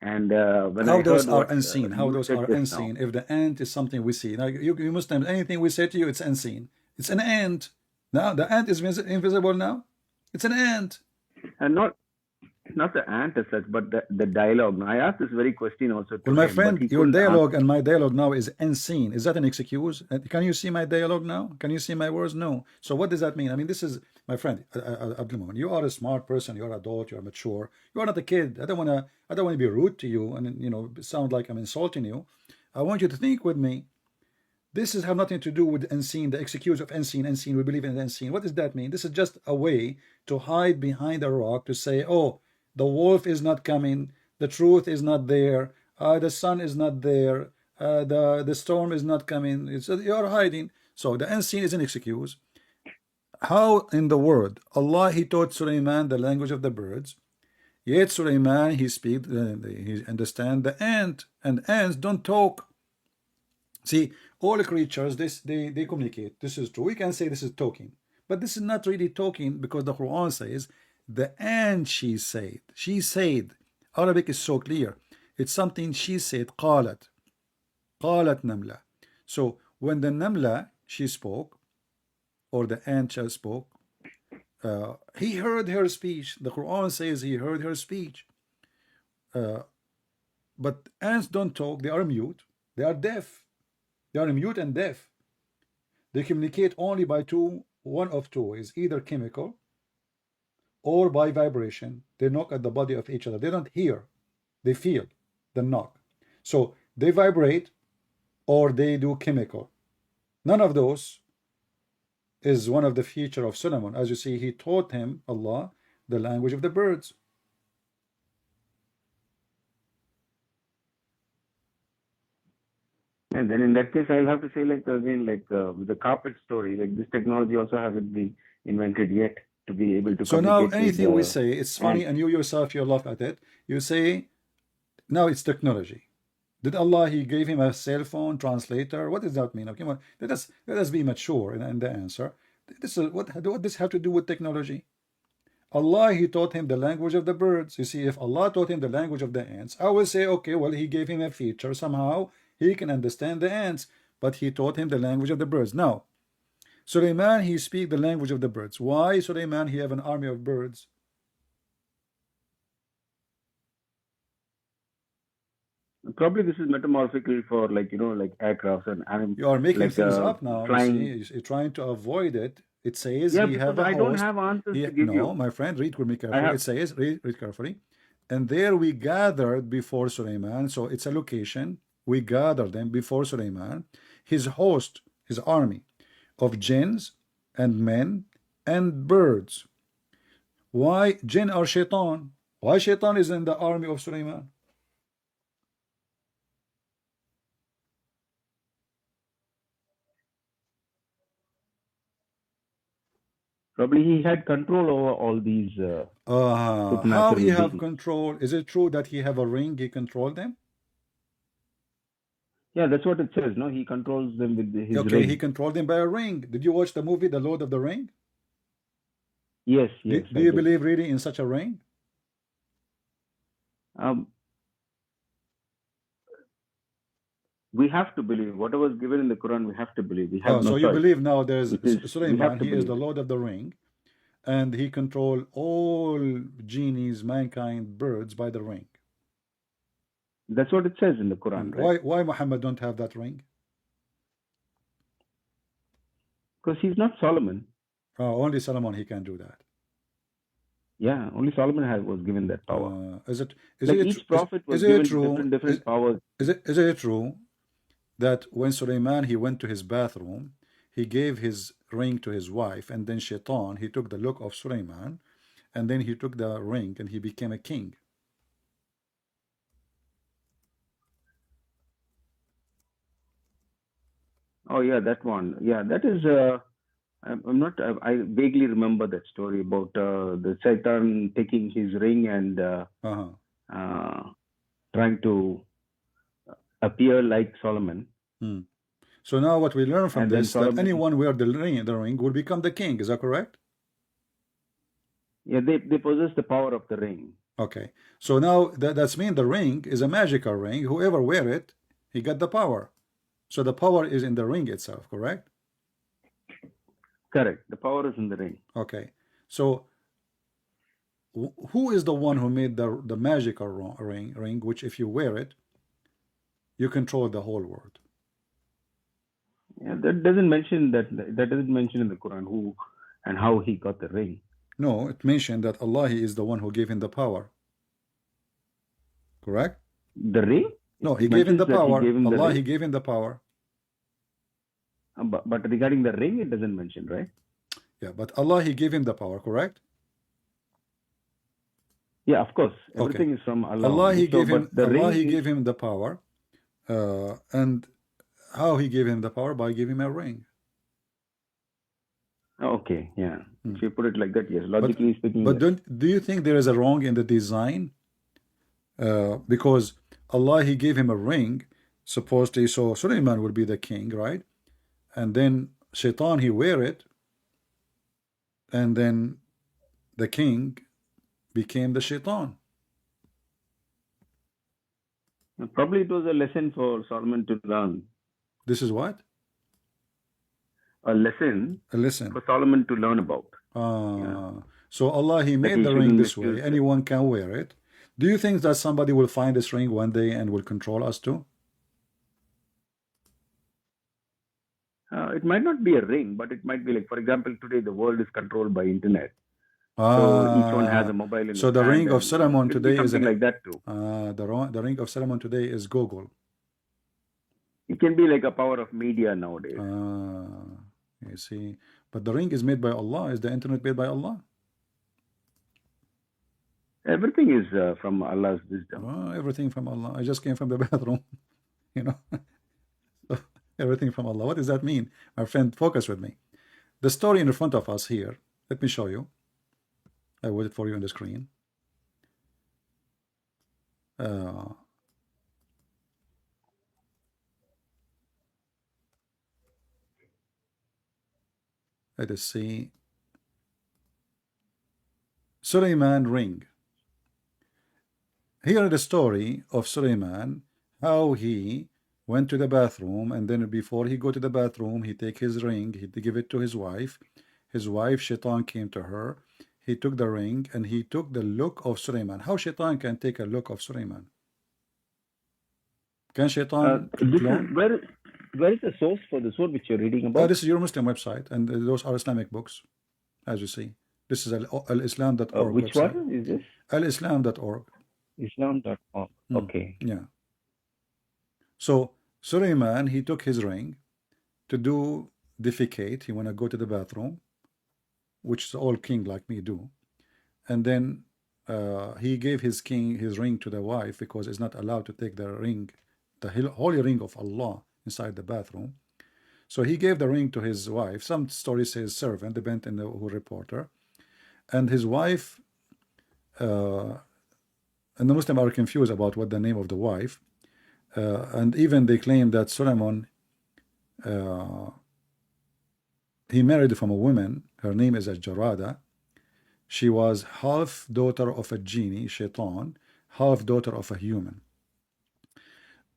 and when How I those heard are what unseen? How you those said are just unseen? now, If the ant is something we see, now you Muslims, anything we say to you, it's unseen. It's an ant. Now the ant is invisible now. It's an ant. and not the ant as such, but the dialogue. Now, I asked this very question also to Well, my him, but friend, he your couldn't dialogue answer. and my dialogue now is unseen. Is that an excuse? Can you see my dialogue now? Can you see my words? No. So what does that mean? I mean, this is my friend Abdul Mumin. You are a smart person. You're an adult. You're mature. You are not a kid. I don't want to be rude to you and sound like I'm insulting you. I want you to think with me. This has have nothing to do with unseen, the excuse of unseen. We believe in the unseen. What does that mean? This is just a way to hide behind a rock to say, oh, the wolf is not coming, the truth is not there, the sun is not there, the storm is not coming. You're hiding. So the unseen is an excuse. How in the world Allah He taught Sulaiman the language of the birds, yet Sulaiman he understand the ant, and ants don't talk. See, all creatures, they communicate. This is true. We can say this is talking, but this is not really talking, because the Quran says the ant she said. She said. Arabic is so clear. It's something she said. قالت نملة. So when the namla she spoke, or the ant she spoke, he heard her speech. The Quran says he heard her speech. But ants don't talk. They are mute. They are deaf. They are mute and deaf. They communicate only by one of two ways, either chemical or by vibration. They knock at the body of each other. They don't hear, they feel the knock. So they vibrate or they do chemical. None of those is one of the feature of Solomon. As you see, he taught him, Allah, the language of the birds. And then in that case, I'll have to say, with the carpet story, like this technology also hasn't been invented yet to be able to So now communicate anything we with say, it's funny, and you yourself, you laugh at it. You say, now it's technology. Did Allah, He gave him a cell phone translator? What does that mean? Okay, well, let us be mature in the answer. This is what does this have to do with technology? Allah, He taught him the language of the birds. You see, if Allah taught him the language of the ants, I will say, okay, well, He gave him a feature. Somehow he can understand the ants, but He taught him the language of the birds. Now, Sulaiman, he speak the language of the birds. Why Sulaiman, he have an army of birds? probably this is metamorphical for like aircrafts and animals. You are making like, things up now. flying. You see, you're trying to avoid it. It says Yeah, he because have a I host. don't have answers to give No, you. my friend, read with me carefully. have- It says, read carefully. And there we gathered before Sulaiman. So it's a location. We gathered them before Sulaiman, his host, his army of jinns and men and birds. Why jinn or shaitan? Why shaitan is in the army of Sulaiman? Probably he had control over all these How supernatural he have beings. control? Is it true that he have a ring? He control them? Yeah, that's what it says. No, he controls them with his Okay, he ring. controlled them by a ring. Did you watch the movie The Lord of the Ring? Yes, Do, yes, do I you did. believe really in such a ring? We have to believe whatever is given in the Quran. We have to believe. We have Oh, no so you choice. believe now there's It is. We have Suleiman, to he is the believe. Lord of the Ring, and he control all genies, mankind, birds by the ring. That's what it says in the Quran, right? Why Muhammad don't have that ring? Because he's not Solomon. Only Solomon he can do that. Yeah, only Solomon was given that power. Is it Like each prophet was given different powers. Is it true that when Suleiman he went to his bathroom, he gave his ring to his wife, and then Shaitan he took the look of Suleiman, and then he took the ring and he became a king? Oh yeah, that one. Yeah, that is. I'm not. I vaguely remember that story about the Satan taking his ring and trying to appear like Solomon. So now what we learn from And then this that Solomon. anyone wear the ring will become the king. Is that correct? Yeah, they possess the power of the ring. Okay. So now that's mean the ring is a magical ring. Whoever wear it, he got the power. So the power is in the ring itself, correct? Correct. The power is in the ring. Okay. So who is the one who made the magical ring, which if you wear it, you control the whole world? Yeah, that doesn't mention that. That doesn't mention in the Quran who and how he got the ring. No, it mentioned that Allah is the one who gave him the power. Correct? The ring? No, he gave him the power. Allah, he gave him the power. But regarding the ring, it doesn't mention, right? Yeah, but Allah, he gave him the power, correct? Yeah, of course. Everything is from Allah. Allah, he gave him. Allah, he is... gave him the power, and how he gave him the power? By giving him a ring. Okay, yeah. If you put it like that, yes. Logically speaking. But do you think there is a wrong in the design? Because Allah, he gave him a ring, supposedly, so Suleiman will be the king, right? And then Shaitan, he wear it, and then the king became the Shaitan. Probably it was a lesson for Solomon to learn. This is what? A lesson for Solomon to learn about. So Allah, he made the ring this way. Anyone can wear it. Do you think that somebody will find this ring one day and will control us too? It might not be a ring, but it might be like, for example, today the world is controlled by internet. So each one has a mobile. So the ring of Solomon today is something like that too. The ring of Solomon today is Google. It can be like a power of media nowadays. You see, but the ring is made by Allah. Is the internet made by Allah? Everything is from Allah's wisdom. Everything from Allah. I just came from the bathroom, you know. So, everything from Allah. What does that mean? My friend, focus with me. The story in front of us here. Let me show you. I put it for you on the screen. Let us see. Suleiman ring. Here is the story of Suleiman, how he went to the bathroom, and then before he go to the bathroom, he take his ring, he give it to his wife. His wife, Shaitan, came to her. He took the ring, and he took the look of Suleiman. How Shaitan can take a look of Suleiman? Can Shaitan clone? Where is the source for the sword which you're reading about? This is your Muslim website, and those are Islamic books, as you see. This is al-islam.org. Which website. one is this? Al-islam.org. Islam.org. Okay. Yeah. So Suleiman, he took his ring to do defecate. He want to go to the bathroom, which all king like me do. And then he gave his ring to the wife because it's not allowed to take the ring, the holy ring of Allah inside the bathroom. So he gave the ring to his wife. Some stories say his servant, depending on who reporter. And his wife and the Muslims are confused about what the name of the wife. And even they claim that Solomon, he married from a woman. Her name is Jarada. She was half daughter of a genie, Shaitan, half daughter of a human.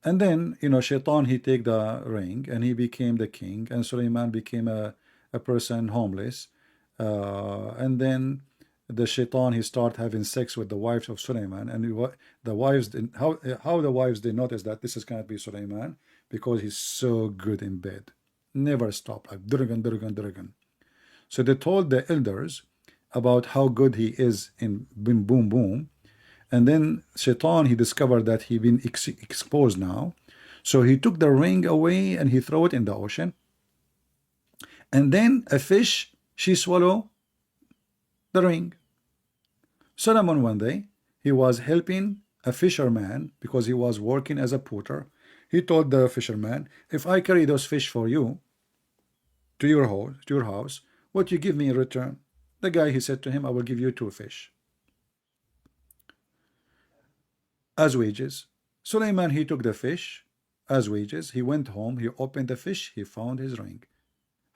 And then, Shaitan, he take the ring and he became the king, and Suleiman became a person homeless. And then the Shaitan, he start having sex with the wives of Suleiman, and the wives, how the wives, they notice that this is going to be Suleiman because he's so good in bed. Never stop, like durgan, durgan, durgan. So they told the elders about how good he is in boom, boom, boom. And then Shaitan, he discovered that he been exposed now. So he took the ring away and he threw it in the ocean. And then a fish, she swallowed the ring. Solomon one day, he was helping a fisherman because he was working as a porter. He told the fisherman, if I carry those fish for you to your house, what you give me in return? The guy, he said to him, I will give you 2 fish as wages. Suleiman, he took the fish as wages. He went home, he opened the fish, he found his ring.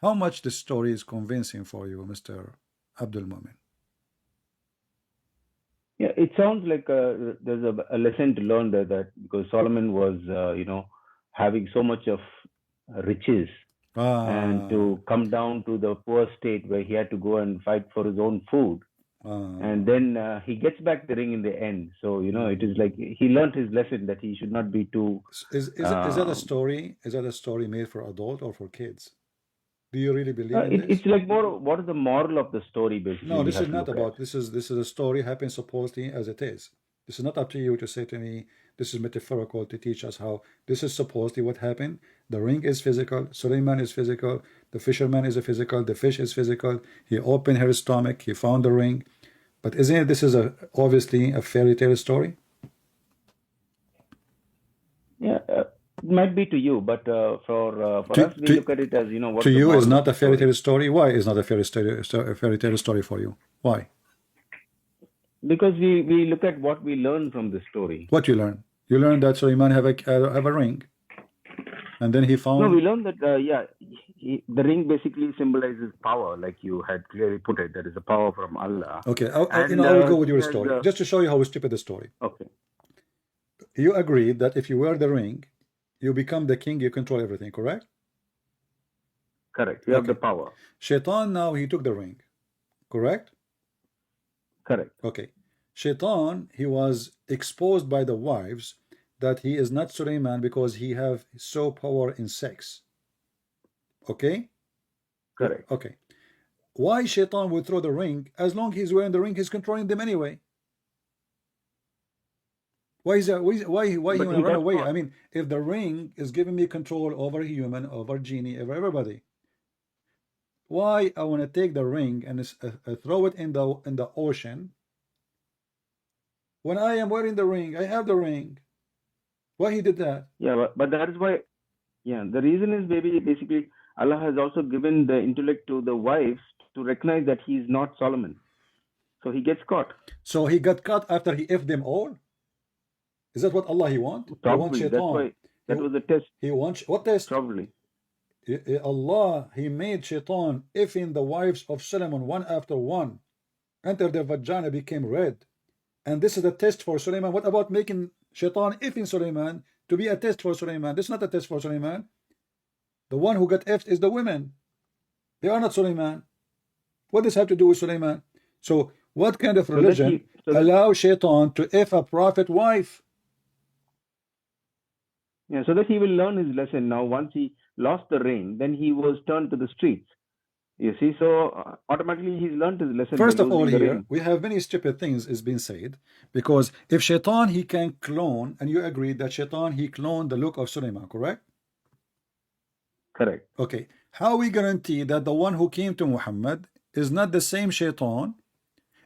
How much the story is convincing for you, Mr. Abdul Mumin? Yeah, it sounds like there's a lesson to learn there, that because Solomon was, having so much of riches, and to come down to the poor state where he had to go and fight for his own food. And then he gets back the ring in the end. So, it is like he learned his lesson that he should not be too... Is that a story? Is that a story made for adult or for kids? Do you really believe in this? It's like more, what is the moral of the story, basically? No, this is not about, this is a story happened supposedly as it is. This is not up to you to say to me, this is metaphorical to teach us how. This is supposedly what happened. The ring is physical, Suleiman is physical, the fisherman is a physical, the fish is physical. He opened her stomach, he found the ring. But isn't it, this is obviously a fairy tale story? Yeah, it might be to you, but for us, we look at it as, what to you is not a fairy tale story. Why is not a fairy tale story for you? Why? Because we look at what we learn from the story. What you learn? You learn that Suleiman have a ring, and then he found. No, we learned that the ring basically symbolizes power, like you had clearly put it. That is a power from Allah. Okay, I will go with your story just to show you how stupid the story. Okay. You agreed that if you wear the ring, you become the king. You control everything. Correct? Correct. You have the power. Shaitan now he took the ring. Correct? Correct. Okay. Shaitan, he was exposed by the wives that he is not Suleiman because he have so power in sex. Okay? Correct. Okay. Why Shaitan would throw the ring? As long as he's wearing the ring, he's controlling them anyway. Why is that? Why he want to run away? I mean, if the ring is giving me control over human, over genie, over everybody, why I want to take the ring and throw it in the ocean when I am wearing the ring? I have the ring. Why he did that? Yeah, but that is why. Yeah, the reason is basically Allah has also given the intellect to the wives to recognize that he is not Solomon, so he gets caught. So he got caught after he effed them all. Is that what Allah he want? Probably. He wants Shaitan. That's why that was a test. He wants what test? Probably. Allah, he made Shaitan effing the wives of Solomon one after one until their vagina became red. And this is a test for Suleiman. What about making Shaitan effing Suleiman to be a test for Suleiman? This is not a test for Suleiman. The one who got effed is the women. They are not Suleiman. What does this have to do with Suleiman? So what kind of religion allows Shaitan to eff a prophet wife? Yeah, so that he will learn his lesson. Now, once he lost the ring, then he was turned to the streets. You see, so automatically he's learned his lesson. First of all, here we have many stupid things is being said, because if Shaitan he can clone, and you agree that Shaitan he cloned the look of Suleiman, correct? Correct. Okay, how we guarantee that the one who came to Muhammad is not the same Shaitan,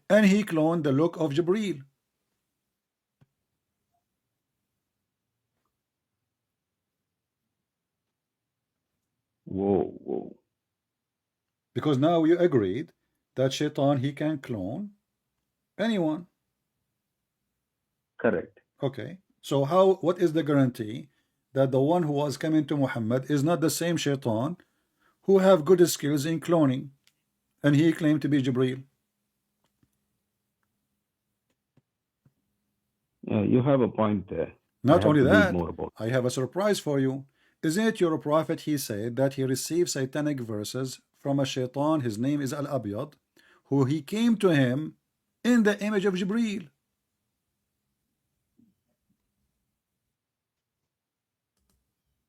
and he cloned the look of Jibreel? Whoa. Because now you agreed that Shaitan, he can clone anyone. Correct. Okay. So what is the guarantee that the one who was coming to Muhammad is not the same Shaitan who have good skills in cloning, and he claimed to be Jibreel? Yeah, you have a point there. Not only to read that, more about. I have a surprise for you. Isn't it your prophet, he said that he received satanic verses from a Shaitan, his name is Al-Abyad, who he came to him in the image of Jibreel.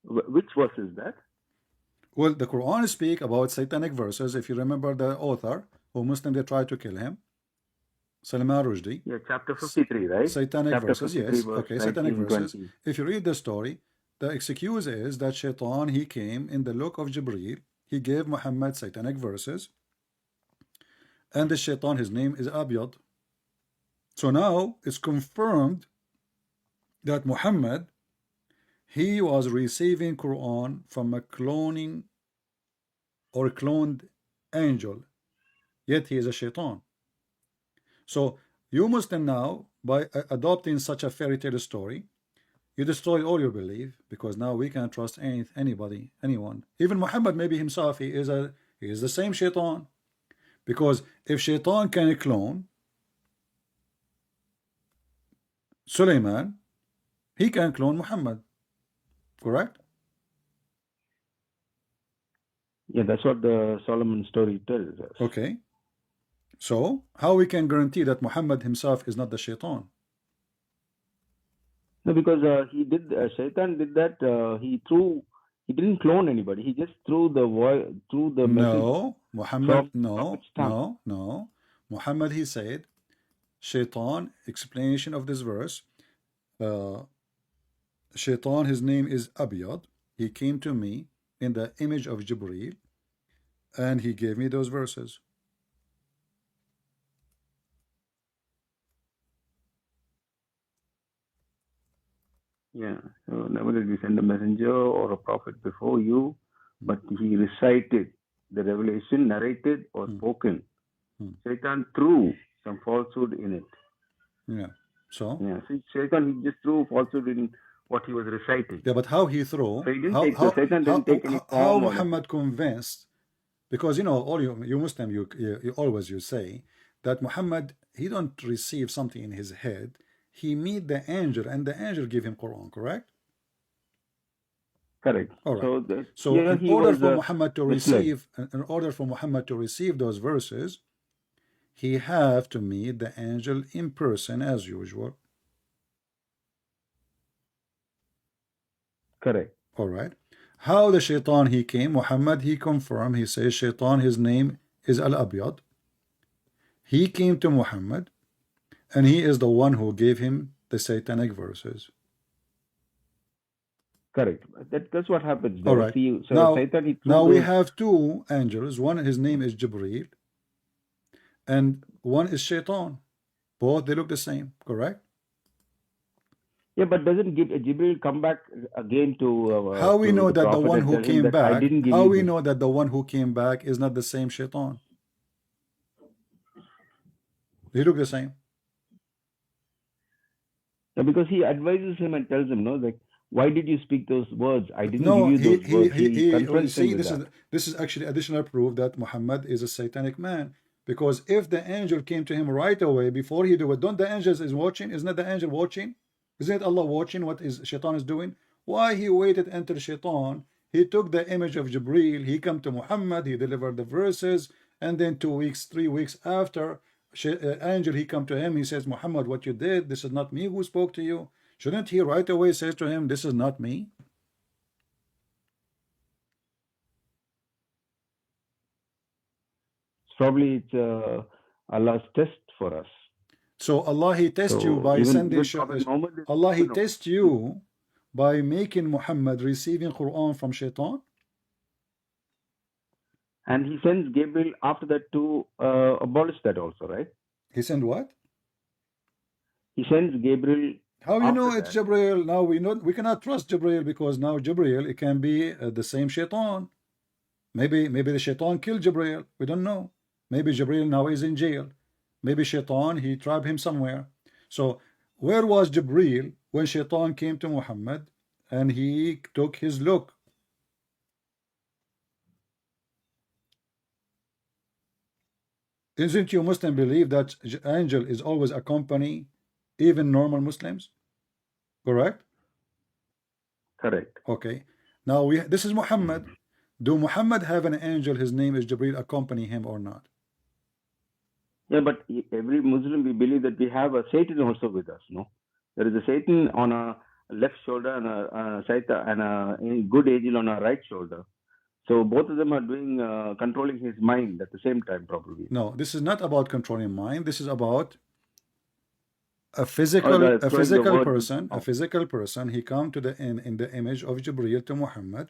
Which verse is that? Well, the Quran speak about satanic verses. If you remember the author who Muslim they tried to kill him, Salman Rushdie. Yeah, chapter 53, right? Satanic Chapter verses, 53, yes. verse Okay, satanic 19, verses. 20. If you read the story, the excuse is that Shaitan, he came in the look of Jibreel. He gave Muhammad satanic verses. And the Shaitan, his name is Abyad. So now it's confirmed that Muhammad, he was receiving Quran from a cloning or cloned angel, yet he is a Shaitan. So you Muslim now, by adopting such a fairy tale story, you destroy all your belief, because now we can't trust anybody, anyone. Even Muhammad, maybe himself, he is the same Shaitan. Because if Shaitan can clone Suleiman, he can clone Muhammad. Correct? Yeah, that's what the Solomon story tells us. Okay. So how we can guarantee that Muhammad himself is not the Shaitan? No, because Shaitan did that. He didn't clone anybody. He just threw the message. No, Muhammad, from no, Prophet's tongue. no. Muhammad, he said, Shaitan, explanation of this verse, Shaitan, his name is Abyad. He came to me in the image of Jibreel, and he gave me those verses. Yeah. So never did we send a messenger or a prophet before you, but he recited the revelation, narrated or spoken. Shaitan threw some falsehood in it. Yeah. So? Yeah. See, Shaitan, he just threw falsehood in what he was reciting. Yeah, but how he threw? So he didn't Satan didn't take any form. How Muhammad convinced? Because you know, all you Muslim, you always say that Muhammad, he don't receive something in his head. He meet the angel, and the angel give him Quran. Correct? Correct. All right. So, in order for Muhammad to receive, those verses, he have to meet the angel in person as usual. Correct. All right. How the Shaitan he came? Muhammad, he confirmed. He says Shaitan, his name is Al-Abyad. He came to Muhammad, and he is the one who gave him the satanic verses. Correct. That's what happens. All right. See, so now, Satan, we have two angels. One, his name is Jibreel, and one is Shaitan. Both, they look the same. Correct? Yeah, but doesn't Jibreel come back again to? How we know that the one who came back? How we know that the one who came back is not the same Shaitan? They look the same. Yeah, because he advises him and tells him, no, like, why did you speak those words? I didn't give you those words. He confronts him with that. This is actually additional proof that Muhammad is a satanic man. Because if the angel came to him right away before he do it, don't the angels is watching? Isn't the angel watching? Isn't Allah watching what is Shaitan is doing? Why he waited until Shaitan? He took the image of Jibreel. He come to Muhammad. He delivered the verses, and then 2 weeks, 3 weeks after, angel he come to him. He says, Muhammad, what you did, this is not me who spoke to you. Shouldn't he right away say to him, this is not me? Probably it's Allah's test for us. So Allah, he tests you by sending Allah, he tests you by making Muhammad receiving Quran from Shaitan. And he sends Gabriel after that to abolish that also, right? He sent what? He sends Gabriel. How you know it's Jibreel? Now we cannot trust Jibreel, because now Jibreel, it can be the same Shaitan. Maybe the shaitan killed Jibreel. We don't know. Maybe Jibreel now is in jail. Maybe shaitan, he trapped him somewhere. So where was Jibreel when shaitan came to Muhammad and he took his look? Isn't you Muslim believe that angel is always accompany even normal Muslims? Correct? Correct. Okay. Now this is Muhammad. Do Muhammad have an angel? His name is Jibreel, accompany him or not? Yeah, but every Muslim, we believe that we have a Satan also with us, no? There is a Satan on our left shoulder and a Satan and a good angel on our right shoulder. So both of them are doing controlling his mind at the same time, probably. No, this is not about controlling mind. This is about a Or physical the throwing the word. person. A physical person. He come to the in the image of Jibreel to Muhammad,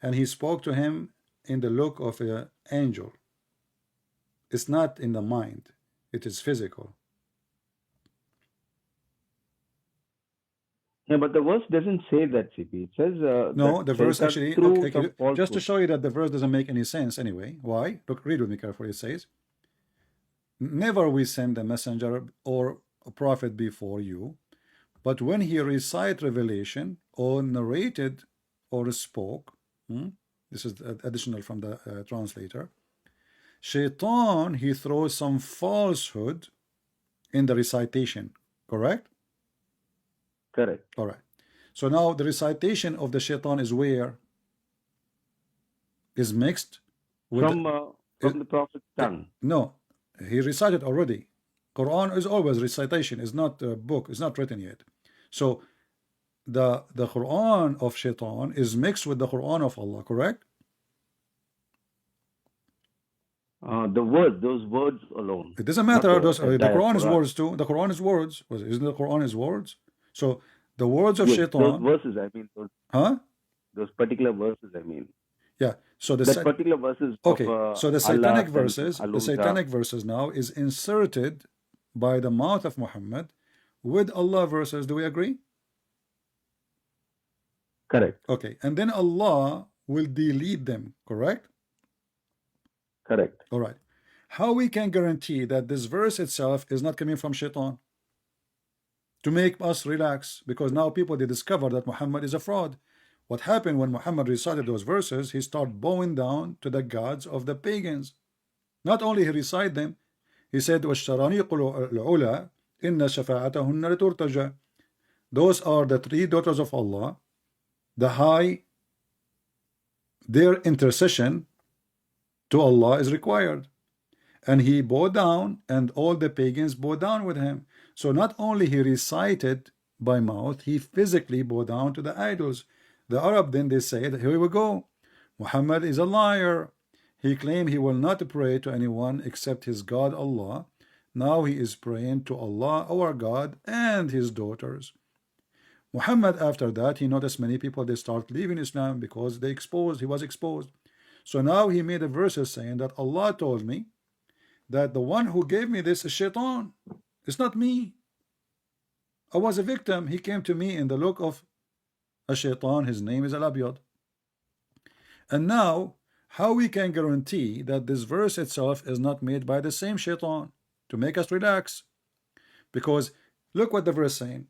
and he spoke to him in the look of an angel. It's not in the mind. It is physical. Yeah, but the verse doesn't say that, CP. It says No, that the verse Satan actually, through okay, some just to falsehood. show you that the verse doesn't make any sense anyway. Why? Look, read with me carefully. It says, never we send a messenger or a prophet before you, but when he recite revelation or narrated or spoke, this is additional from the translator, shaitan, he throws some falsehood in the recitation. Correct? Correct. All right. So now the recitation of the shaitan is where? Is mixed with From the prophet's tongue. no, he recited already. Quran is always recitation, is not a book, it's not written yet. So the Quran of shaitan is mixed with the Quran of Allah, correct? The words, those words alone. It doesn't matter. Not The entire Quran is Quran. words too. The Quran is words. Isn't the Quran is words? So the words of Yes, shaitan. those verses, I mean, those particular verses, I mean. Yeah. So the That particular verses okay. of So the satanic Allah verses, the satanic verses now is inserted by the mouth of Muhammad with Allah verses. Do we agree? Correct. Okay. And then Allah will delete them. Correct? Correct. All right. How we can guarantee that this verse itself is not coming from shaitan? To make us relax, because now people, they discover that Muhammad is a fraud. What happened when Muhammad recited those verses, he started bowing down to the gods of the pagans. Not only he recited them, he said, وَالشَّرَانِيقُ الْعُلَى إِنَّ شَفَاعَتَهُنَّ لَتُرْتَجَى. Those are the three daughters of Allah, the high, their intercession to Allah is required. And he bowed down, and all the pagans bowed down with him. So not only he recited by mouth, he physically bowed down to the idols. The Arab then, they say that here we go, Muhammad is a liar. He claimed he will not pray to anyone except his God Allah. Now he is praying to Allah, our God, and his daughters. Muhammad, after that, he noticed many people, they start leaving Islam because he was exposed. So now he made a verse saying that Allah told me that the one who gave me this is shaitan. It's not me. I was a victim. He came to me in the look of a shaitan. His name is Al-Abyad. And now, how we can guarantee that this verse itself is not made by the same shaitan to make us relax? Because look what the verse saying.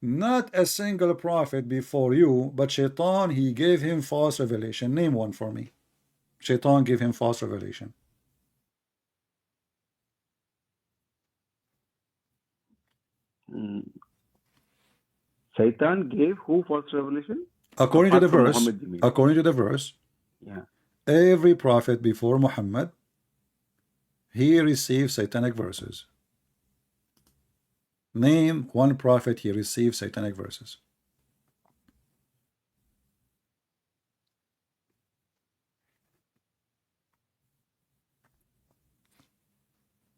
Not a single prophet before you, but shaitan, he gave him false revelation. Name one for me. Shaitan gave him false revelation. Satan gave who false revelation? According to the Apart from verse, Muhammad, you mean? according to the verse, Yeah. every prophet before Muhammad, he received satanic verses. Name one prophet he received satanic verses.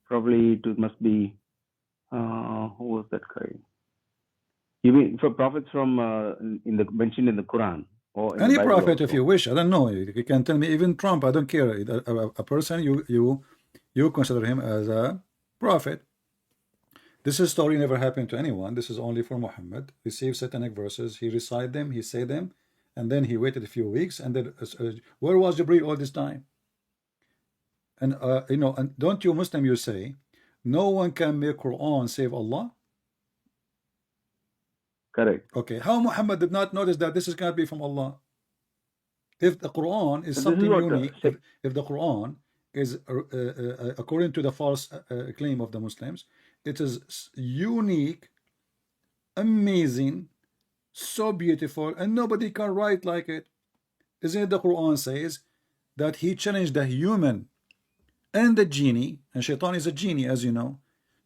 Probably it must be who was that guy? You mean for prophets from mentioned in the Quran or in Any the Bible prophet, also? if you wish. I don't know. You can tell me. Even Trump. I don't care. A person you consider him as a prophet. This story never happened to anyone. This is only for Muhammad. Received satanic verses. He recite them. He say them, and then he waited a few weeks, and then where was Jibril all this time? And you know, and don't you Muslim, you say no one can make Quran save Allah? Correct. Okay, how Muhammad did not notice that this is going to be from Allah? If the Quran is So this is something what, unique, if the Quran is according to the false claim of the Muslims, it is unique, amazing, so beautiful, and nobody can write like it. Isn't it the Quran says that he challenged the human and the genie, and Shaitan is a genie, as you know,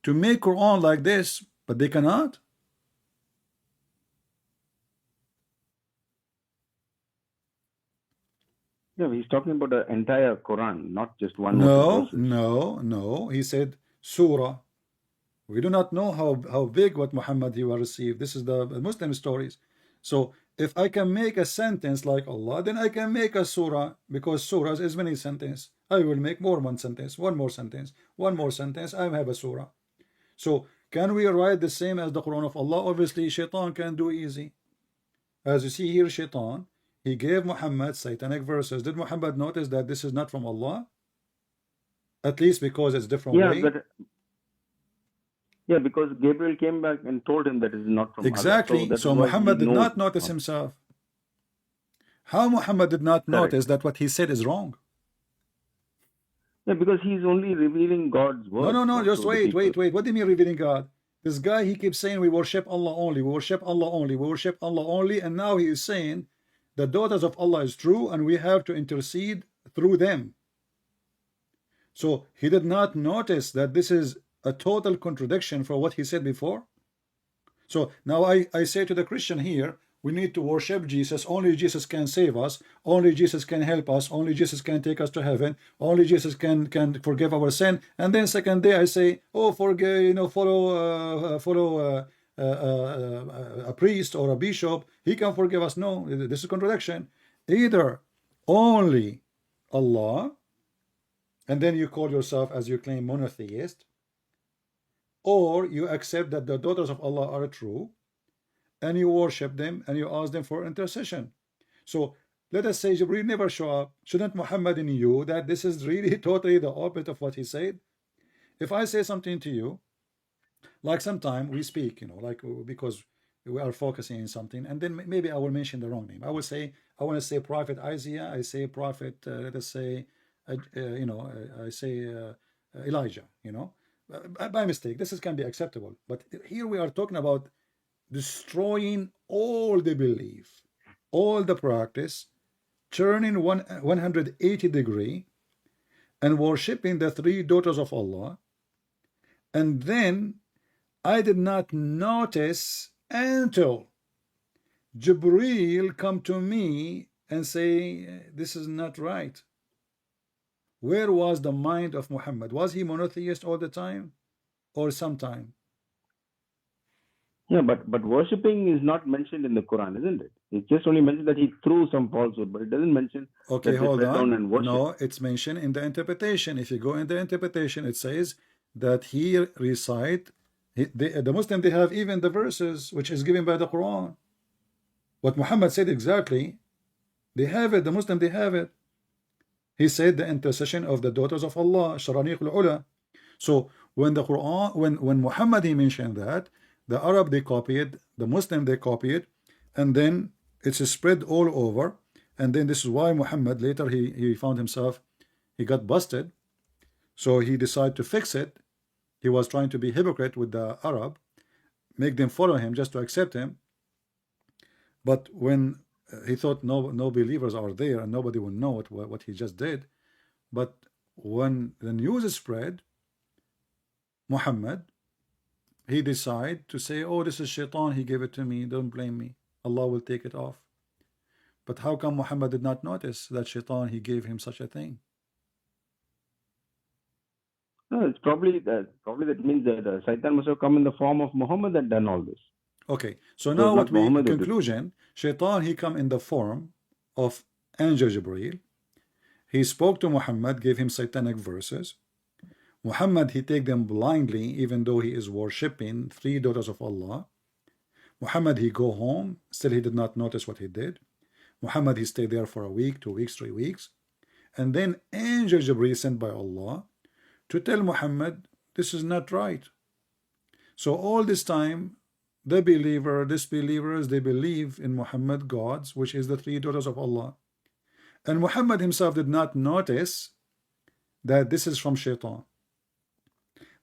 to make Quran like this, but they cannot? Yeah, he's talking about the entire Quran, not just one or No, two verses. no. He said surah. We do not know how big what Muhammad he will receive. This is the Muslim stories. So if I can make a sentence like Allah, then I can make a surah, because surahs is many sentences. I will make more one sentence, one more sentence, one more sentence. I have a surah. So can we write the same as the Quran of Allah? Obviously, Shaitan can do easy. As you see here, Shaitan, he gave Muhammad satanic verses. Did Muhammad notice that this is not from Allah? At least because it's different way. Yeah, because Gabriel came back and told him that it is not from exactly. Allah. So Muhammad did not notice himself. How Muhammad did not notice that what he said is wrong? Yeah, because he's only revealing God's word. No. Just wait. What do you mean revealing God? This guy, he keeps saying we worship Allah only, we worship Allah only, we worship Allah only, and now he is saying the daughters of Allah is true and we have to intercede through them. So he did not notice that this is a total contradiction for what he said before. So now I say to the Christian here, we need to worship Jesus. Only Jesus can save us. Only Jesus can help us. Only Jesus can take us to heaven. Only Jesus can forgive our sin. And then second day I say, oh, forgive, you know, follow a priest or a bishop. He can forgive us. No, this is contradiction. Either only Allah, and then you call yourself, as you claim, monotheist, or you accept that the daughters of Allah are true, and you worship them and you ask them for intercession. So let us say Jibreel never show up. Shouldn't Muhammad knew that this is really totally the opposite of what he said? If I say something to you, like sometime we speak, you know, like because we are focusing on something, and then maybe I will mention the wrong name. I will say, I want to say Prophet Isaiah, I say Prophet, let us say, you know, I say Elijah, you know, by mistake. This can be acceptable. But here we are talking about destroying all the belief, all the practice, turning 180 degree, and worshipping the three daughters of Allah. And then I did not notice until Jibreel come to me and say, this is not right. Where was the mind of Muhammad? Was he monotheist all the time or sometime? Yeah, but worshipping is not mentioned in the Quran, isn't it? It just only mentions that he threw some falsehood, but it doesn't mention. Okay, that hold down on. and worship. No, it's mentioned in the interpretation. If you go in the interpretation, it says that he recite. The Muslim, they have even the verses which is given by the Quran. What Muhammad said exactly, they have it. The Muslim, they have it. He said the intercession of the daughters of Allah, Sharaniq al-Ula. So when the Quran, when Muhammad he mentioned that, the Arab they copy it, the Muslim they copy it, and then it's spread all over. And then this is why Muhammad later he found himself, he got busted. So he decided to fix it. He was trying to be hypocrite with the Arab, make them follow him just to accept him. But when he thought no believers are there and nobody will know what he just did. But when the news spread, Muhammad, he decided to say, oh, this is Shaitan, he gave it to me, don't blame me, Allah will take it off. But how come Muhammad did not notice that Shaitan, he gave him such a thing? No, it's probably that means that Satan must have come in the form of Muhammad and done all this. Okay, so now what we Muhammad conclusion, Shaitan, he come in the form of angel Jibreel. He spoke to Muhammad, gave him satanic verses. Muhammad, he take them blindly, even though he is worshipping three daughters of Allah. Muhammad, he go home, still he did not notice what he did. Muhammad, he stayed there for a week, 2 weeks, 3 weeks. And then angel Jibreel sent by Allah to tell Muhammad, this is not right. So all this time, the believer, disbelievers, they believe in Muhammad gods, which is the three daughters of Allah. And Muhammad himself did not notice that this is from Shaitan.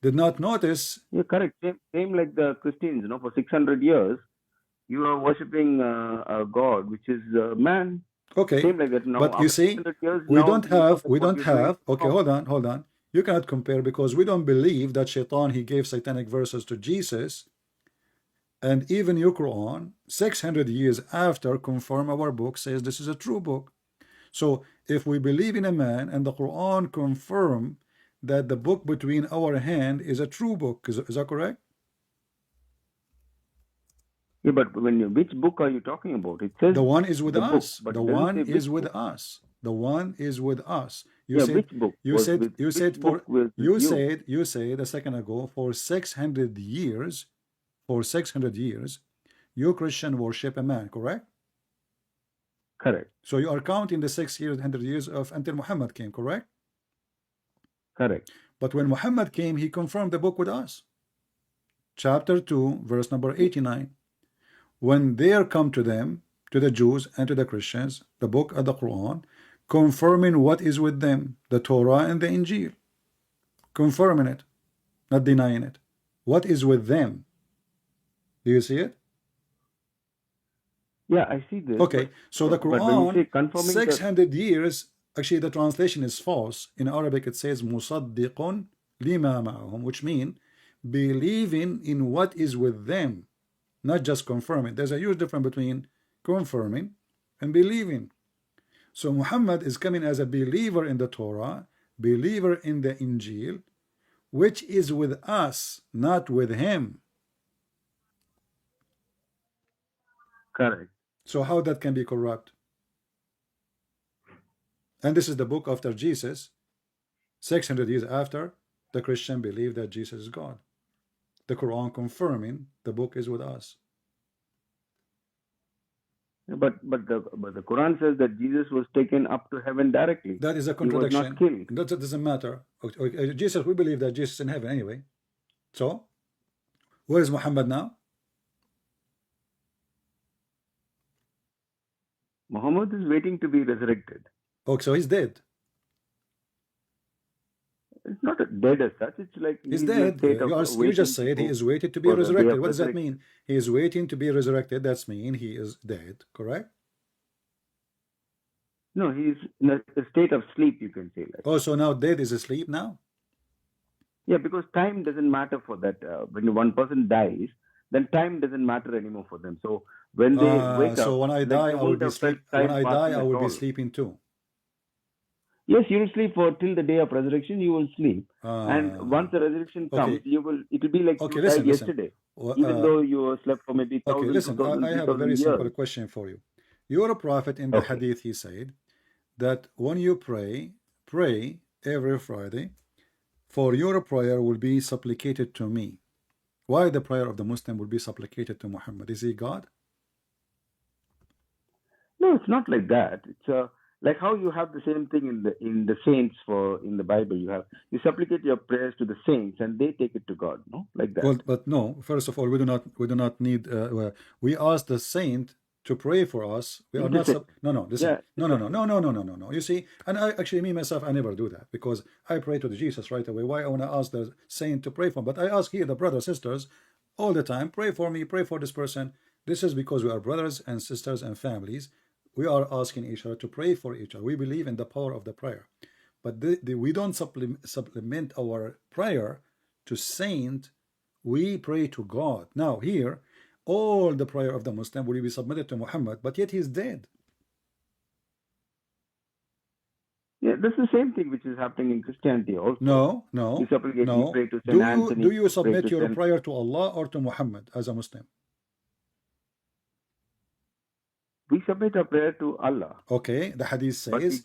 Did not notice. You're correct. Same like the Christians, for 600 years, you are worshipping a God, which is man. Okay, Same like that. Now, but you see, we don't have, okay, hold on. You cannot compare because we don't believe that Shaitan, he gave satanic verses to Jesus. And even your Quran, 600 years after, confirm our book, says this is a true book. So if we believe in a man and the Quran confirm that the book between our hand is a true book, is that correct? Yeah, but which book are you talking about? It says the one is with us. Book, the one is with us. The one is with us. You said, which book? You said a second ago, for 600 years, you Christian worship a man, correct? Correct. So you are counting the 600 years of until Muhammad came, correct? Correct. But when Muhammad came, he confirmed the book with us. Chapter 2, verse number 89. When there come to them, to the Jews and to the Christians, the book of the Quran, confirming what is with them, the Torah and the Injil. Confirming it, not denying it. What is with them? Do you see it? Yeah, I see this. Okay, so the Quran, 600 the... years, actually the translation is false. In Arabic it says musaddiqun lima ma'ahum, which means believing in what is with them, not just confirming. There's a huge difference between confirming and believing. So Muhammad is coming as a believer in the Torah, believer in the Injil, which is with us, not with him. Correct. So how that can be corrupt? And this is the book after Jesus, 600 years after, the Christian believe that Jesus is God. The Quran confirming the book is with us. But the Quran says that Jesus was taken up to heaven directly. That is a contradiction. He was not killed. That doesn't matter. Jesus, we believe that Jesus is in heaven anyway. So, where is Muhammad now? Muhammad is waiting to be resurrected. Oh, so he's dead. It's not dead as such. It's like he's dead. You just said he is waiting to be resurrected. What does that mean? He is waiting to be resurrected. That's mean he is dead, correct? No, he's in a state of sleep, you can say. Like. Oh, so now dead is asleep now? Yeah, because time doesn't matter for that. When one person dies, then time doesn't matter anymore for them. So when they wake up, so when I die, I will be sleep. When I die, I will be sleeping too. Yes, you will sleep till the day of resurrection. You will sleep, and once the resurrection comes, it will be like you died yesterday, even though you slept for maybe 1,000. Okay, listen. I have a very simple question for you. Your prophet in the hadith, he said that when you pray every Friday, for your prayer will be supplicated to me. Why the prayer of the Muslim will be supplicated to Muhammad? Is he God? No, it's not like that. It's like how you have the same thing in the saints in the Bible. You supplicate your prayers to the saints and they take it to God, no, like that. Well, but no. First of all, we do not need. We ask the saint to pray for us. We are not. No. Listen. Yeah. No. You see, and me myself, I never do that because I pray to Jesus right away. Why I want to ask the saint to pray for me? But I ask here the brothers, sisters, all the time. Pray for me. Pray for this person. This is because we are brothers and sisters and families. We are asking each other to pray for each other. We believe in the power of the prayer. But we don't supplement our prayer to saint. We pray to God. Now here, all the prayer of the Muslim will be submitted to Muhammad, but yet he is dead. Yeah, that's the same thing which is happening in Christianity also. No. You supplicate, you pray to Saint Anthony. Do you submit your prayer to Allah or to Muhammad as a Muslim? We submit our prayer to Allah. Okay, the hadith says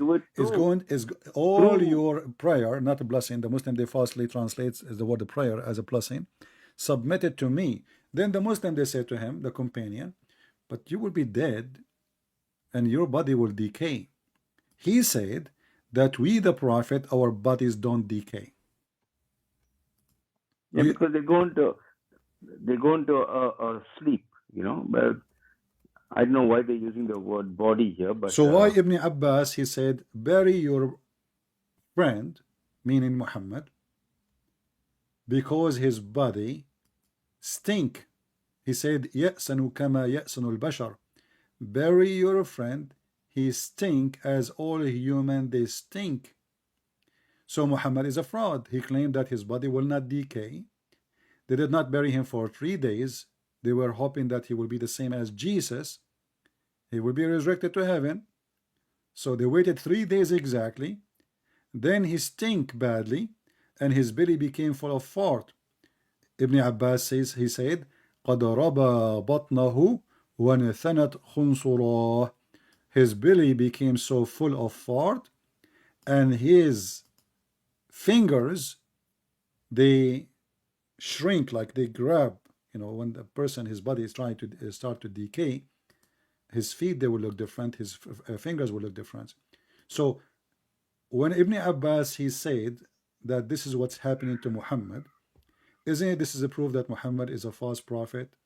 all your prayer, not a blessing. The Muslim, they falsely translates the word prayer as a blessing. Submitted to me. Then the Muslim, they say to him, the companion, but you will be dead and your body will decay. He said that we, the Prophet, our bodies don't decay. Yeah, because they go into sleep, you know. But I don't know why they're using the word body here. But So why Ibn Abbas, he said, bury your friend, meaning Muhammad, because his body stink. He said, يَأْسَنُ كَمَا يَأْسَنُ الْبَشَرِ. Bury your friend, he stink as all human, they stink. So Muhammad is a fraud. He claimed that his body will not decay. They did not bury him for 3 days. They were hoping that he will be the same as Jesus. He will be resurrected to heaven. So they waited 3 days exactly. Then he stink badly, and his belly became full of fart. Ibn Abbas says, he said, قَدْ رَبَى بَطْنَهُ وَنَثَنَتْ خُنْصُرَاهُ. His belly became so full of fart, and his fingers, they shrink, like they grab, you know, when the person, his body is trying to start to decay, his feet, they will look different, his fingers will look different. So when Ibn Abbas, he said that this is what's happening to Muhammad, isn't it this is a proof that Muhammad is a false prophet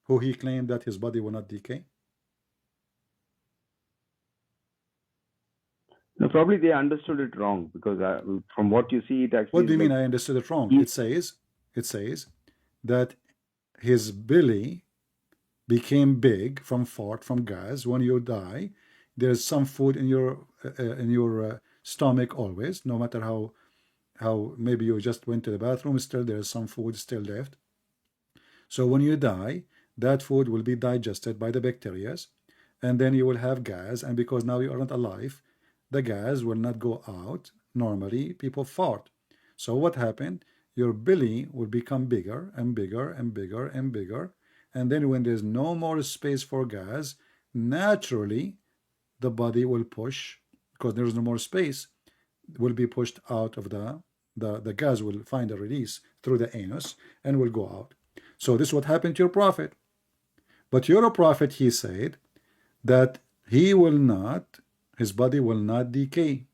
who he claimed that his body will not decay? no, probably they understood it wrong, because from what you see, it actually. What do you mean I understood it wrong? It says that his belly became big from fart, from gas. When you die, there's some food in your stomach always, no matter how maybe you just went to the bathroom, still there's some food still left. So when you die, that food will be digested by the bacteria, and then you will have gas, and because now you are not alive, the gas will not go out. Normally people fart. So what happened? Your belly will become bigger and bigger and bigger and bigger, and then when there's no more space for gas, naturally the body will push, because there's no more space, will be pushed out of the gas will find a release through the anus and will go out. So this is what happened to your prophet. But your prophet, he said that he will not, his body will not decay.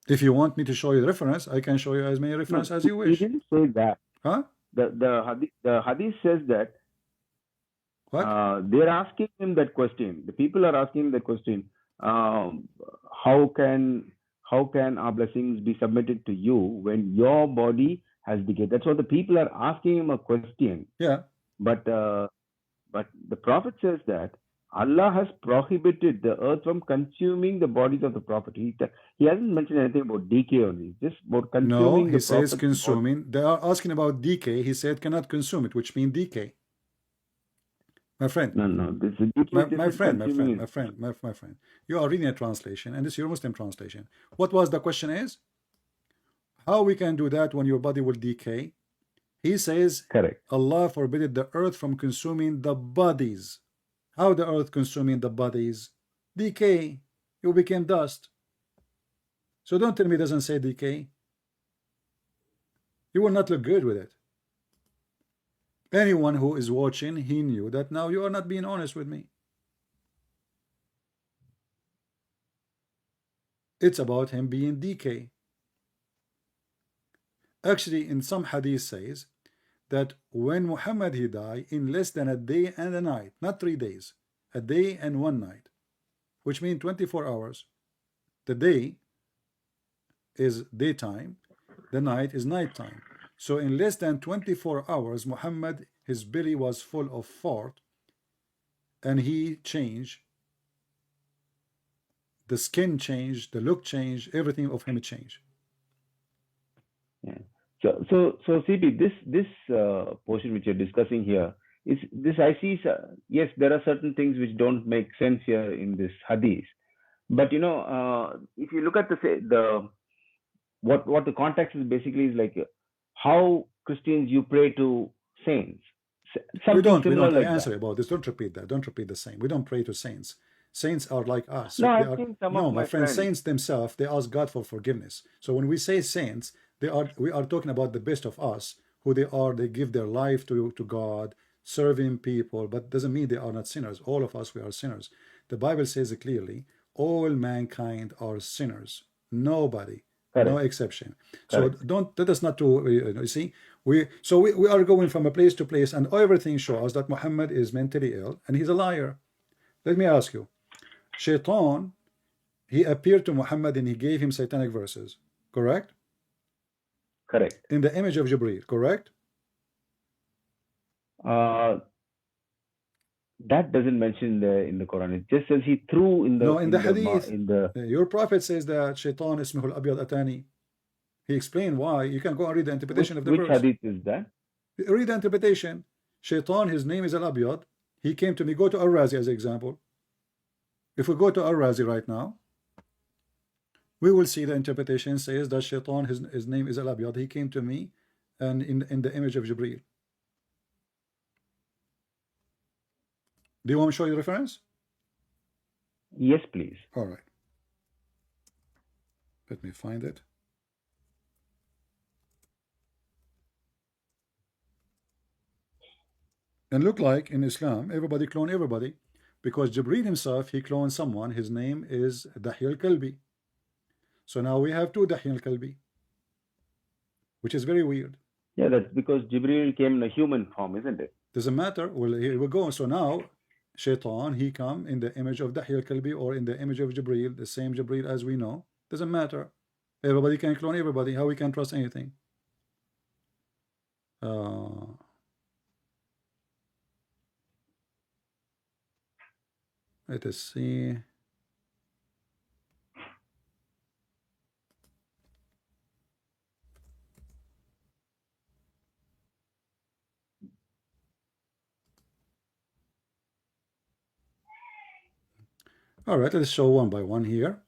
If you want me to show you the reference, I can show you as many references as you wish. He didn't say that. Huh? The hadith says that. What? They're asking him that question. The people are asking him that question. How can our blessings be submitted to you when your body has decayed? That's what the people are asking him a question. Yeah. But the Prophet says that Allah has prohibited the earth from consuming the bodies of the Prophet. He hasn't mentioned anything about decay only, just about consuming. No, he says consuming. They are asking about decay. He said cannot consume it, which means decay. My friend. No. This is my friend. You are reading a translation, and this is your Muslim translation. What was the question is? How we can do that when your body will decay? He says, correct. Allah forbid the earth from consuming the bodies. How the earth consuming the bodies? Decay. You became dust. So don't tell me it doesn't say decay. You will not look good with it. Anyone who is watching, he knew that now you are not being honest with me. It's about him being decay. Actually, in some hadith says that when Muhammad he died, in less than a day and a night, not 3 days, a day and 1 night, which means 24 hours. The day is daytime, the night is nighttime. So in less than 24 hours, Muhammad, his belly was full of fart, and he changed. The skin changed, the look changed, everything of him changed. Yeah. So CB, this portion which you're discussing here is this. I see. Yes, there are certain things which don't make sense here in this hadith, but you know, if you look at what the context is basically is like how Christians you pray to saints. We don't like answer about this. Don't repeat that. Don't repeat the same. We don't pray to saints. Saints are like us. No, I've seen some of my friends. Saints themselves, they ask God for forgiveness. So when we say saints, We are talking about the best of us, who they are. They give their life to God, serving people, but doesn't mean they are not sinners. All of us, we are sinners. The Bible says it clearly, all mankind are sinners. Nobody, no Correct. exception. So Correct. don't, that is not to, you see, we are going from a place to place, and everything shows that Muhammad is mentally ill and he's a liar. Let me ask you, Shaitan, he appeared to Muhammad and he gave him satanic verses, correct? Correct. In the image of Jibreel, correct? That doesn't mention in the Quran. It just says he threw in No, in the hadith, in the. your prophet says that Shaitan ismuhu al-abyad atani. He explained why. You can go and read the interpretation of the Which verse. hadith is that? Read the interpretation. Shaitan, his name is al-abyad. He came to me. Go to Al-Razi as an example. If we go to Al-Razi right now, we will see the interpretation says that Shaitan, his name is al-abyad. He came to me and in the image of Jibreel. Do you want me to show you the reference? Yes, please. All right. Let me find it. And look like in Islam, everybody clone everybody. Because Jibreel himself, he cloned someone. His name is Dahi al-Kalbi. So now we have two Dahi al-Kalbi, which is very weird. Yeah, that's because Jibreel came in a human form, isn't it? Doesn't matter. Well, here we go. So now Shaitan, he come in the image of Dahi al-Kalbi or in the image of Jibreel, the same Jibreel as we know. Doesn't matter. Everybody can clone everybody. How we can trust anything? Let us see. All right, let's show one by one here.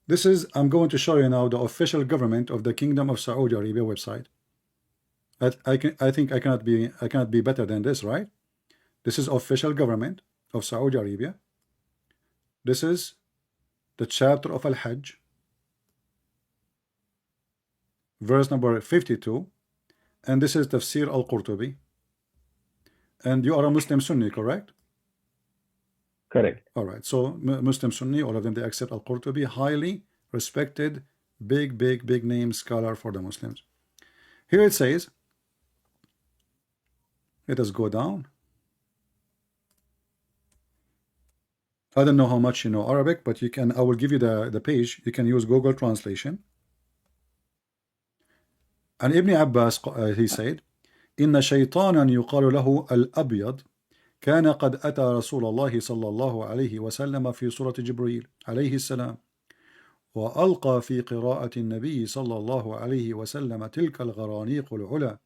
This is, I'm going to show you now the official government of the Kingdom of Saudi Arabia website. I think I cannot be better than this, right? This is official government of Saudi Arabia. This is the chapter of Al-Hajj, verse number 52, and this is Tafsir Al-Qurtubi. And you are a Muslim Sunni, correct? Correct. All right, so Muslim Sunni, all of them, they accept Al-Qurtubi, highly respected, big name scholar for the Muslims. Here it says, let us go down. I don't know how much you know Arabic, but you can, I will give you the page. You can use Google Translation. And Ibn Abbas, he said, إن شيطانا يقال له الأبيض كان قد أتى رسول الله صلى الله عليه وسلم في صورة جبريل عليه السلام وألقى في قراءة النبي صلى الله عليه وسلم تلك الغرانيق العلا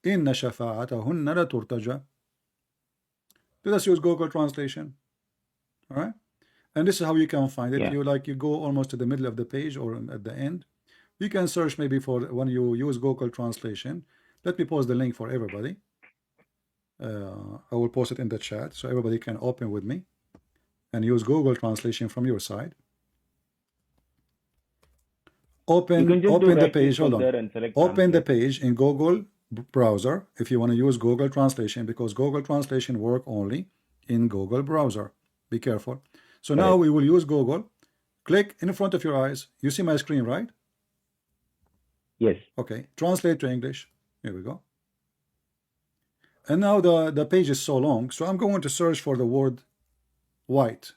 إن شفاعتهن لترتجى. Let us use Google Translation. All right, and this is how you can find it. Yeah. You go almost to the middle of the page or at the end. You can search maybe for when you use Google Translation. Let me post the link for everybody. I will post it in the chat so everybody can open with me and use Google Translation from your side. Open the page. Hold on. Open the page in Google browser if you want to use Google Translation, because Google Translation work only in Google browser. Be careful. So now we will use Google. Click in front of your eyes. You see my screen, right? Yes. Okay. Translate to English. Here we go. And now the page is so long, so I'm going to search for the word white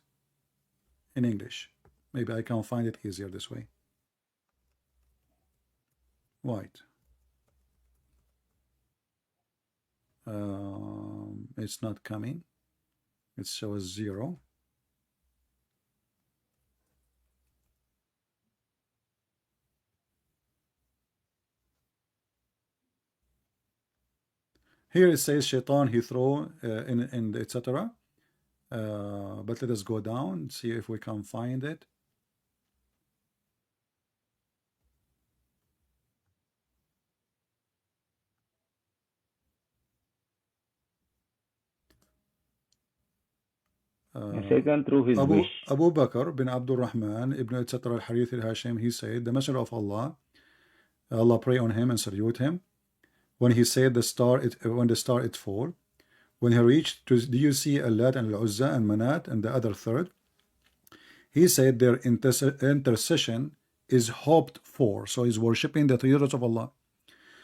in English. Maybe I can find it easier this way. White. It's not coming. It shows 0. Here it says Shaitan, he throw in etc. But let us go down, see if we can find it. Shaitan through his wish. Abu Bakr bin Abdul Rahman ibn etc. al-Harith al-Hashim, he said, the Messenger of Allah, Allah pray on him and salute him. When he said when the star it fall, when he reached to, do you see Allat and Al-Uzza and Manat and the other third? He said their intercession is hoped for. So he's worshipping the three of Allah.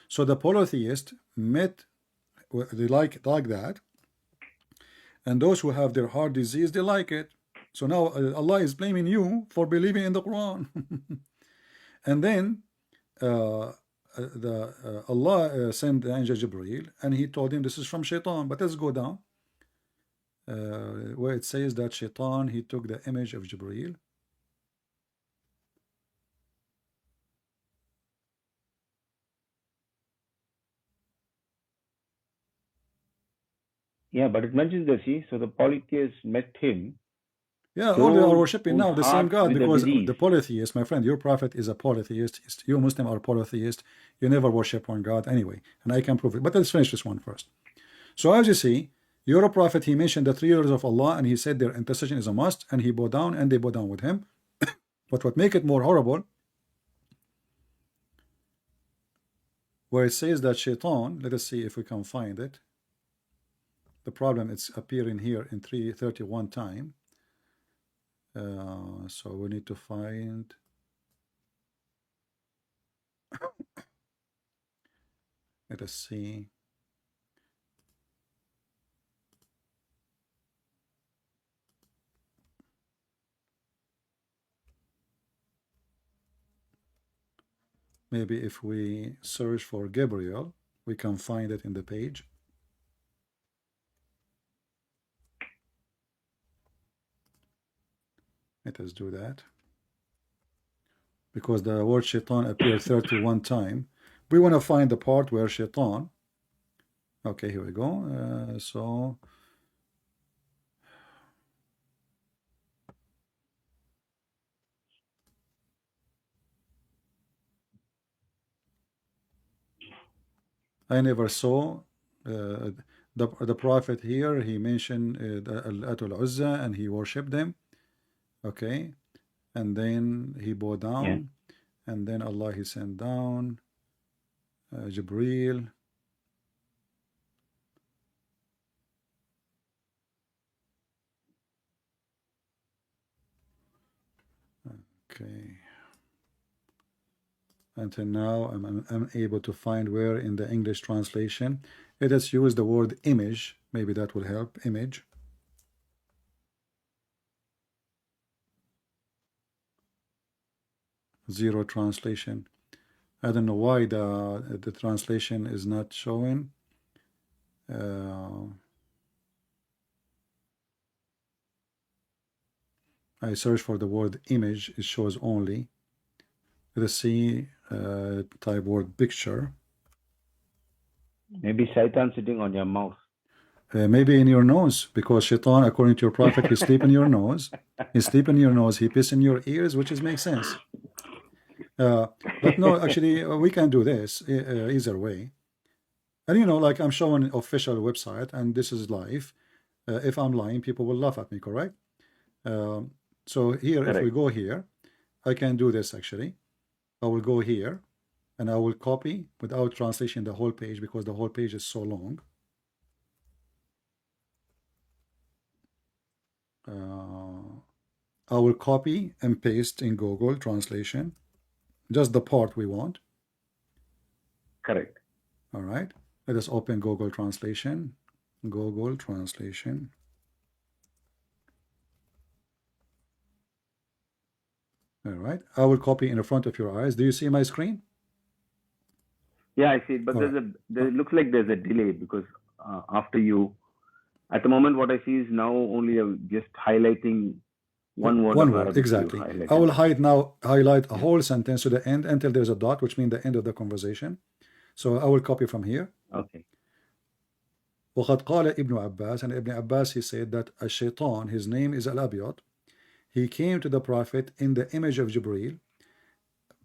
So the polytheist met, they like that. And those who have their heart disease, they like it. So now Allah is blaming you for believing in the Quran. And then Allah sent the angel Jibreel, and he told him this is from Shaitan. But let's go down where it says that Shaitan, he took the image of Jibreel. Yeah, but it mentions the see, so the polytheists met him. Yeah, all they are Those worshipping now whose the same heart God, with a because disease. the polytheist, my friend, your prophet is a polytheist. You Muslim are polytheist. You never worship one God anyway, and I can prove it. But let's finish this one first. So as you see, your prophet, he mentioned the three orders of Allah, and he said their intercession is a must, and he bowed down, and they bowed down with him. But what make it more horrible, where it says that Shaitan, let us see if we can find it. The problem, it's appearing here in 331 time. So we need to find. Let us see. Maybe if we search for Gabriel, we can find it in the page. Let us do that. Because the word Shaitan appeared 31 times. We want to find the part where Shaitan. Okay, here we go. So I never saw the prophet here. He mentioned Al-Atul Uzza, and he worshipped them. Okay, and then he bowed down, and then Allah, he sent down Jibreel. Okay, until now I'm unable to find where in the English translation. Let us use the word image, maybe that will help. Image. Zero translation. I don't know why the translation is not showing. I search for the word image, it shows only. Let us see, type word picture. Maybe Shaitan sitting on your mouth. Maybe in your nose, because Shaitan, according to your prophet, he sleep in your nose. He sleep in your nose. He piss in your ears, which is makes sense. But no, actually, we can do this either way. And you know, like I'm showing official website, and this is live. If I'm lying, people will laugh at me, correct? So here, Correct. if we go here, I can do this actually. I will go here, and I will copy without translation the whole page, because the whole page is so long. I will copy and paste in Google Translation just the part we want. Correct. All right, let us open Google Translation. Google Translation. All right, I will copy in the front of your eyes. Do you see my screen? Yeah, I see it. But it looks like there's a delay, because after you, at the moment, what I see is now only just highlighting one word. One word, exactly. I will highlight a whole sentence to the end until there's a dot, which means the end of the conversation. So I will copy from here. Okay. وقد قال ابن Abbas, and Ibn Abbas, he said that Ash-Shaytan, his name is Al-Abyad, he came to the prophet in the image of Jibreel,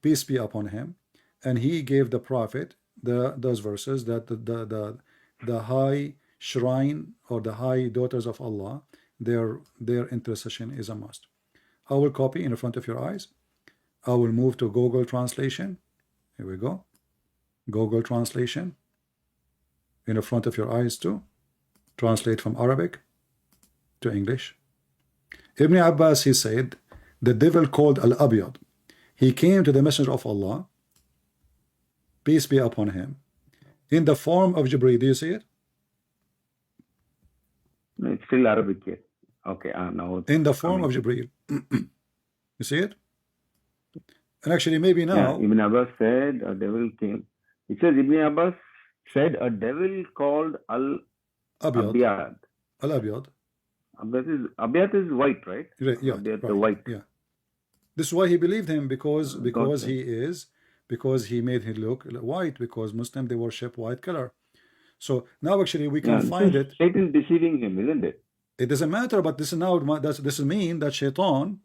peace be upon him, and he gave the prophet those verses that the high shrine or the high daughters of Allah, their intercession is a must. I will copy in front of your eyes. I will move to Google Translation. Here we go. Google Translation. In front of your eyes too. Translate from Arabic to English. Ibn Abbas, he said, the devil called Al-Abyad. He came to the Messenger of Allah, peace be upon him, in the form of Jibreel. Do you see it? No, it's still Arabic here. Okay, now it's In the form of coming. Jibreel. You see it? And actually, maybe Yeah, now, Ibn Abbas said a devil came. It says Ibn Abbas said a devil called Abyad, Al-Abyad. Al-Abyad. Abyad is white, right? Right, yeah, Abyad, the right, white. yeah. This is why he believed him, because Gotcha. he made him look white, because Muslim, they worship white color. So now actually we can Yeah, find so it. Satan deceiving him, isn't it? It doesn't matter, but this is now this mean that Shaitan,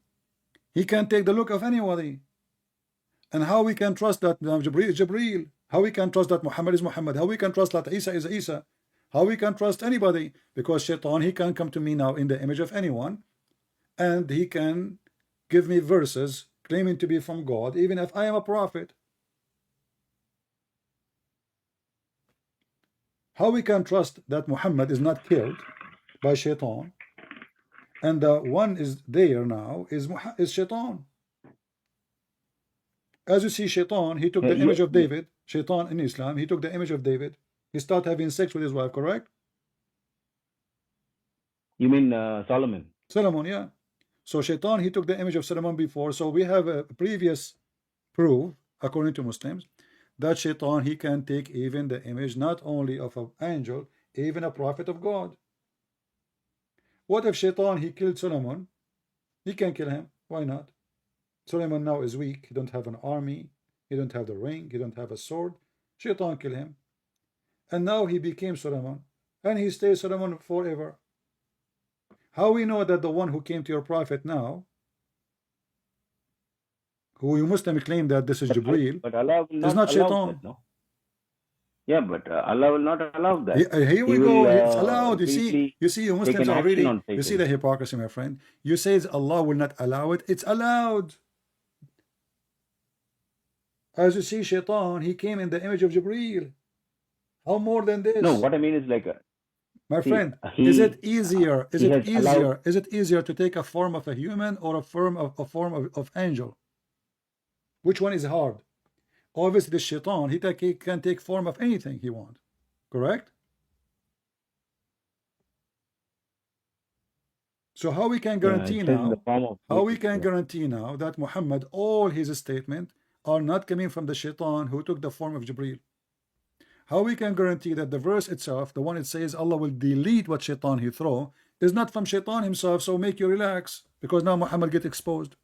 he can take the look of anybody. And how we can trust that Jibreel is Jibreel? How we can trust that Muhammad is Muhammad? How we can trust that Isa is Isa? How we can trust anybody? Because Shaitan, he can come to me now in the image of anyone, and he can give me verses claiming to be from God, even if I am a prophet. How we can trust that Muhammad is not killed by Shaitan, and the one is there now is Shaitan. As you see, Shaitan, he took the image of David. Shaitan in Islam, he took the image of David. He started having sex with his wife, correct? You mean Solomon? Solomon, yeah. So Shaitan, he took the image of Solomon before. So we have a previous proof, according to Muslims, that Shaitan, he can take even the image not only of an angel, even a prophet of God. What if Shaitan, he killed Solomon? He can kill him. Why not? Solomon now is weak. He don't have an army. He don't have the ring. He don't have a sword. Shaitan kill him. And now he became Solomon. And he stays Solomon forever. How we know that the one who came to your prophet now, who you Muslim claim that this is Jibreel, But Allah will is not not allow Shaitan. that, no? Yeah, but Allah will not allow that. Here we He go. will, It's allowed. You simply see, you take Muslims an are action really. on You see Satan. the hypocrisy, my friend. You say Allah will not allow it. It's allowed. As you see, Shaitan, he came in the image of Jibreel. How more than this? No, what I mean is like, My see, friend, is it he easier? Is he it has allowed. easier to take a form of a human or a form of angel? Which one is hard? Obviously, the Shaitan, he can take form of anything he wants. Correct? So how we can Yeah, guarantee it says in the now? form of How we snake. can Yeah. guarantee now that Muhammad, all his statements are not coming from the Shaitan who took the form of Jibreel? How we can guarantee that the verse itself, the one it says Allah will delete what Shaitan he throw, is not from Shaitan himself? So make you relax, because now Muhammad get exposed.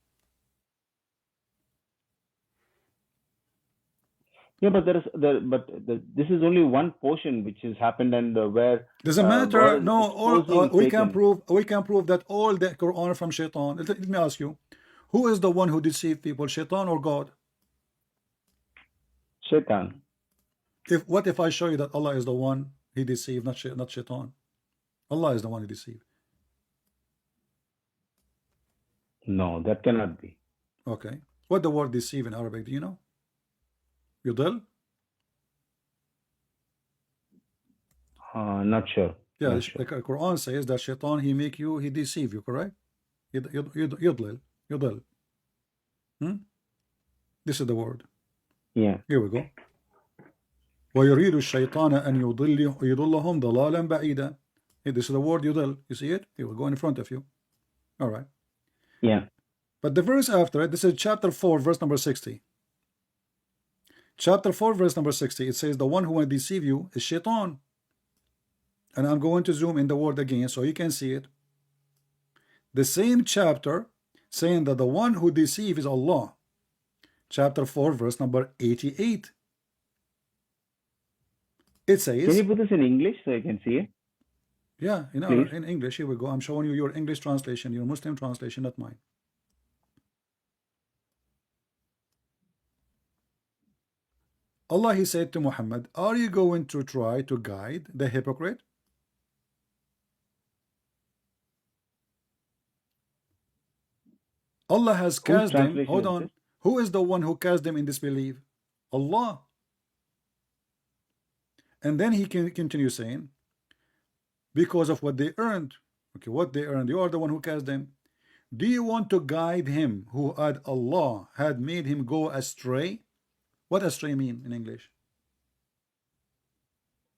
Yeah, but this is only one portion which has happened, and where Doesn't God matter. is No, exposing we can Satan. prove that all the Quran from Shaitan. Let me ask you, who is the one who deceived people, Shaitan or God? Shaitan. What if I show you that Allah is the one he deceived, not Shaitan? Allah is the one he deceived. No, that cannot be. Okay. What the word deceive in Arabic, do you know? Yudil? Not sure. Yeah, Not the sure. Quran says that Shaitan, he deceive you, correct? Yudlil. This is the word. Yeah. Here we go. وَيُرِيدُ الشَّيْطَانَ أَنْ يُضِلَّهُمْ ضَلَالًا بَعِيدًا. This is the word yudil. You see it? It will go in front of you. All right. Yeah. But the verse after it, this is chapter 4, verse number 60. Chapter 4, verse number 60, it says, the one who will deceive you is Shaitan. And I'm going to zoom in the word again so you can see it. The same chapter saying that the one who deceives is Allah. Chapter 4, verse number 88. It says, Can you put this in English so I can see it? yeah, Please. in English, here we go. I'm showing you your English translation, your Muslim translation, not mine. Allah, he said to Muhammad, are you going to try to guide the hypocrite? Allah has Whose cast them. translation Hold is on. this? Who is the one who cast them in disbelief? Allah. And then he can continue saying, because of what they earned. Okay, what they earned. You are the one who cast them. Do you want to guide him who had Allah had made him go astray? What astray mean in English?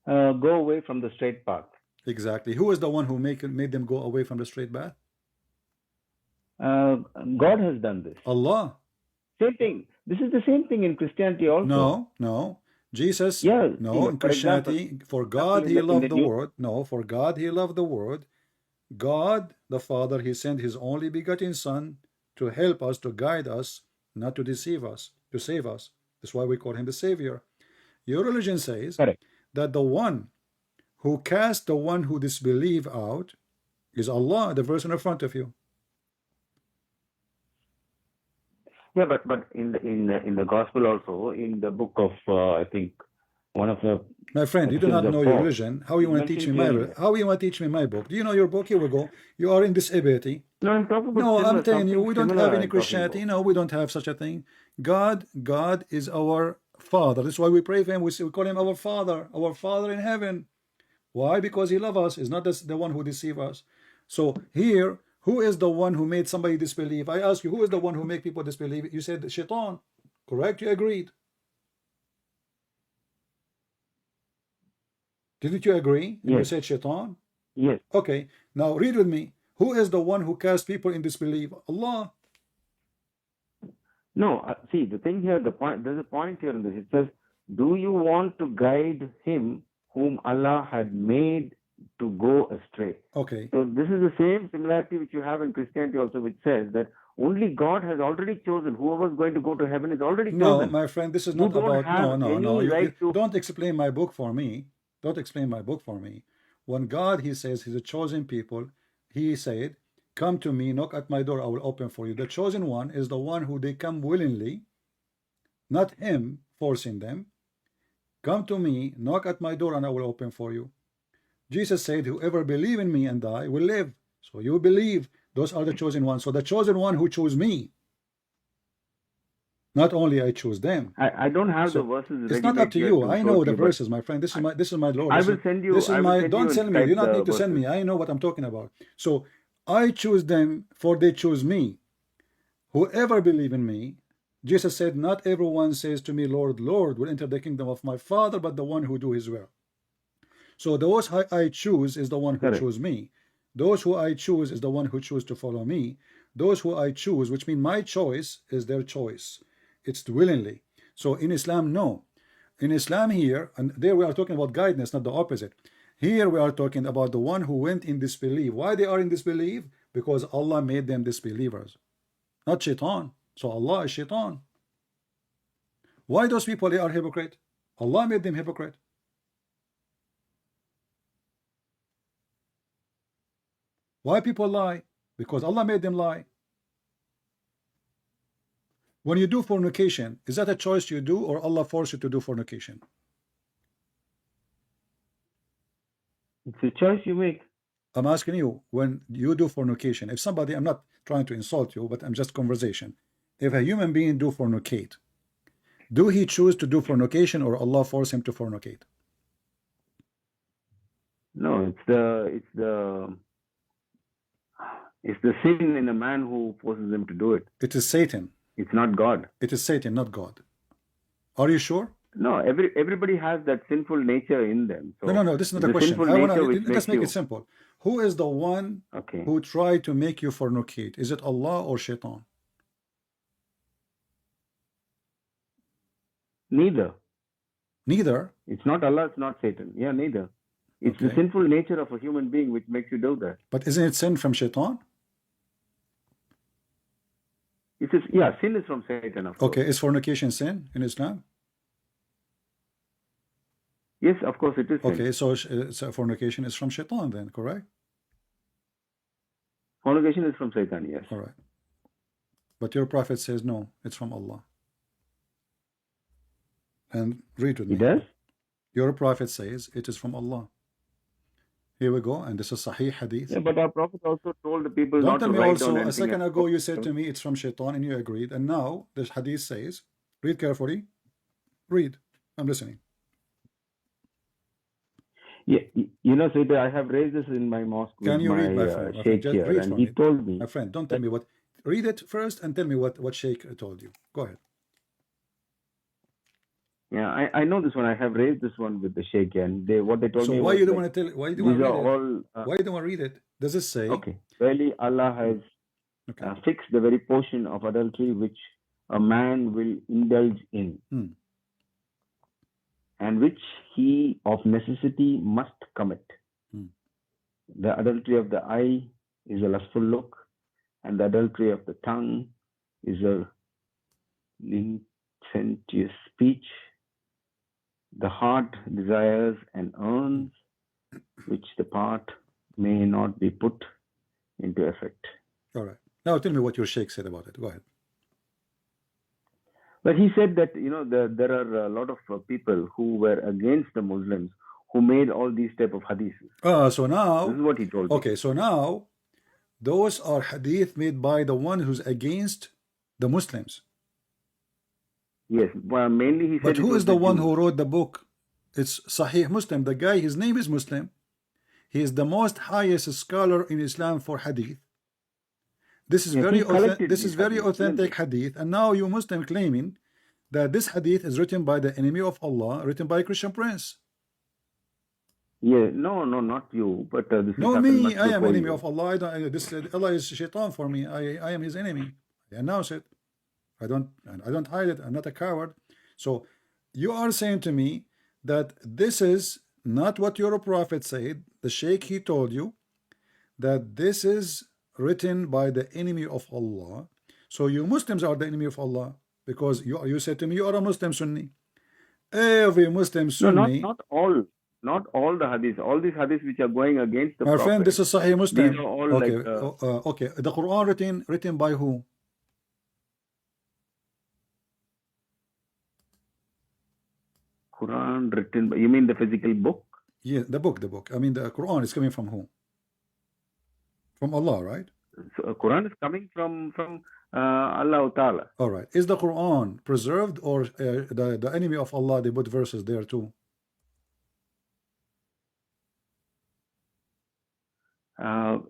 Go away from the straight path. Exactly. Who is the one who made them go away from the straight path? God has done this. Allah. Same thing. This is the same thing in Christianity also. No, no. Jesus, Yeah, no, in for example- Christianity, for God he in loved the the New- world. No, for God he loved the world. God, the Father, he sent his only begotten Son to help us, to guide us, not to deceive us, to save us. That's why we call him the Savior. Your religion says Correct. that the one who cast the one who disbelieve out is Allah, the verse in front of you. Yeah, but in the gospel also, in the book of I think one of the My friend, you do not Epistles of know your Paul, religion. How you want to teach me mentioned my clearly. how you want to teach me my book? Do you know your book? Here we go. You are in disability. No, I'm talking about No, similar, I'm telling you, something we don't similar have I'm any talking Christianity. about. No, we don't have such a thing. God is our Father. That's why we pray for him. We call him our Father in heaven. Why? Because he loves us. He's not the one who deceives us. So here, who is the one who made somebody disbelieve? I ask you, who is the one who make people disbelieve? You said Shaitan. Correct? You agreed. Didn't you agree? And you Yes. said Shaitan. Yes. Okay. Now read with me. Who is the one who cast people in disbelief? Allah. No, see, the thing here, there's a point here in this. It says, do you want to guide him whom Allah had made to go astray? Okay. So this is the same similarity which you have in Christianity also, which says that only God has already chosen. Whoever is going to go to heaven is already No, chosen. my friend, this is You not don't about have no. any right to- Don't explain my book for me. Don't explain my book for me. When God, he says he's a chosen people, he said, come to me, knock at my door, I will open for you. The chosen one is the one who they come willingly, not him forcing them. Come to me, knock at my door, and I will open for you. Jesus said, whoever believe in me and die will live. So you believe, those are the chosen ones. So the chosen one who chose me, not only I choose them. I don't have So the verses ready. it's not up to you. I know the verses, my friend. This is my Lord. I will send you. This is I will my. send Don't you send in me. You Skype don't the need to send verses. me. I know what I'm talking about. So I choose them, for they choose me. Whoever believe in me, Jesus said, not everyone says to me, Lord, Lord, will enter the kingdom of my Father, but the one who do his will. So those I choose is the one who Correct. chose me. Those who I choose is the one who choose to follow me. Those who I choose, which means my choice, is their choice. It's willingly. So in Islam, no. In Islam here, and there we are talking about guidance, not the opposite. Here we are talking about the one who went in disbelief. Why they are in disbelief? Because Allah made them disbelievers, not Shaitan. So Allah is Shaitan. Why those people they are hypocrite? Allah made them hypocrite. Why people lie? Because Allah made them lie. When you do fornication, is that a choice you do, or Allah forced you to do fornication? It's a choice you make. I'm asking you, when you do fornication, if somebody, I'm not trying to insult you, but I'm just conversation. If a human being do fornicate, do he choose to do fornication, or Allah force him to fornicate? No, it's the sin in a man who forces him to do it. It is Satan. It's not God. It is Satan, not God. Are you sure? No, everybody has that sinful nature in them. So No. This is not a the question. sinful I wanna nature which let's makes make you- it simple. Who is the one Okay. who tried to make you fornicate? Is it Allah or Shaitan? Neither. Neither. It's not Allah, it's not Satan. Yeah, neither. It's the Okay. sinful nature of a human being which makes you do that. But isn't it sin from Shaitan? It is, yeah, sin is from Satan, of course. Okay, is fornication sin in Islam? Yes, of course it is sin. Okay, so fornication is from Shaitan then, correct? Fornication is from Satan, yes. All right. But your prophet says no, it's from Allah. And read with me. He does? Your prophet says it is from Allah. Here we go. And this is Sahih Hadith. Yeah, but our Prophet also told the people Don't not tell to me write also, down a anything. second ago you said to me it's from Shaitan and you agreed. And now this Hadith says, read carefully. Read. I'm listening. Yeah, you know, Sayyid, I have raised this in my mosque with Can you my read, my friend? My friend, sheikh just here, read and for he me. told me. My friend, don't tell me what. Read it first and tell me what Sheikh told you. Go ahead. Yeah, I know this one. I have raised this one with the sheikh, and what they told So me why was you don't like, want to tell? Why you don't these want to are read it? all. Why you don't want to read it? Does it say? Okay, really, Allah has Okay. fixed the very portion of adultery which a man will indulge in, and which he of necessity must commit. The adultery of the eye is a lustful look, and the adultery of the tongue is a licentious speech. The heart desires and earns, which the part may not be put into effect. All right. Now tell me what your Sheikh said about it. Go ahead. But he said that, you know, there are a lot of people who were against the Muslims who made all these type of hadiths. So now, this is what he told me. Okay, so now those are hadith made by the one who's against the Muslims. Yes, well, mainly he said. But who is the one who wrote the book? It's Sahih Muslim. The guy, his name is Muslim. He is the most highest scholar in Islam for hadith. This is very authentic hadith. And now you Muslim claiming that this hadith is written by the enemy of Allah, written by a Christian prince. Yeah, no, not you, but this no, me. I am enemy of Allah. I don't. Allah is shaitan for me. I am his enemy. I announce it. I don't hide it. I'm not a coward. So you are saying to me that this is not what your prophet said. The Sheikh, he told you that this is written by the enemy of Allah. So you Muslims are the enemy of Allah because you said to me you are a Muslim Sunni. Every Muslim Sunni. No, not all the hadiths. All these hadiths which are going against the Prophet. My friend, this is Sahih Muslim. These are all okay, like, okay. The Quran written by who? Quran written by, you mean the physical book? Yeah, the book. I mean the Quran is coming from who? From Allah, right? So Quran is coming from Allah Ta'ala. All right. Is the Quran preserved or the enemy of Allah, they put verses there too?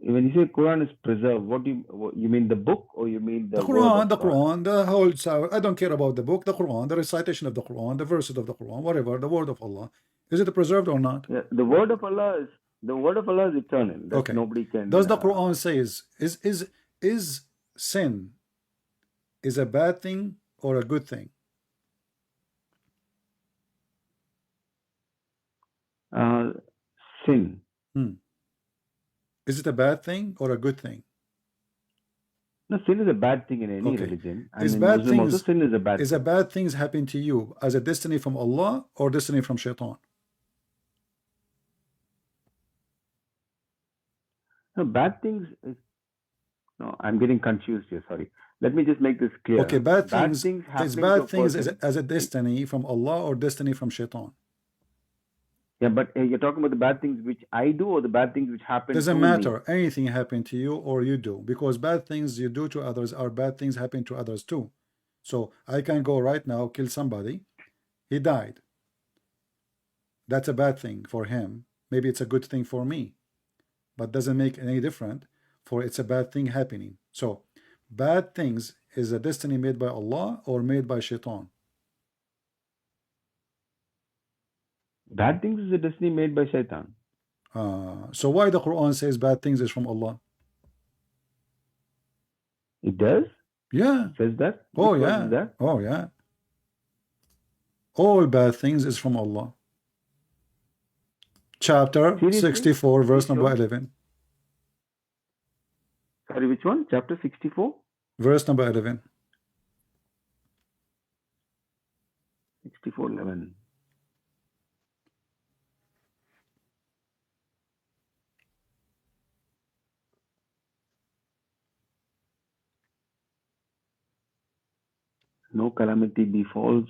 When you say Quran is preserved, what you mean the book or you mean the Quran, the whole. I don't care about the book, the Quran, the recitation of the Quran, the verses of the Quran, whatever, the word of Allah. Is it preserved or not? Yeah, the word of Allah is eternal. That okay. Nobody can. Does the Quran says is sin is a bad thing or a good thing? Sin. Is it a bad thing or a good thing? No, sin is a bad thing in any religion. And is in bad Muslim things also, sin is a bad thing. A bad things happen to you as a destiny from Allah or destiny from Shaitan? No, bad things is, no, I'm getting confused here, sorry. Let me just make this clear. Okay, bad things is bad things as a destiny from Allah or destiny from Shaitan? Yeah, but you're talking about the bad things which I do or the bad things which happen doesn't to matter. me? Anything happen to you or you do, because bad things you do to others are bad things happen to others too. So I can go right now, kill somebody, he died. That's a bad thing for him. Maybe it's a good thing for me, but doesn't make any difference, for it's a bad thing happening. So bad things is a destiny made by Allah or made by Shaitan? Bad things is a destiny made by Shaitan. So why the Quran says bad things is from Allah? It does? Yeah. It says that? Oh yeah. That? Oh yeah. All bad things is from Allah. Chapter Seriously? 64, verse number 11. Sorry, which one? Chapter 64? Verse number 11. 64:11. No calamity befalls,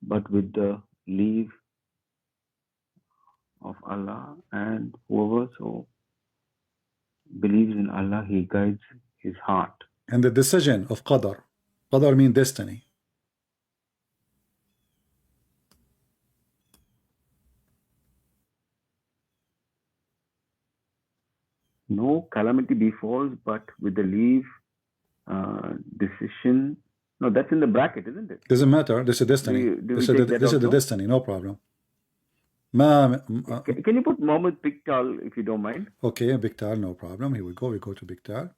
but with the leave of Allah, and whoever so believes in Allah, He guides his heart. And the decision of qadar. Qadar means destiny. No calamity befalls, but with the leave, decision. No, that's in the bracket, isn't it? Doesn't matter. This is destiny. Do we This take is that this is the also? destiny. No problem. Ma, Can you put Muhammad Piktal if you don't mind? okay, Biktal, no problem. Here we go. We go to Biktal.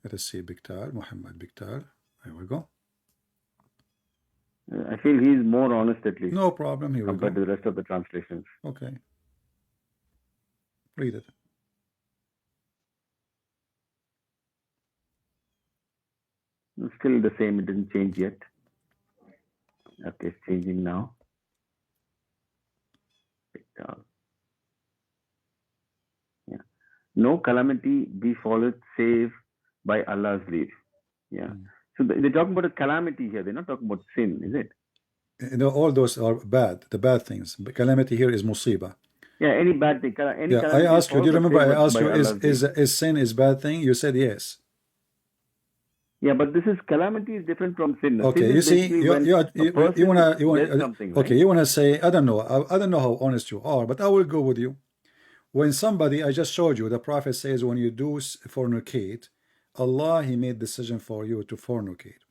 Let us see Biktal, Muhammad Biktal. Here we go. I feel he is more honest at least No problem. Here we compared go. to the rest of the translations. Okay. Read it. It's still the same. It didn't change yet. Okay, it's changing now. Piktal. Yeah. No calamity befalleth save by Allah's leave. Yeah. So they're talking about a calamity here. They're not talking about sin, is it? You know, all those are bad. The bad things. But calamity here is musiba. Yeah, any bad thing. Any Yeah, I calamity asked you. Do you befalls, remember I saved asked by you Allah's leave. is sin is bad thing? You said yes. Yeah, but this is calamity is different from sin. Okay, Sin you is see, basically you when you a you, person you wanna does something, okay, right? you wanna say I don't know, I don't know how honest you are, but I will go with you. When somebody, I just showed you, the Prophet says when you do fornicate, Allah He made decision for you to fornicate.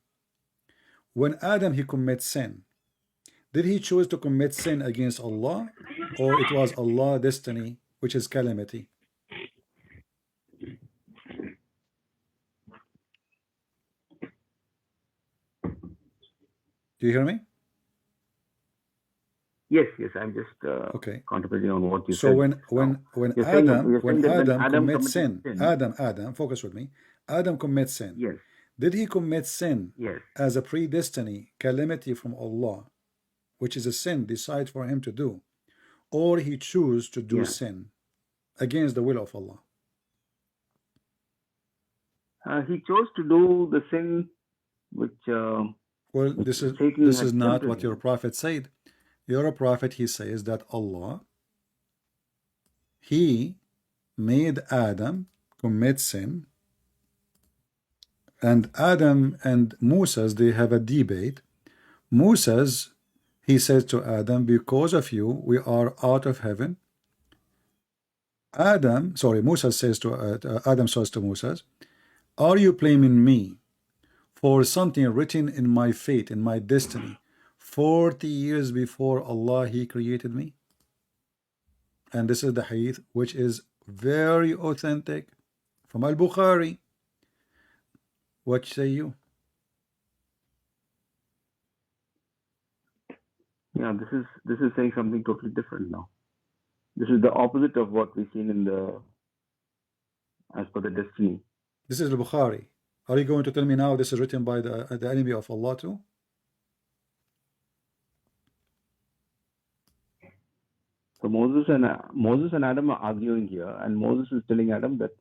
When Adam he commits sin, did he choose to commit sin against Allah, or it was Allah destiny, which is calamity? Do you hear me? Yes, I'm just Okay. contemplating on what you So said. when You're saying that Adam when Adam commits sin, committed sin, Adam, focus with me. Adam commits sin. yes, Did he commit sin yes, as a predestiny calamity from Allah, which is a sin decided for him to do, or he choose to do yeah. sin against the will of Allah? He chose to do the sin which Well, this is Satan this had is not tempted what your him. prophet said. Your prophet, he says that Allah, he made Adam commit sin, and Adam and Moses, they have a debate. Moses, he says to Adam, because of you we are out of heaven. Moses says to Adam says to Moses, are you blaming me for something written in my fate, in my destiny, 40 years before Allah he created me? And this is the hadith which is very authentic from Al-Bukhari. What say you? Yeah, this is saying something totally different now. This is the opposite of what we've seen in the as per the destiny. This is Al-Bukhari. Are you going to tell me now this is written by the enemy of Allah too? So Moses and Adam are arguing here, and Moses is telling Adam that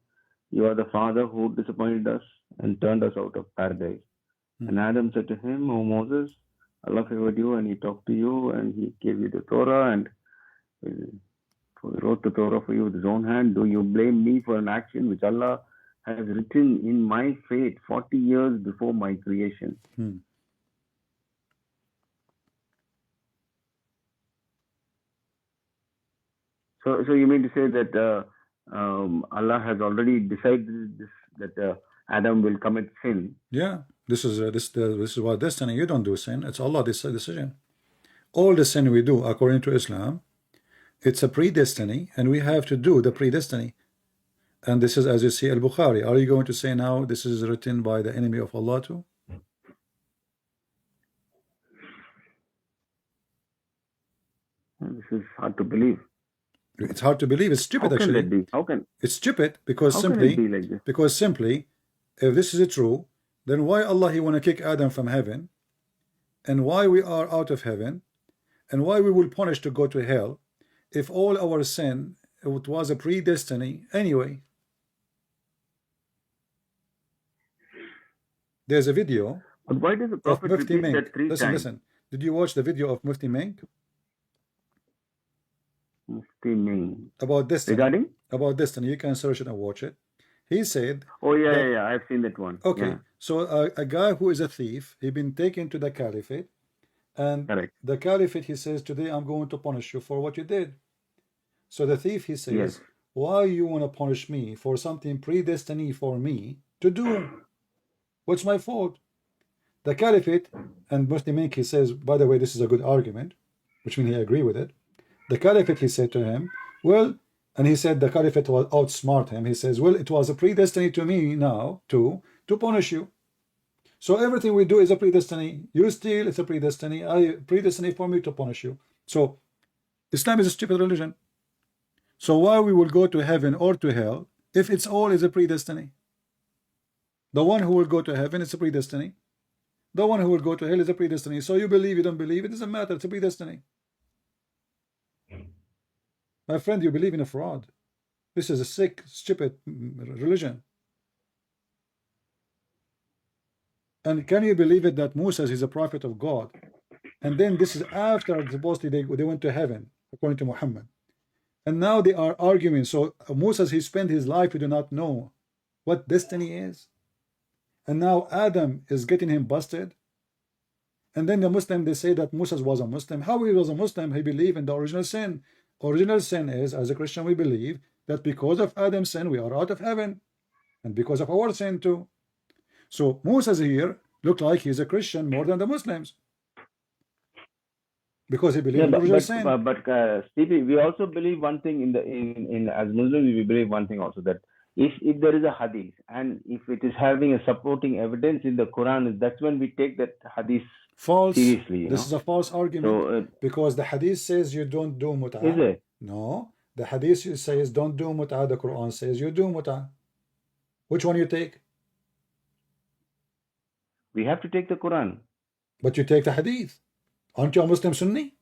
you are the father who disappointed us and turned us out of paradise. And Adam said to him, "Oh Moses, Allah favored you and He talked to you and He gave you the Torah and He wrote the Torah for you with His own hand. Do you blame me for an action which Allah has written in my fate 40 years before my creation?" So you mean to say that Allah has already decided this, that Adam will commit sin? Yeah, this is what destiny. You don't do sin. It's Allah decision. All the sin we do according to Islam, it's a predestiny, and we have to do the predestiny. And this is, as you see, Al-Bukhari. Are you going to say now this is written by the enemy of Allah too? This is hard to believe. It's hard to believe. It's stupid, How can actually. that be? How can It's stupid because how can simply it be like this? if this is true, then why Allah he want to kick Adam from heaven, and why we are out of heaven, and why we will punish to go to hell, if all our sin it was a predestiny anyway. There's a video But why does the of Prophet Mufti repeat Menk. that three Listen, times? listen. Did you watch the video of Mufti Menk? Mufti Ming. About destiny. Regarding? About destiny. You can search it and watch it. He said, Oh, yeah, I've seen that one. okay, Yeah. so a guy who is a thief, he been taken to the caliphate, and Correct. the caliphate, he says, today I'm going to punish you for what you did. So the thief, he says, Yes. why you want to punish me for something predestined for me to do? What's my fault? The caliphate, and Muslim Inc., he says, by the way, this is a good argument, which means he agree with it. The caliphate, he said to him, well, and he said the caliphate will outsmart him. He says, well, it was a predestined to me now to punish you. So everything we do is a predestined. You steal, it's a predestined. I predestined for me to punish you. So Islam is a stupid religion. So why we will go to heaven or to hell if it's all is a predestined? The one who will go to heaven is a predestined. The one who will go to hell is a predestined. So you believe, you don't believe, it doesn't matter. It's a predestined. My friend, you believe in a fraud. This is a sick, stupid religion. And can you believe it that Musa is a prophet of God? And then this is after supposedly they went to heaven, according to Muhammad. And now they are arguing. So Musa, he spent his life, we do not know what destiny is. And now Adam is getting him busted. And then the Muslim, they say that Musa was a Muslim. How he was a Muslim? He believed in the original sin. Original sin is, as a Christian, we believe that because of Adam's sin, we are out of heaven. And because of our sin too. So Moses here looked like he's a Christian more than the Muslims. Because he believed in the original sin. But Stevie, we also believe one thing in as Muslims, we believe one thing also, that if there is a hadith and if it is having a supporting evidence in the Quran, that's when we take that hadith false. Seriously. This is a false argument. So, because the hadith says you don't do mut'ah. Is it? No. The hadith says don't do mut'ah. The Quran says you do mut'ah. Which one you take? We have to take the Quran. But you take the hadith. Aren't you a Muslim Sunni?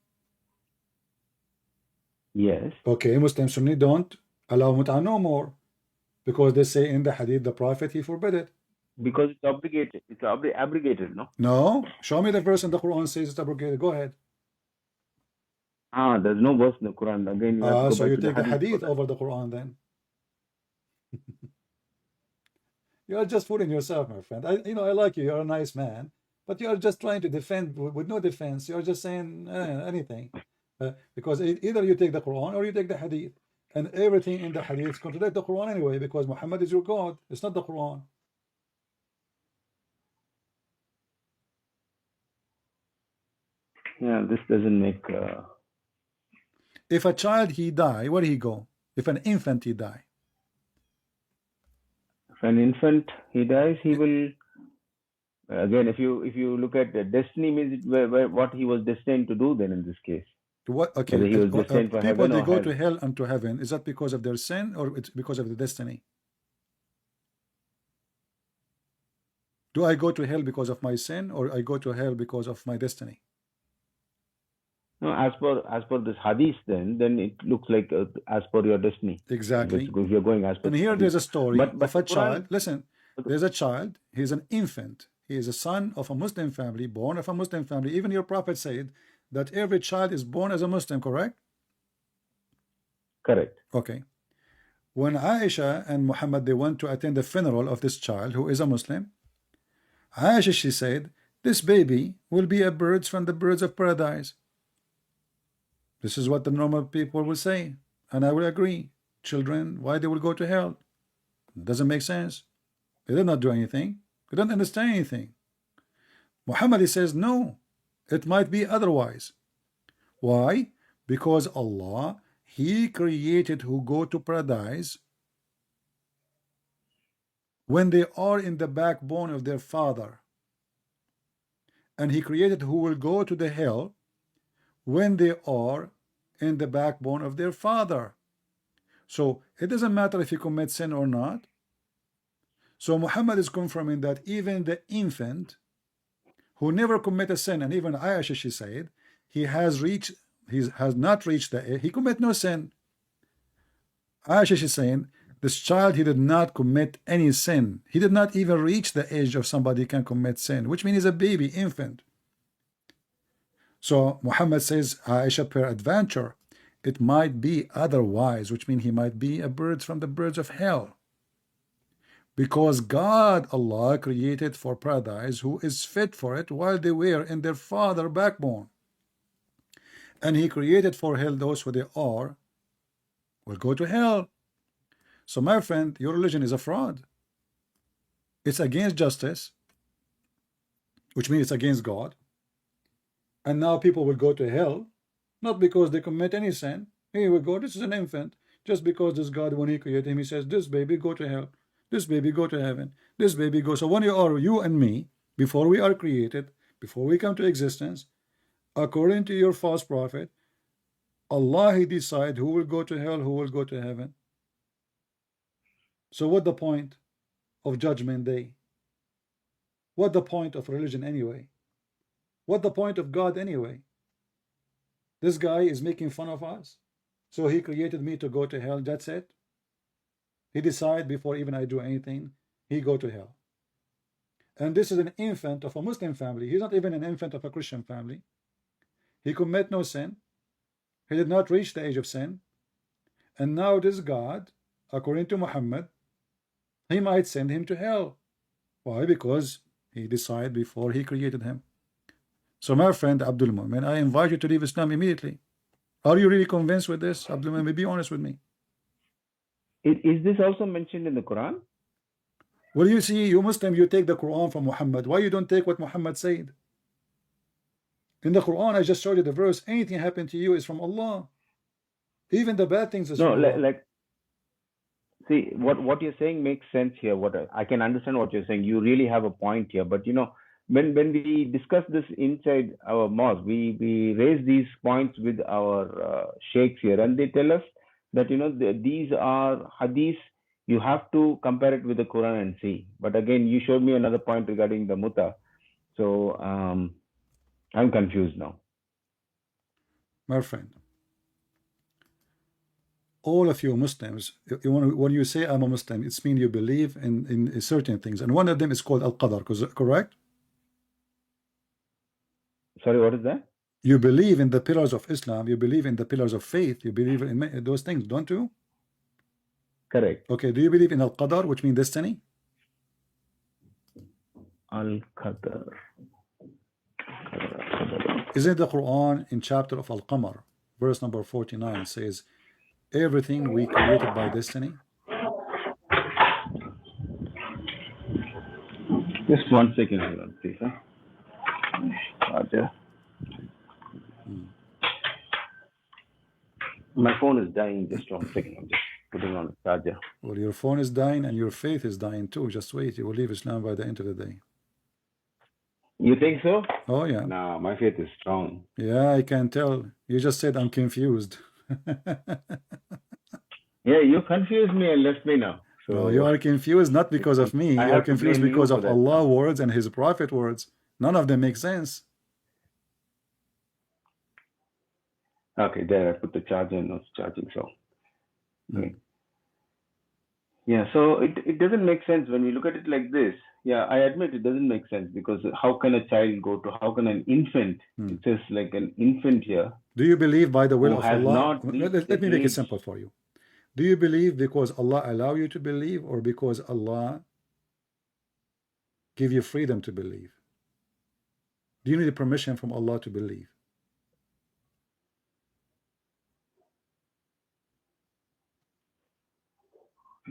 Yes. Okay, Muslim Sunni don't allow mut'ah no more. Because they say in the hadith, the Prophet, he forbid it. Because it's obligated. It's abrogated, no? No. Show me the verse in the Quran says it's abrogated. Go ahead. There's no verse in the Quran. Again, you so you take the hadith over the Quran then. You are just fooling yourself, my friend. I like you. You're a nice man. But you are just trying to defend with no defense. You're just saying anything. Because either you take the Quran or you take the hadith. And everything in the hadith contradicts the Quran anyway, because Muhammad is your God. It's not the Quran. Yeah, this doesn't make... If a child, he die, where he go? If an infant, he die. If an infant, he dies, he will... Again, if you look at the destiny, means what he was destined to do then in this case. What? Okay. He was destined for people, they go hell. to hell and to heaven. Is that because of their sin or it's because of the destiny? Do I go to hell because of my sin or I go to hell because of my destiny? No, as per this hadith, then it looks like as per your destiny. Exactly. If you're going as per. And here there's a story of a Quran, child. Listen, there's a child. He's an infant. He is a son of a Muslim family, born of a Muslim family. Even your prophet said that every child is born as a Muslim, correct? Correct. Okay. When Aisha and Muhammad, they went to attend the funeral of this child who is a Muslim, Aisha, she said, this baby will be a bird from the birds of paradise. This is what the normal people will say. And I will agree. Children, why they will go to hell? It doesn't make sense. They did not do anything. They don't understand anything. Muhammad, he says, no, it might be otherwise. Why? Because Allah, He created who go to paradise when they are in the backbone of their father. And He created who will go to the hell when they are in the backbone of their father. So it doesn't matter if you commit sin or not. So Muhammad is confirming that even the infant who never commit a sin, and even Aisha, she said, he has not reached the age, he commit no sin. Aisha, she's saying, this child, he did not commit any sin. He did not even reach the age of somebody can commit sin, which means he's a baby, infant. So Muhammad says, Aisha, per adventure, It might be otherwise, which means he might be a bird from the birds of hell. Because God, Allah, created for paradise who is fit for it while they were in their father backbone. And he created for hell those who they are will go to hell. So my friend, your religion is a fraud. It's against justice, which means it's against God. And now people will go to hell, not because they commit any sin. Here we go, this is an infant. Just because this God, when he created him, he says, this baby go to hell. This baby go to heaven. This baby go. So when you are, you and me, before we are created, before we come to existence, according to your false prophet, Allah, he decide who will go to hell, who will go to heaven. So what the point of judgment day? What the point of religion anyway? What the point of God anyway? This guy is making fun of us. So he created me to go to hell, that's it. He decide before even I do anything, he go to hell. And this is an infant of a Muslim family. He's not even an infant of a Christian family. He commit no sin. He did not reach the age of sin. And now this God, according to Muhammad, he might send him to hell. Why? Because he decided before he created him. So my friend Abdul Mu'min, I invite you to leave Islam immediately. Are you really convinced with this, Abdul Mu'min? Be honest with me. Is this also mentioned in the Quran? Well, you see, you Muslim, you take the Quran from Muhammad. Why you don't take what Muhammad said? In the Quran, I just showed you the verse. Anything happen to you is from Allah. Even the bad things is No, from Allah. see, what you're saying makes sense here. I can understand what you're saying. You really have a point here. But when we discuss this inside our mosque, we raise these points with our sheikhs here, and they tell us that these are hadiths. You have to compare it with the Quran and see. But again, you showed me another point regarding the muta. So I'm confused now. My friend, all of you Muslims, when you say I'm a Muslim, it means you believe in certain things, and one of them is called Al-Qadr, correct? Sorry, what is that? You believe in the pillars of Islam, you believe in the pillars of faith, you believe in those things, don't you? Correct. Okay, do you believe in Al-Qadr, which means destiny? Al-Qadr. Isn't the Quran in chapter of Al-Qamar, verse number 49 says, everything we created by destiny? Just 1 second, hold on, please. Charger. My phone is dying. Just 1 second. I'm just putting on a charger. Well, your phone is dying and your faith is dying too. Just wait. You will leave Islam by the end of the day. You think so? Oh, yeah. No, my faith is strong. Yeah, I can tell. You just said I'm confused. Yeah, you confused me and left me now. So no, you are confused not because of me. You are confused because of Allah's words and His Prophet words. None of them make sense. Okay, there I put the charger and it's charging. So, okay. Yeah, so it doesn't make sense when we look at it like this. Yeah, I admit it doesn't make sense because how can a child go to, how can an infant, it says like an infant here. Do you believe by the will of Allah? Let me make it simple for you. Do you believe because Allah allow you to believe or because Allah give you freedom to believe? Do you need permission from Allah to believe?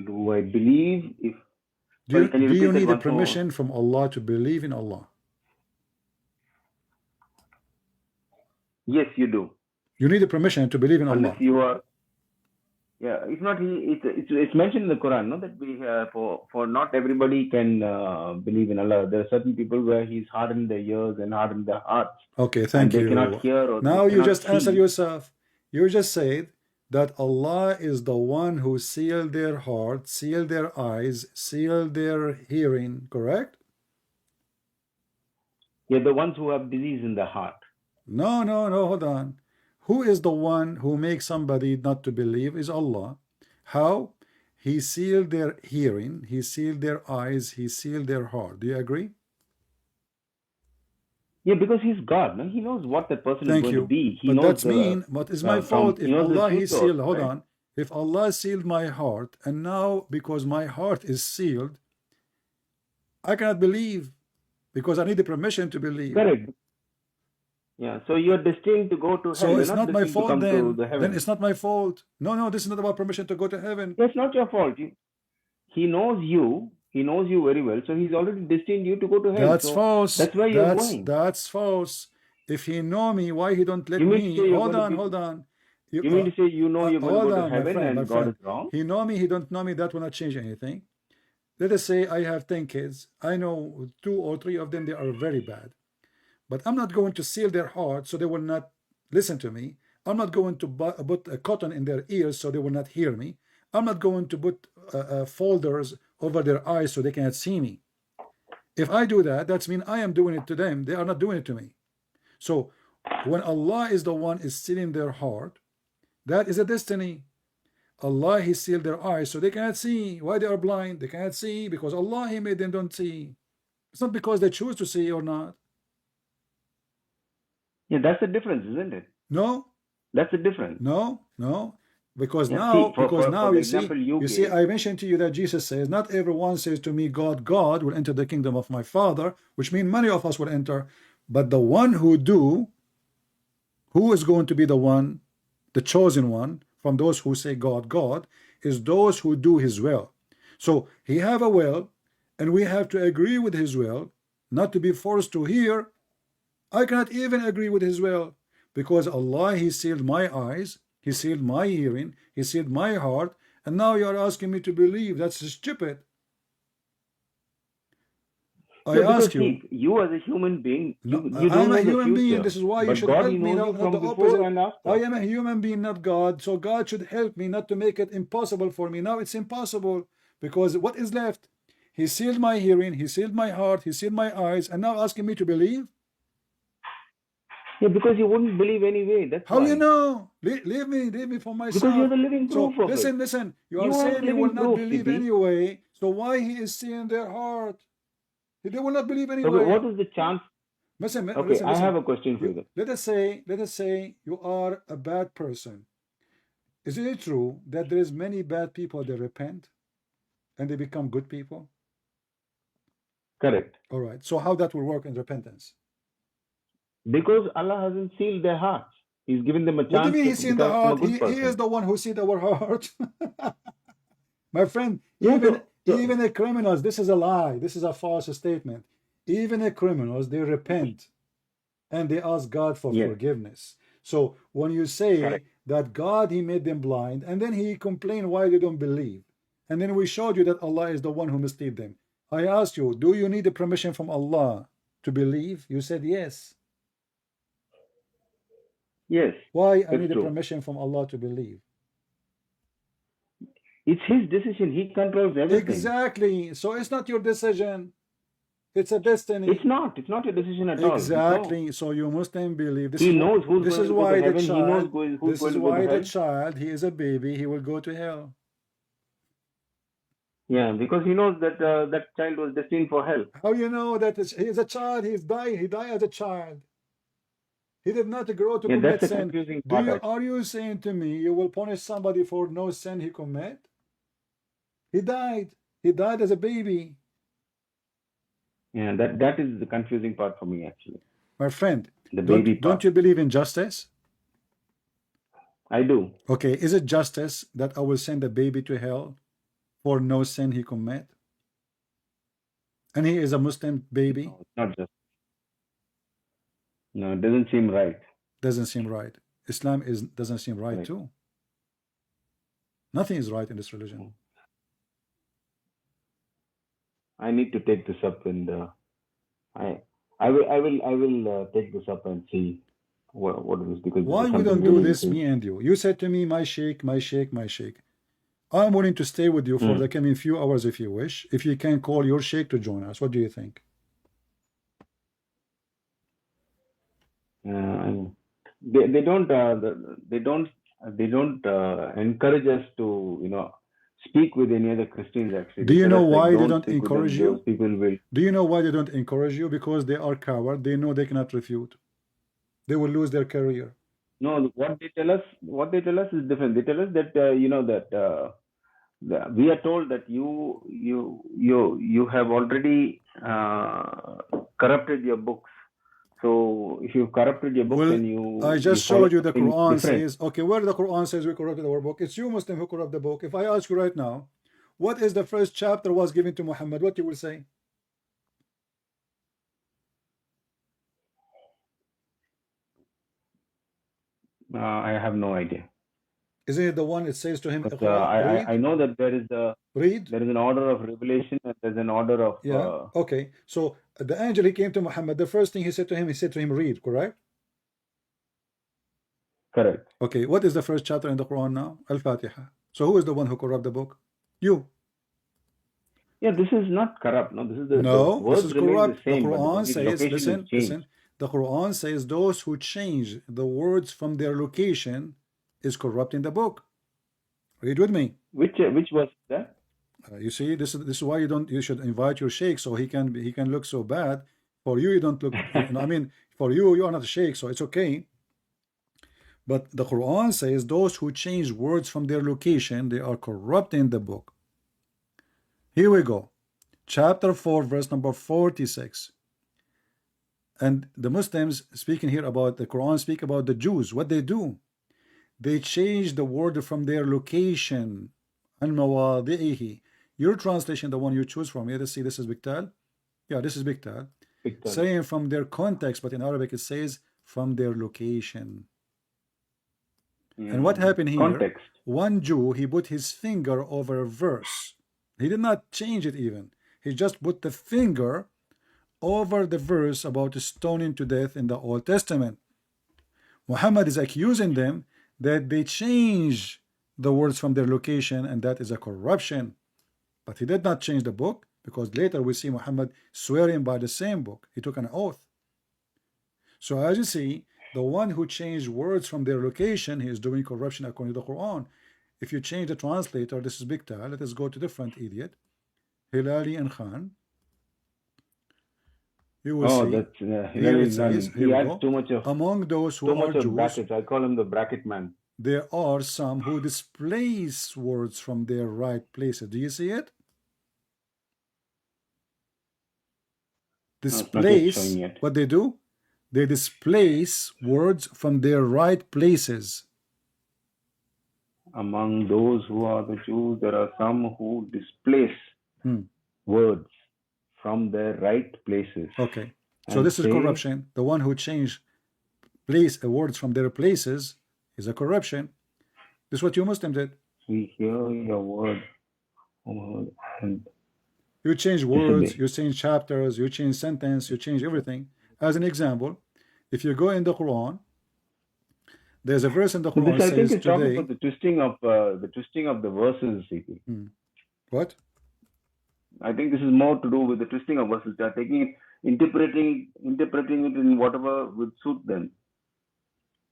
Do I believe if... Do you need a permission from Allah to believe in Allah? Yes, you do. You need a permission to believe in Allah. Unless you are... Yeah, if not, it's mentioned in the Quran, no, that we for not everybody can believe in Allah. There are certain people where He's hardened their ears and hardened their hearts. Okay, thank you. They cannot hear. Or now you just answered see. yourself. You just said that Allah is the one who sealed their heart, sealed their eyes, sealed their hearing. Correct? Yeah, the ones who have disease in the heart. No, hold on. Who is the one who makes somebody not to believe? Is Allah. How? He sealed their hearing, He sealed their eyes, He sealed their heart. Do you agree? Yeah, because he's God. No? He knows what that person is Thank going to you. be. He But knows that's the mean, what is my fault he if knows the Allah, He future sealed, also, hold right? on, if Allah sealed my heart, and now because my heart is sealed, I cannot believe because I need the permission to believe. Correct. Yeah. So you're destined to go to hell. So You're it's not not my destined to fault come to the then heaven. it's not my fault. No, this is not about permission to go to heaven. It's not your fault. He knows you. He knows you very well. So he's already destined you to go to hell. That's So false. that's where you're going. That's false. If He know me, why He don't let You mean to me? say you're Hold going to on, be? hold on. You, You mean to say you're going to hold go to on, my heaven friend, and God is wrong? He know me, He don't know me. That will not change anything. Let us say I have 10 kids. I know 2 or 3 of them, they are very bad. But I'm not going to seal their heart so they will not listen to me. I'm not going to put a cotton in their ears so they will not hear me. I'm not going to put folders over their eyes so they cannot see me. If I do that, that's mean I am doing it to them. They are not doing it to me. So when Allah is the one is sealing their heart, that is a destiny. Allah, He sealed their eyes so they cannot see. Why they are blind? They cannot see because Allah, He made them don't see. It's not because they choose to see or not. Yeah, that's the difference, isn't it? No, That's the difference. no, because Yeah, now, see, for the you example you see, gave, I mentioned to you that Jesus says, not everyone says to me, God will enter the kingdom of my Father, which means many of us will enter, but the one who do, who is going to be the one, the chosen one from those who say God, is those who do His will. So He have a will, and we have to agree with His will, not to be forced to hear. I cannot even agree with His will because Allah, He sealed my eyes, He sealed my hearing, He sealed my heart, and now you are asking me to believe. That's stupid. I yeah, because ask you, see, you as a human being, no, you I am don't a know the human being. future, This is why you but should God, help He me, knows you not the from before opposite. and after. I am a human being, not God. So God should help me not to make it impossible for me. Now it's impossible because what is left? He sealed my hearing, He sealed my heart, He sealed my eyes, and now asking me to believe? Yeah, because you wouldn't believe anyway. That's How you why. know? Leave me for Because you're myself. the living So proof of it. listen. You are You are saying the you will living not proof, believe Siddhi. anyway. So why He is seeing their heart? They will not believe Okay, anyway. what is the chance? Okay, I Listen. have a question for you. Let us say you are a bad person. Is it true that there is many bad people that repent and they become good people? Correct. All right. So how that will work in repentance? Because Allah hasn't sealed their hearts. He's given them a What do you chance mean to He's seen the become a heart? good He is person. the one who sees our heart. My friend, Yeah, even the criminals, this is a lie. This is a false statement. Even the criminals, they repent and they ask God for yes, forgiveness. So when you say correct. that God, He made them blind, and then He complained why they don't believe, and then we showed you that Allah is the one who misled them. I asked you, do you need the permission from Allah to believe? You said yes. Yes, Why I that's need the true. permission from Allah to believe? It's His decision. He controls everything. Exactly. So it's not your decision. It's a destiny. It's not. It's not your decision at all. No. Exactly. So you Muslim believe He knows who's this going is to go to why the heaven. He knows child who's going to go to hell. he is a baby, he will go to hell. Yeah, because he knows that that child was destined for hell. How you know that he is a child? He died as a child. He did not grow to Yeah, that's commit the sin. confusing part. Are you saying to me you will punish somebody for no sin he commit? He died. He died as a baby. Yeah, that is the confusing part for me actually. My friend, The baby part. don't you believe in justice? I do. Okay, is it justice that I will send a baby to hell for no sin he commit? And he is a Muslim baby? No, it's not just. No, it doesn't seem right. Doesn't seem right. Islam doesn't seem right too. Nothing is right in this religion. I need to take this up, and I will take this up and see what it is, because Why we something don't do really this, me and you? You said to me, my sheikh, my sheikh, my sheikh. I'm willing to stay with you for the coming few hours if you wish. If you can call your sheikh to join us, what do you think? They don't encourage us to speak with any other Christians actually. Do you know why they don't speak with encourage them. Those you? people will. Do you know why they don't encourage you? Because they are coward. They know they cannot refute. They will lose their career. No, what they tell us is different. They tell us that we are told that you have already corrupted your books. So if you've corrupted your books, Well, then you I just follow showed you the something Quran different. says, okay, where the Quran says we corrupted our book? It's you Muslim who corrupt the book. If I ask you right now, what is the first chapter was given to Muhammad? What you will say? I have no idea. Isn't it the one it says to him, But read? I know that there is Read? an order of revelation and there's an order of Yeah. Okay. So the angel, he came to Muhammad. The first thing he said to him, read, correct? correct. Okay. What is the first chapter in the Quran now? Al-Fatiha. So who is the one who corrupt the book? You. Yeah, this is not corrupt. No, this is the No, words this is remain corrupt. the same, The but Quran the says, location listen, is changed. listen. The Quran says those who change the words from their location is corrupting the book. Read with me. Which was that? You see, this is why you should invite your sheikh so he can look so bad. For you don't look. I mean, for you are not a sheikh, so it's okay. But the Quran says those who change words from their location, they are corrupting the book. Here we go. Chapter 4, verse number 46. And the Muslims speaking here about the Quran speak about the Jews. What they do? They change the word from their location. Al-Mawadi'ihi. Your translation, the one you choose from, let's see, this is Biktal. Yeah, this is Biktal. Saying from their context, but in Arabic it says from their location. And what happened here? Context. One Jew, he put his finger over a verse. He did not change it even. He just put the finger over the verse about stoning to death in the Old Testament. Muhammad is accusing them that they change the words from their location, and that is a corruption. But he did not change the book, because later we see Muhammad swearing by the same book. He took an oath. So as you see, the one who changed words from their location, he is doing corruption according to the Quran. If you change the translator, this is Biktal. Let us go to different idiot, Hilali and Khan. You will see. That's Here it says, he adds too much of among those who are Jews, brackets. I call him the bracket man. there are some who displace words from their right places. Do you see it? Displace, what they do? They displace words from their right places. Among those who are the Jews, there are some who displace words from their right places. Okay, so this is corruption. The one who changed words from their places is a corruption. This is what you Muslims did. We hear your word, and you change words, you change chapters, you change sentence, you change everything. As an example, if you go in the Quran, there's a verse in the Quran I think says it's talking today. about the twisting of the verses, CP. What? I think this is more to do with the twisting of verses. They are taking it, interpreting it in whatever would suit them.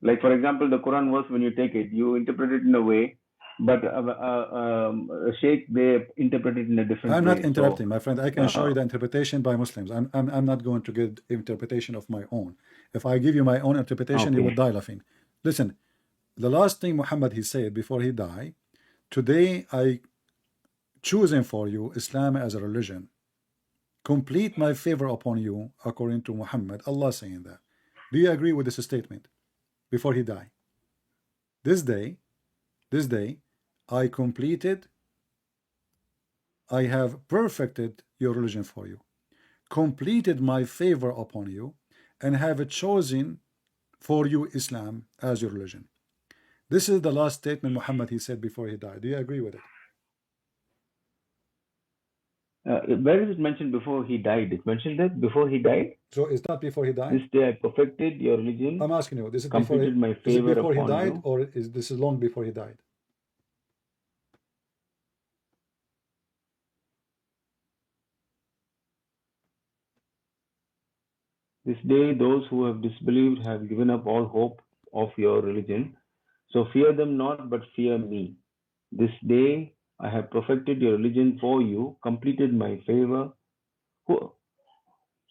Like for example, the Quran verse, when you take it, you interpret it in a way, but a sheikh, they interpret it in a different way. I'm not interrupting, my friend. I can show you the interpretation by Muslims. I'm not going to give interpretation of my own. If I give you my own interpretation, you would die laughing. Listen, the last thing Muhammad he said before he died, today I choosing for you Islam as a religion. Complete my favor upon you, according to Muhammad. Allah saying that. Do you agree with this statement? Before he died, this day, I have perfected your religion for you, completed my favor upon you, and have chosen for you Islam as your religion. This is the last statement Muhammad he said before he died. Do you agree with it? Where is it mentioned before he died? It mentioned that before he died. So it's not before he died. This day I perfected your religion. I'm asking you. This is completed before my favor is it before he upon died, you? or is this long before he died? This day those who have disbelieved have given up all hope of your religion. So fear them not, but fear me. This day I have perfected your religion for you, completed my favor. Who,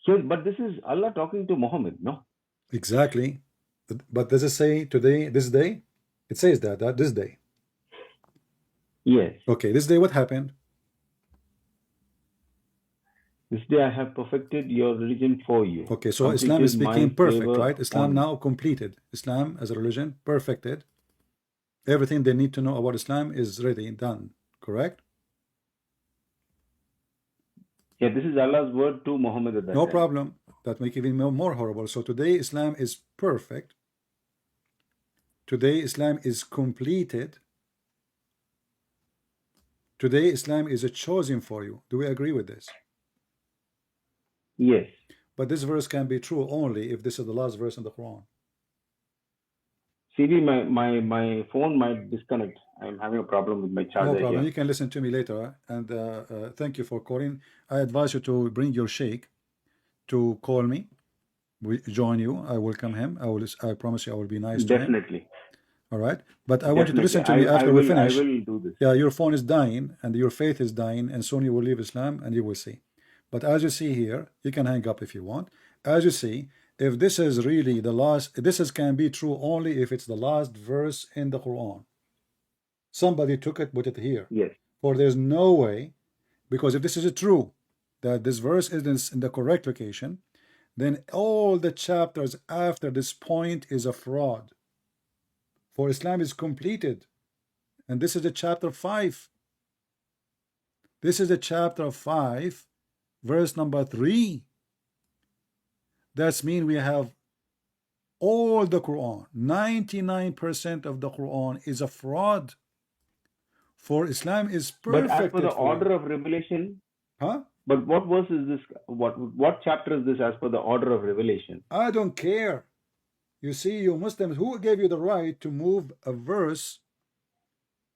here, but this is Allah talking to Muhammad, no? Exactly. But does it say today, this day? It says that this day. Yes. Okay, this day what happened? This day I have perfected your religion for you. Okay, so Islam is became my perfect, favor right? Islam on you. now completed. Islam as a religion perfected. Everything they need to know about Islam is ready, done. Correct? Yeah, this is Allah's word to Muhammad at that No time. problem. That make it even more horrible. So today Islam is perfect. Today Islam is completed. Today Islam is a chosen for you. Do we agree with this? Yes. But this verse can be true only if this is the last verse in the Quran. CD, my phone might disconnect. I'm having a problem with my charger No problem. here. You can listen to me later. And thank you for calling. I advise you to bring your sheikh to call me. We join you. I welcome him. I promise you I will be nice to him. Definitely. All right. But I want you to listen to me I after we will, finish. I will do this. Yeah, your phone is dying and your faith is dying, and soon you will leave Islam and you will see. But as you see here, you can hang up if you want. As you see, if this is really the last, can be true only if it's the last verse in the Quran. Somebody took it, put it here. Yes. For there's no way, because if this is true, that this verse is in the correct location, then all the chapters after this point is a fraud. For Islam is completed. And this is the chapter 5. This is the chapter 5, verse number 3. That's mean we have all the Quran. 99% of the Quran is a fraud. For Islam is perfect. But as per the order of revelation, But what verse is this? What chapter is this as per the order of revelation? I don't care. You see, you Muslims, who gave you the right to move a verse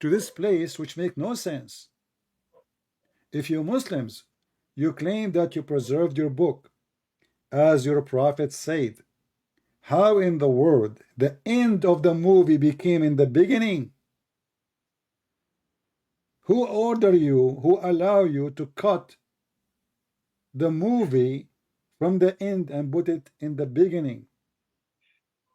to this place which make no sense? If you Muslims, you claim that you preserved your book, as your prophet said, how in the world the end of the movie became in the beginning? Who order you, who allow you to cut the movie from the end and put it in the beginning?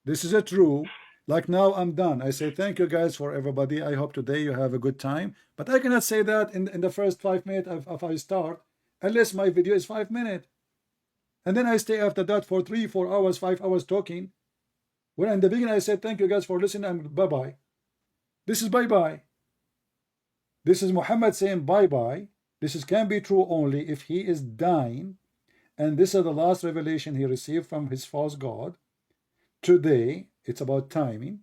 This is a true. Like now I'm done. I say thank you guys for everybody. I hope today you have a good time. But I cannot say that in the first 5 minutes of I start, unless my video is 5 minutes. And then I stay after that for 3, 4 hours, 5 hours talking. When in the beginning I said thank you guys for listening and bye-bye. This is bye-bye. This is Muhammad saying bye-bye. This can be true only if he is dying. And this is the last revelation he received from his false God. Today, it's about timing,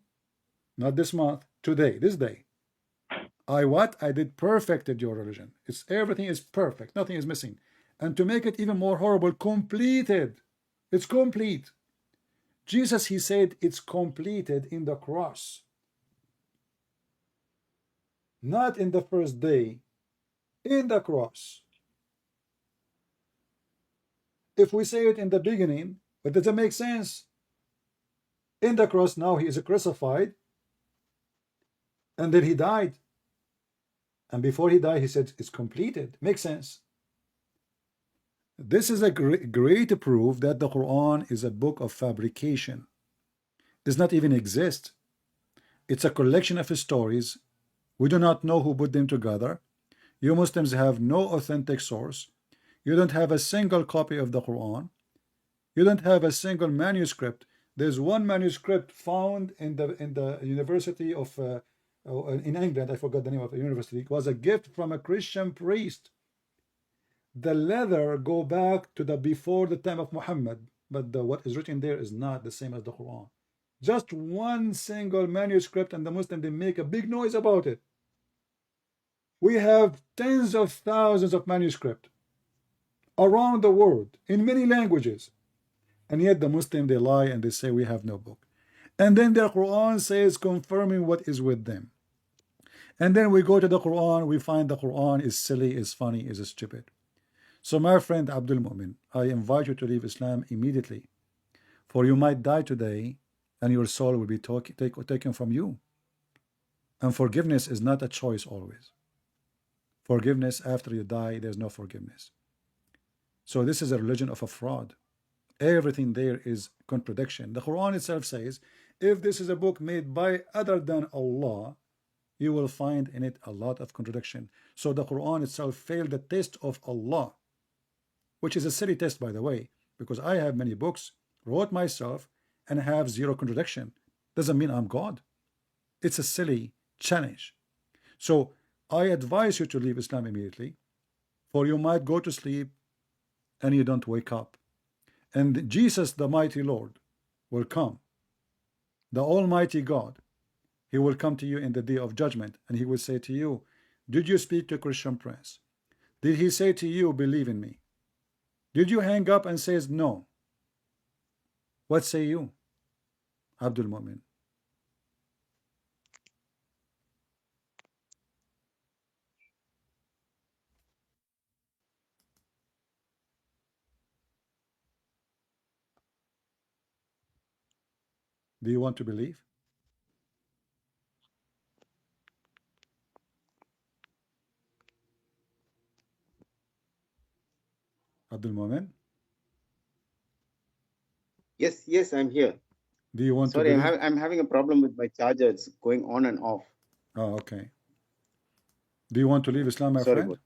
not this month, today, this day. I did perfected your religion. Everything is perfect, nothing is missing. And to make it even more horrible, completed. It's complete. Jesus, he said, it's completed in the cross. Not in the first day, in the cross. If we say it in the beginning, but does it make sense? In the cross, now he is crucified, and then he died. And before he died, he said, it's completed. Makes sense. This is a great proof that the Quran is a book of fabrication. It does not even exist. It's a collection of stories. We do not know who put them together. You Muslims have no authentic source. You don't have a single copy of the Quran. You don't have a single manuscript. There's one manuscript found in the University of in England. I forgot the name of the university. It was a gift from a Christian priest. The leather go back to the before the time of Muhammad, but what is written there is not the same as the Quran. Just one single manuscript, and the Muslims, they make a big noise about it. We have tens of thousands of manuscripts around the world in many languages. And yet the Muslim, they lie and they say we have no book. And then the Quran says confirming what is with them. And then we go to the Quran, we find the Quran is silly, is funny, is stupid. So my friend Abdul Mu'min, I invite you to leave Islam immediately. For you might die today and your soul will be taken from you. And forgiveness is not a choice always. Forgiveness after you die, there's no forgiveness. So this is a religion of a fraud. Everything there is contradiction. The Quran itself says, if this is a book made by other than Allah, you will find in it a lot of contradiction. So the Quran itself failed the test of Allah, which is a silly test, by the way, because I have many books, wrote myself, and have zero contradiction. Doesn't mean I'm God. It's a silly challenge. So I advise you to leave Islam immediately, for you might go to sleep and you don't wake up. And Jesus, the mighty Lord, will come. The Almighty God, He will come to you in the day of judgment, and He will say to you, did you speak to Christian Prince? Did he say to you, believe in me? Did you hang up and says no? What say you, Abdul Mu'min? Do you want to believe? Abdul Mu'min? Yes, yes, I'm here. Do you want to Sorry, believe? I'm having a problem with my charger. It's going on and off. Oh, okay. Do you want to leave Islam, my Sorry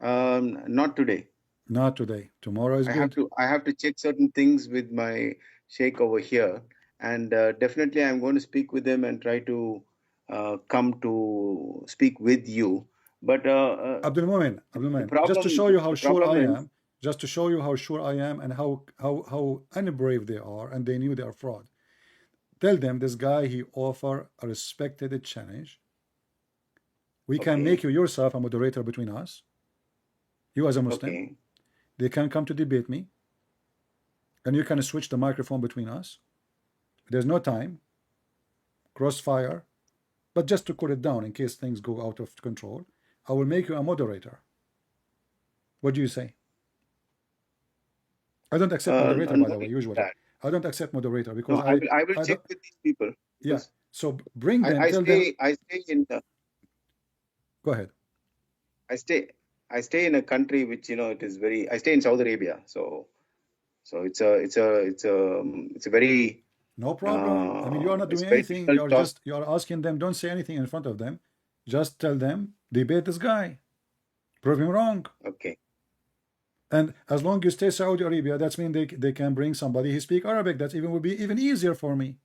friend? Not today. Not today. Tomorrow is good. I have to check certain things with my sheikh over here, and definitely I'm going to speak with him and try to come to speak with you. But Abdul Mu'min, just to show you how sure I am, just to show you how sure I am and how unbrave they are, and they knew they are fraud. Tell them this guy, he offer a respected challenge. We can make you yourself a moderator between us. You as a Muslim. Okay. They can come to debate me, and you can switch the microphone between us. There's no time, crossfire, but just to cool it down in case things go out of control, I will make you a moderator. What do you say? I don't accept moderator, by the way, usually. I don't accept moderator because I will check with these people. Yeah. So bring them. Tell them. I stay in. Go ahead. I stay in a country which it is very. I stay in Saudi Arabia, so it's a very. No problem. I mean, you are not doing anything. You are asking them. Don't say anything in front of them. Just tell them, debate this guy, prove him wrong. Okay. And as long as you stay Saudi Arabia, that's mean they can bring somebody who speak Arabic. That would be even easier for me.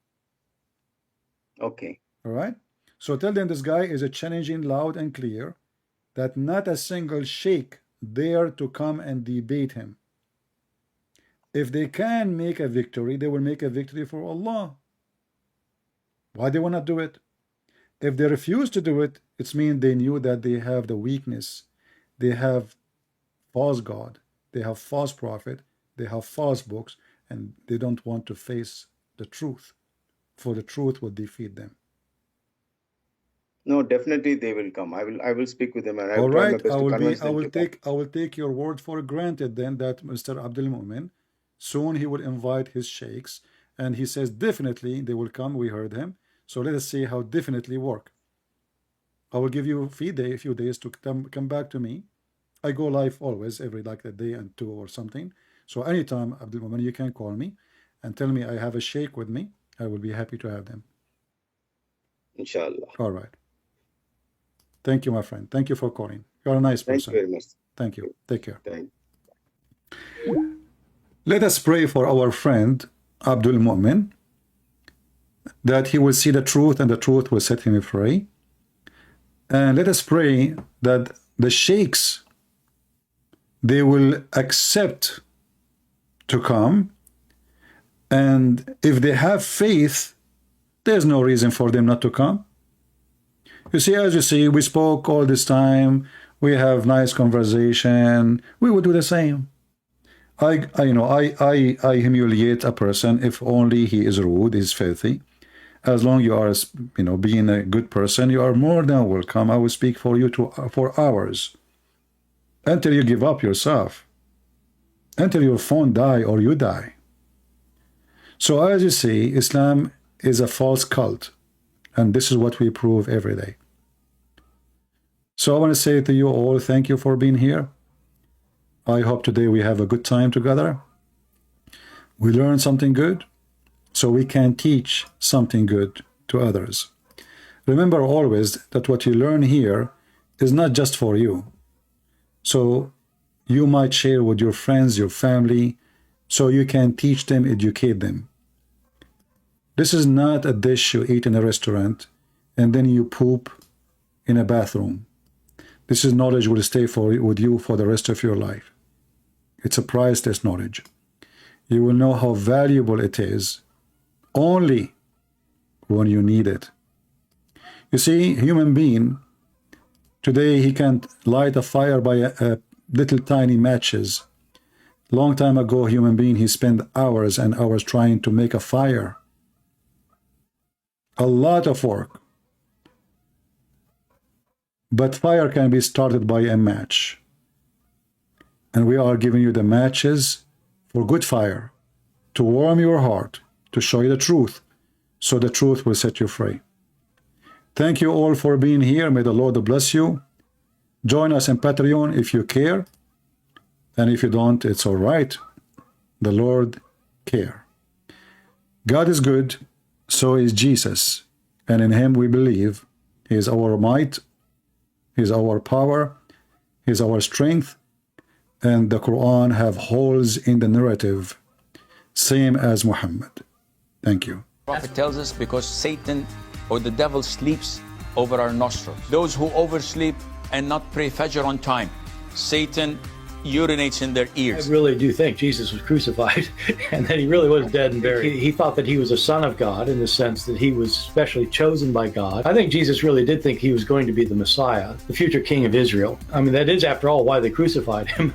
Okay. All right. So tell them this guy is a challenging loud and clear that not a single sheikh dare to come and debate him. If they can make a victory, they will make a victory for Allah. Why they will not do it? If they refuse to do it, it's mean they knew that they have the weakness. They have false God. They have false prophet. They have false books, and they don't want to face the truth, for the truth will defeat them. No, definitely they will come. I will speak with them, and All right, I will take your word for granted then that Mr. Abdul Mu'min, soon he will invite his sheikhs, and he says definitely they will come. We heard him. So let us see how definitely work. I will give you a few days to come back to me. I go live always, every like a day and two or something. So anytime, Abdul Mu'min, you can call me and tell me I have a sheikh with me. I will be happy to have them. Inshallah. All right. Thank you, my friend. Thank you for calling. You're a nice person. Thank you very much. Thank you. Take care. Thank you. Let us pray for our friend Abdul Mu'min, that he will see the truth and the truth will set him free. And let us pray that the sheikhs, they will accept to come, and if they have faith, there's no reason for them not to come. You see, as you see, we spoke all this time, we have nice conversation, we would do the same. I humiliate a person if only he is rude, is filthy. As long you are, being a good person, you are more than welcome. I will speak for you for hours until you give up yourself, until your phone die or you die. So as you see, Islam is a false cult, and this is what we prove every day. So I want to say to you all, thank you for being here. I hope today we have a good time together. We learn something good, so we can teach something good to others. Remember always that what you learn here is not just for you. So you might share with your friends, your family, so you can teach them, educate them. This is not a dish you eat in a restaurant and then you poop in a bathroom. This is knowledge will stay with you for the rest of your life. It's a priceless knowledge. You will know how valuable it is only when you need it. You see, human being, today he can light a fire by a little tiny matches. Long time ago, human being, he spent hours and hours trying to make a fire. A lot of work. But fire can be started by a match. And we are giving you the matches for good fire, to warm your heart, to show you the truth, so the truth will set you free. Thank you all for being here. May the Lord bless you. Join us in Patreon if you care. And if you don't, it's all right. The Lord care. God is good, so is Jesus. And in him we believe. He is our might. He is our power. He is our strength. And the Quran have holes in the narrative, same as Muhammad. Thank you. The Prophet tells us because Satan or the devil sleeps over our nostrils. Those who oversleep and not pray Fajr on time, Satan urinates in their ears. I really do think Jesus was crucified and that he really was dead and buried. He thought that he was a son of God in the sense that he was specially chosen by God. I think Jesus really did think he was going to be the Messiah, the future king of Israel. I mean, that is, after all, why they crucified him,